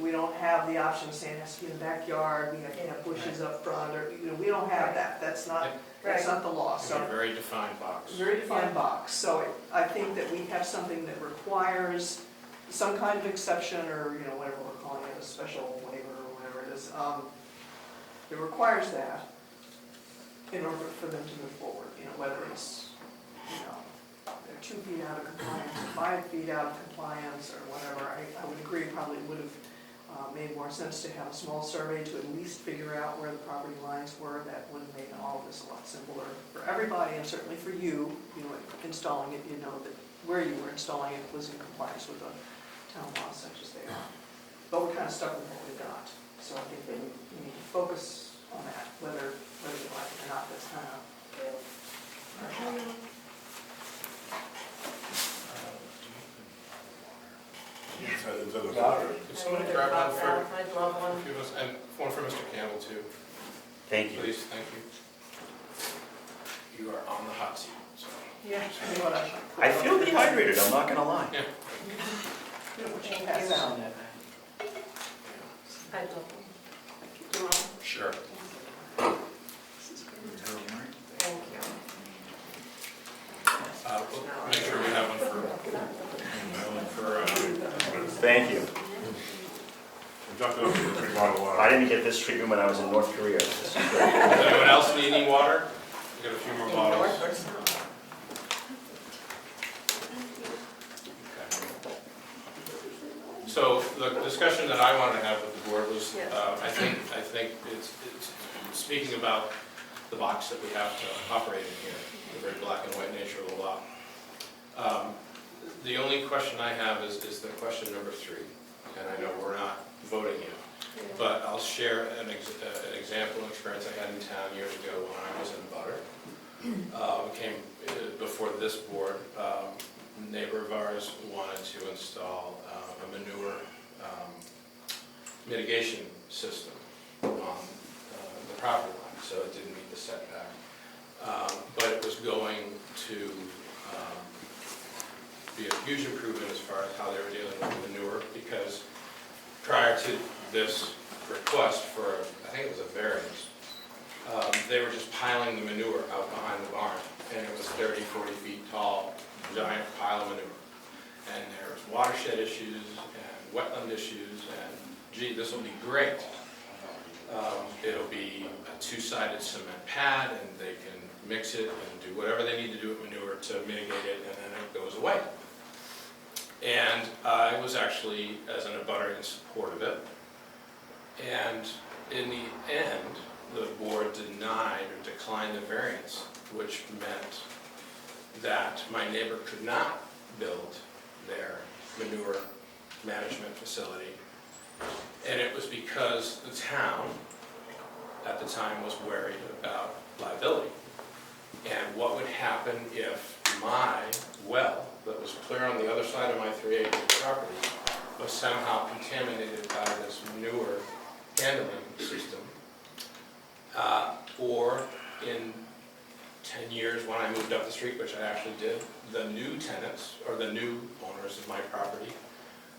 S9: we don't have the option of saying it has to be in the backyard, we have to have bushes up front, or, we don't have that. That's not That's not the law,
S8: It's
S9: so.
S8: a very defined box.
S9: Very defined box, so I think that we have something that requires some kind of exception, or, you know, whatever we're calling it, a special waiver, or whatever it is. It requires that in order for them to move forward, you know, whether it's, you know, they're 2 feet out of compliance, or 5 feet out of compliance, or whatever. I would agree, probably would have made more sense to have a small survey to at least figure out where the property lines were. That would have made all of this a lot simpler for everybody, and certainly for you, you know, installing it, you know that where you were installing it was in compliance with the town laws such as they are. But we're kind of stuck with what we've got, so I think that we need to focus on that, whether you like it or not. That's kind of our job.
S8: Could somebody grab one for,
S3: I'd love one.
S8: a few of us, and one for Mr. Campbell too?
S20: Thank you.
S8: Please, thank you. You are on the hot seat, so.
S9: Yeah.
S20: I feel dehydrated, I'm not gonna lie.
S8: Yeah.
S9: Pass out.
S3: I'd love one.
S8: Sure.
S3: Thank you.
S8: We'll make sure we have one
S20: Thank you.
S1: Water.
S20: I didn't get this treatment when I was in North Korea. This is great.
S8: Does anyone else need any water? We got a few more bottles. So the discussion that I wanted to have with the board was, I think it's speaking about the box that we have to operate in here, the very black and white nature of the law. The only question I have is the question number 3, and I know we're not voting yet, but I'll share an example, an experience I had in town years ago when I was in butter. Came before this board. A neighbor of ours wanted to install a manure mitigation system on the property line, so it didn't meet the setback. But it was going to be a huge improvement as far as how they were dealing with manure, because prior to this request for, I think it was a variance, they were just piling the manure out behind the barn, and it was 30, 40 feet tall, giant pile of manure. And there was watershed issues and wetland issues, and gee, this will be great. It'll be a 2-sided cement pad, and they can mix it and do whatever they need to do with manure to mitigate it, and then it goes away. And I was actually, as an abutter, in support of it. And in the end, the board denied or declined the variance, which meant that my neighbor could not build their manure management facility. And it was because the town, at the time, was worried about liability. And what would happen if my well, that was clear on the other side of my 3-acre property, was somehow contaminated by this manure handling system. Or in 10 years, when I moved up the street, which I actually did, the new tenants, or the new owners of my property,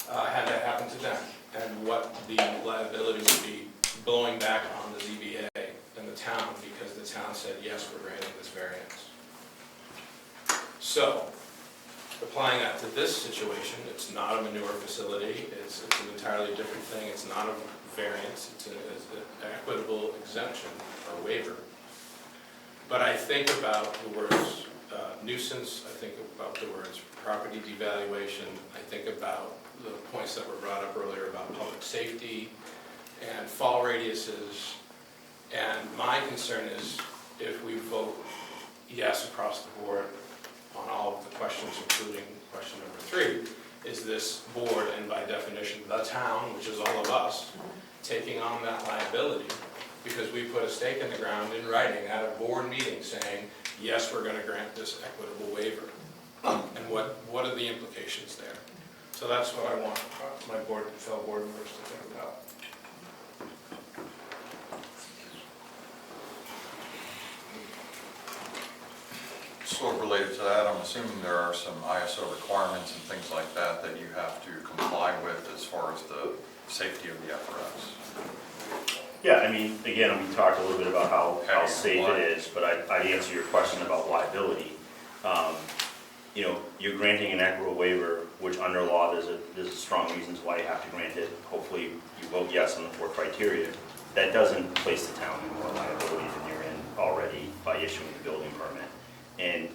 S8: had that happen to them. And what the liability would be blowing back on the ZBA and the town, because the town said, yes, we're granting this variance. So, applying that to this situation, it's not a manure facility, it's an entirely different thing, it's not a variance, it's an equitable exemption or waiver. But I think about the words nuisance, I think about the words property devaluation, I think about the points that were brought up earlier about public safety and fall radiuses. And my concern is if we vote yes across the board on all of the questions, including question number 3, is this board, and by definition the town, which is all of us, taking on that liability because we put a stake in the ground in writing at a board meeting saying, yes, we're going to grant this equitable waiver. And what are the implications there? So that's what I want my fellow board members to think about.
S14: Sort of related to that, I'm assuming there are some ISO requirements and things like that that you have to comply with as far as the safety of the apparatus.
S20: Yeah, I mean, again, we talked a little bit about how
S14: How
S20: safe
S14: wide.
S20: it is, but I'd answer your question about liability. You know, you're granting an equitable waiver, which under law, there's strong reasons why you have to grant it. Hopefully, you vote yes on the 4 criteria. That doesn't place the town in more liability than you're in already by issuing the building permit. And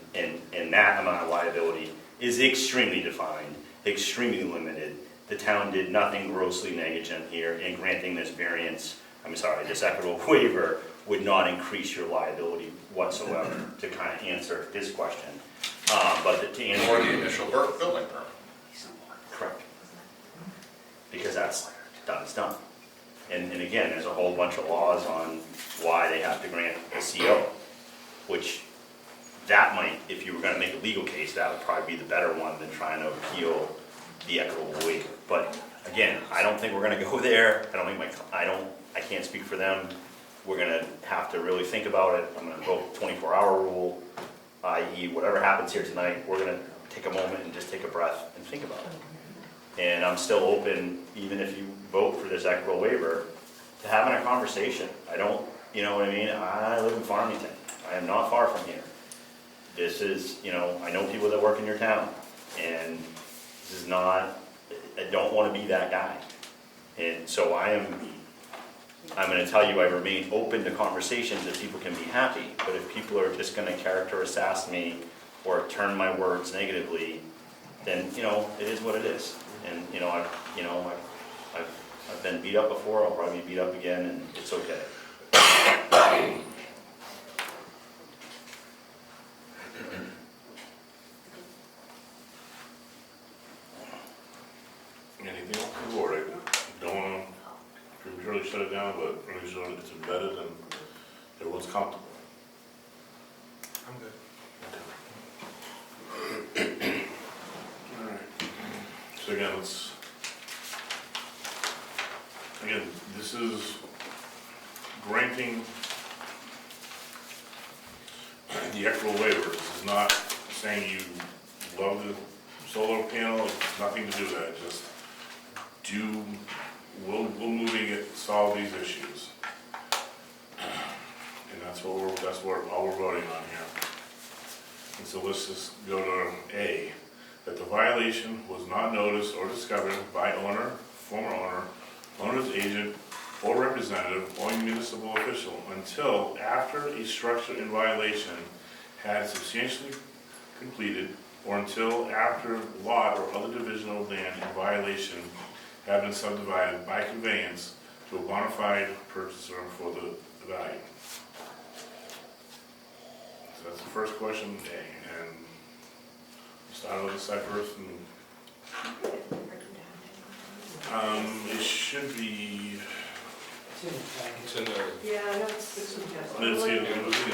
S20: that amount of liability is extremely defined, extremely limited. The town did nothing grossly negligent here in granting this variance. This equitable waiver would not increase your liability whatsoever, to kind of answer his question. But to answer...
S14: Or the initial building permit.
S20: Correct. Because that's done, it's done. And again, there's a whole bunch of laws on why they have to grant a CO, which that might, if you were going to make a legal case, that would probably be the better one than trying to appeal the equitable waiver. But again, I don't think we're going to go there. I can't speak for them. We're going to have to really think about it. I'm going to vote 24-hour rule, i.e. whatever happens here tonight, we're going to take a moment and just take a breath and think about it. And I'm still open, even if you vote for this equitable waiver, to having a conversation. I don't, you know what I mean? I live in Farmington. I am not far from here. This is, you know, I know people that work in your town, and this is not, I don't want to be that guy. And so I'm going to tell you, I remain open to conversations that people can be happy, but if people are just going to character assassinate me or turn my words negatively, then, you know, it is what it is. And, you know, I've been beat up before, I'll probably be beat up again, and it's okay.
S1: Anything else on the board? I don't want to prematurely shut it down, but really sure it's embedded and everyone's comfortable.
S11: I'm good.
S1: All right. So again, this is granting the equitable waiver. This is not saying you love the solar panel, it's nothing to do with that. Just we'll moving it, solve these issues. And that's all we're voting on here. And so let's just go to A, that the violation was not noticed or discovered by owner, former owner, owner's agent, or representative, or municipal official until after a structure in violation had substantially completed, or until after lot or other division of land in violation have been subdivided by conveyance to a bona fide purchaser for the value. So that's the first question, A, and start with the side first, and it should be.
S8: It's in the,
S3: Yeah, no, it's
S1: It was in the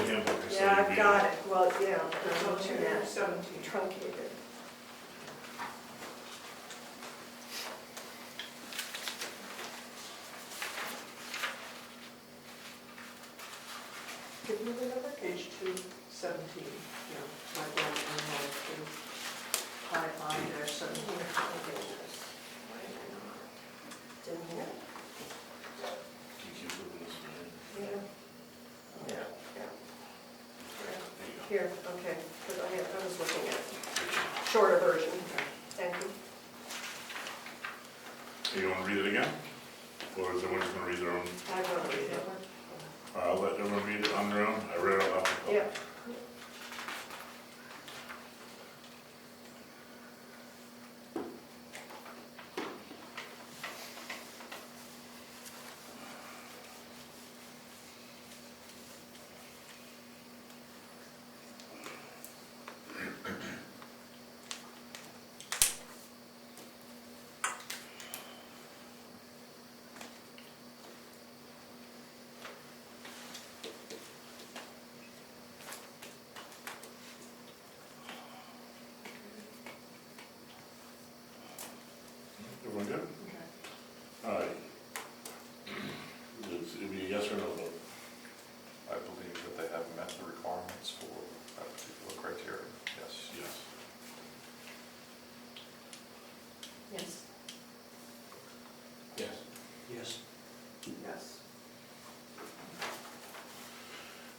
S1: handbook. so
S3: Yeah,
S1: it'd
S3: I've
S1: be-
S3: got it. Well, yeah, I'm looking at 17 truncated. Give me the number.
S9: Page 217, yeah, my one and one, 5I-17.
S3: It's in here.
S1: You keep looking this way.
S3: Yeah. Here, okay, because I was looking at shorter version. Thank you.
S1: You want to read it again? Or is everyone just going to read their own?
S3: I will read it.
S1: I'll let everyone read it on their own. I read it out loud.
S3: Yeah.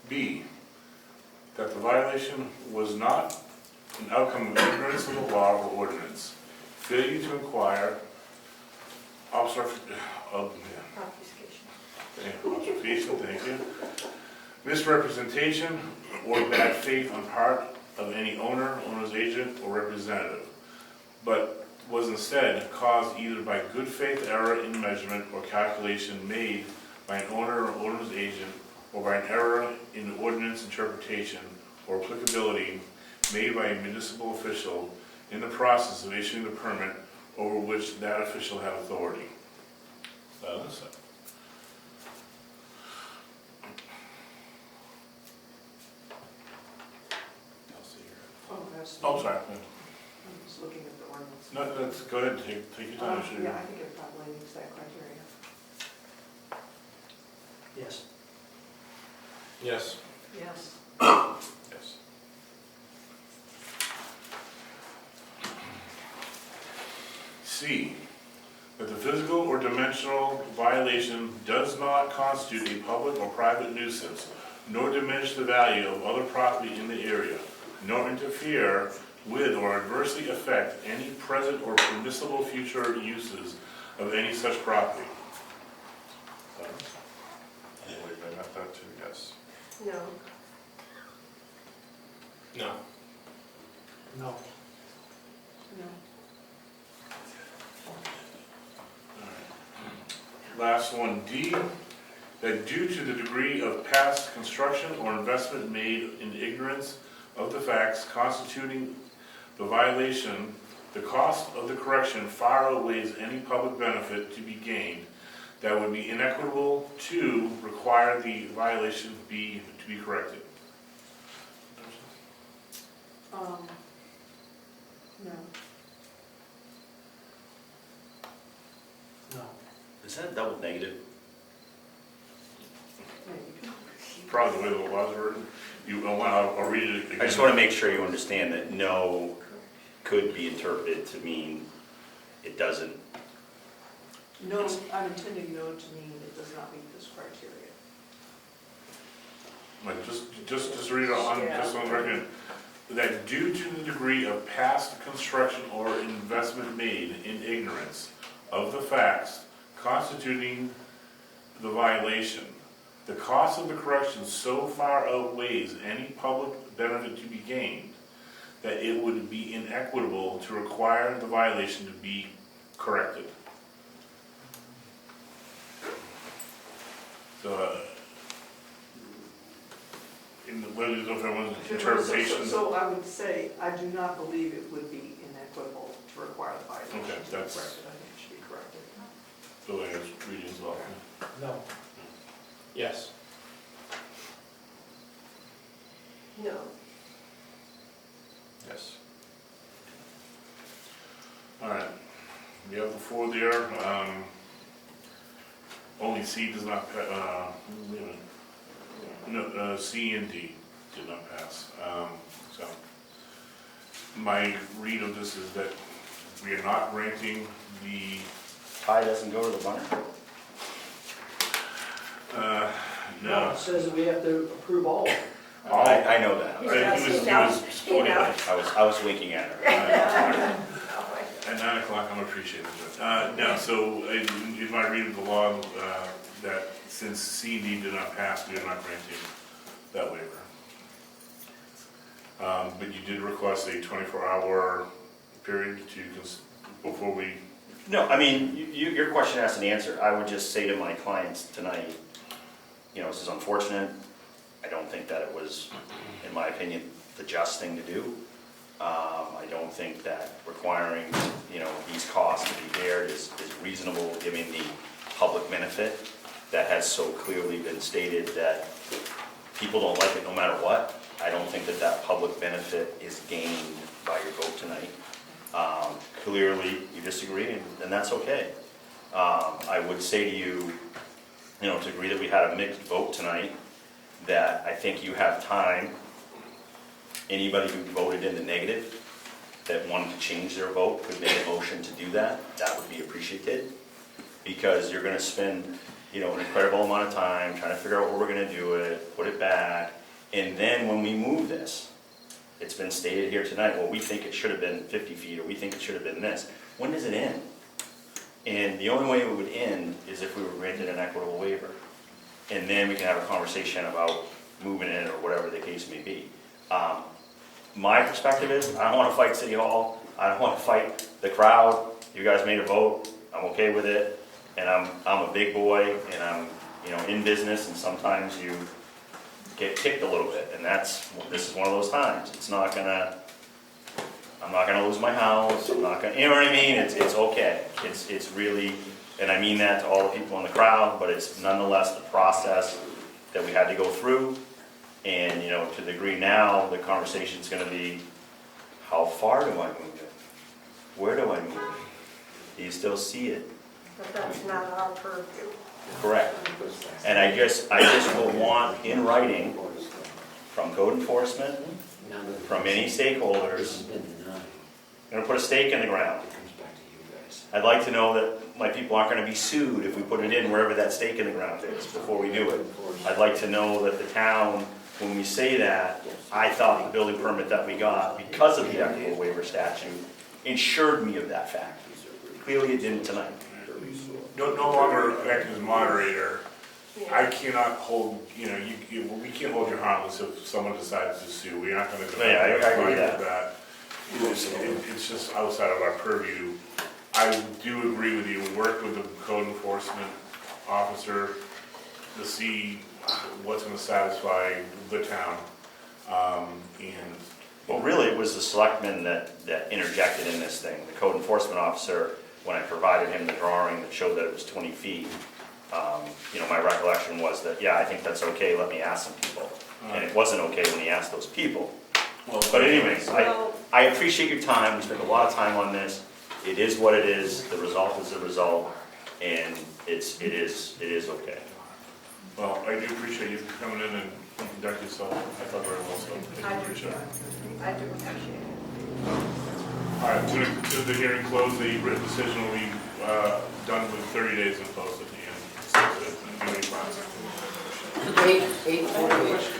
S1: B, that the violation was not an outcome of ignorance of the law or ordinance, failure to inquire, obfuscation, thank you, misrepresentation, or bad faith on part of any owner, owner's agent, or representative, but was instead caused either by good faith error in measurement or calculation made by an owner or owner's agent, or by an error in ordinance interpretation or applicability made by a municipal official in the process of issuing the permit over which that official had authority. That is it. Oh, sorry.
S9: I'm just looking at the ordinance.
S1: No, that's, go ahead, take your time.
S9: Yeah, I think it probably meets that criteria.
S11: Yes.
S8: Yes.
S9: Yes.
S8: Yes.
S1: C, that the physical or dimensional violation does not constitute a public or private nuisance, nor diminish the value of other property in the area, nor interfere with or adversely affect any present or permissible future uses of any such property. I believe I got that too, yes.
S3: No.
S8: No.
S11: No.
S9: No.
S1: Last one, D, that due to the degree of past construction or investment made in ignorance of the facts constituting the violation, the cost of the correction far outweighs any public benefit to be gained that would be inequitable to require the violation to be corrected.
S9: No.
S11: No.
S20: Is that a double negative?
S1: Probably the way the laws are written. I'll read it again.
S20: I just want to make sure you understand that no could be interpreted to mean it doesn't.
S9: No, I'm intending no to mean it does not meet this criteria.
S1: Like, just read it on, just on the record, that due to the degree of past construction or investment made in ignorance of the facts constituting the violation, the cost of the correction so far outweighs any public benefit to be gained that it would be inequitable to require the violation to be corrected. So, in the, whether it's everyone's interpretation.
S9: So I would say, I do not believe it would be inequitable to require the violation
S1: Okay,
S9: to be
S1: that's-
S9: corrected. I think it should be corrected.
S1: So I guess reading as well.
S11: No.
S8: Yes.
S3: No.
S1: Yes. All right, we have the four there. Only C does not, wait a minute. No, C and D did not pass. So my read of this is that we are not granting the.
S20: Tie doesn't go to the bunny?
S1: No.
S11: It says that we have to approve all.
S20: I know that.
S1: He
S20: I was winking at her.
S1: At 9 o'clock, I'm appreciating it. No, so in my read of the law, that since C and D did not pass, we are not granting that waiver. But you did request a 24-hour period before we.
S20: No, I mean, your question has an answer. I would just say to my clients tonight, you know, this is unfortunate. I don't think that it was, in my opinion, the just thing to do. I don't think that requiring, you know, these costs to be bared is reasonable given the public benefit that has so clearly been stated that people don't like it no matter what. I don't think that that public benefit is gained by your vote tonight. Clearly, you disagree, and that's okay. I would say to you, you know, to agree that we had a mixed vote tonight, that I think you have time. Anybody who voted in the negative that wanted to change their vote could make a motion to do that. That would be appreciated, because you're going to spend, an incredible amount of time, trying to figure out where we're gonna do it, put it back, and then when we move this, it's been stated here tonight, well, we think it should have been 50 feet, or we think it should have been this. When does it end? And the only way it would end is if we were granted an equitable waiver. And then we can have a conversation about moving it, or whatever the case may be. My perspective is, I don't wanna fight City Hall, I don't wanna fight the crowd. You guys made a vote, I'm okay with it, and I'm a big boy, and I'm, in business, and sometimes you get kicked a little bit, and this is one of those times. I'm not gonna lose my house, I'm not gonna, you know what I mean? It's okay. It's really, and I mean that to all the people in the crowd, but it's nonetheless the process that we had to go through. And, to the degree now, the conversation's gonna be, how far do I move it? Where do I move it? Do you still see it?
S3: But that's not our purview.
S20: Correct. And I just will want in writing from code enforcement, from any stakeholders, I'm gonna put a stake in the ground. I'd like to know that my people aren't gonna be sued if we put it in wherever that stake in the ground is before we do it. I'd like to know that the town, when we say that, I thought the building permit that we got, because of the equitable waiver statute, ensured me of that fact. Clearly it didn't tonight.
S1: No longer acting as moderator, I cannot hold, we can't hold you harmless if someone decides to sue. We aren't gonna do
S20: Yeah, I agree with
S1: that. It's just outside of our purview. I do agree with you. We worked with the code enforcement officer to see what's gonna satisfy the town.
S20: Well, really, it was the selectmen that interjected in this thing. The code enforcement officer, when I provided him the drawing that showed that it was 20 feet, my recollection was that, yeah, I think that's okay, let me ask some people. And it wasn't okay when he asked those people. But anyways, I appreciate your time. We spent a lot of time on this. It is what it is. The result is the result, and it is okay.
S1: Well, I do appreciate you coming in and conduct yourself, I thought very well, so I do appreciate it.
S3: I do appreciate it.
S1: All right, I'm going to consider the hearing closed. The written decision will be done with 30 days in post at the end. So, any plans?
S16: 8:48.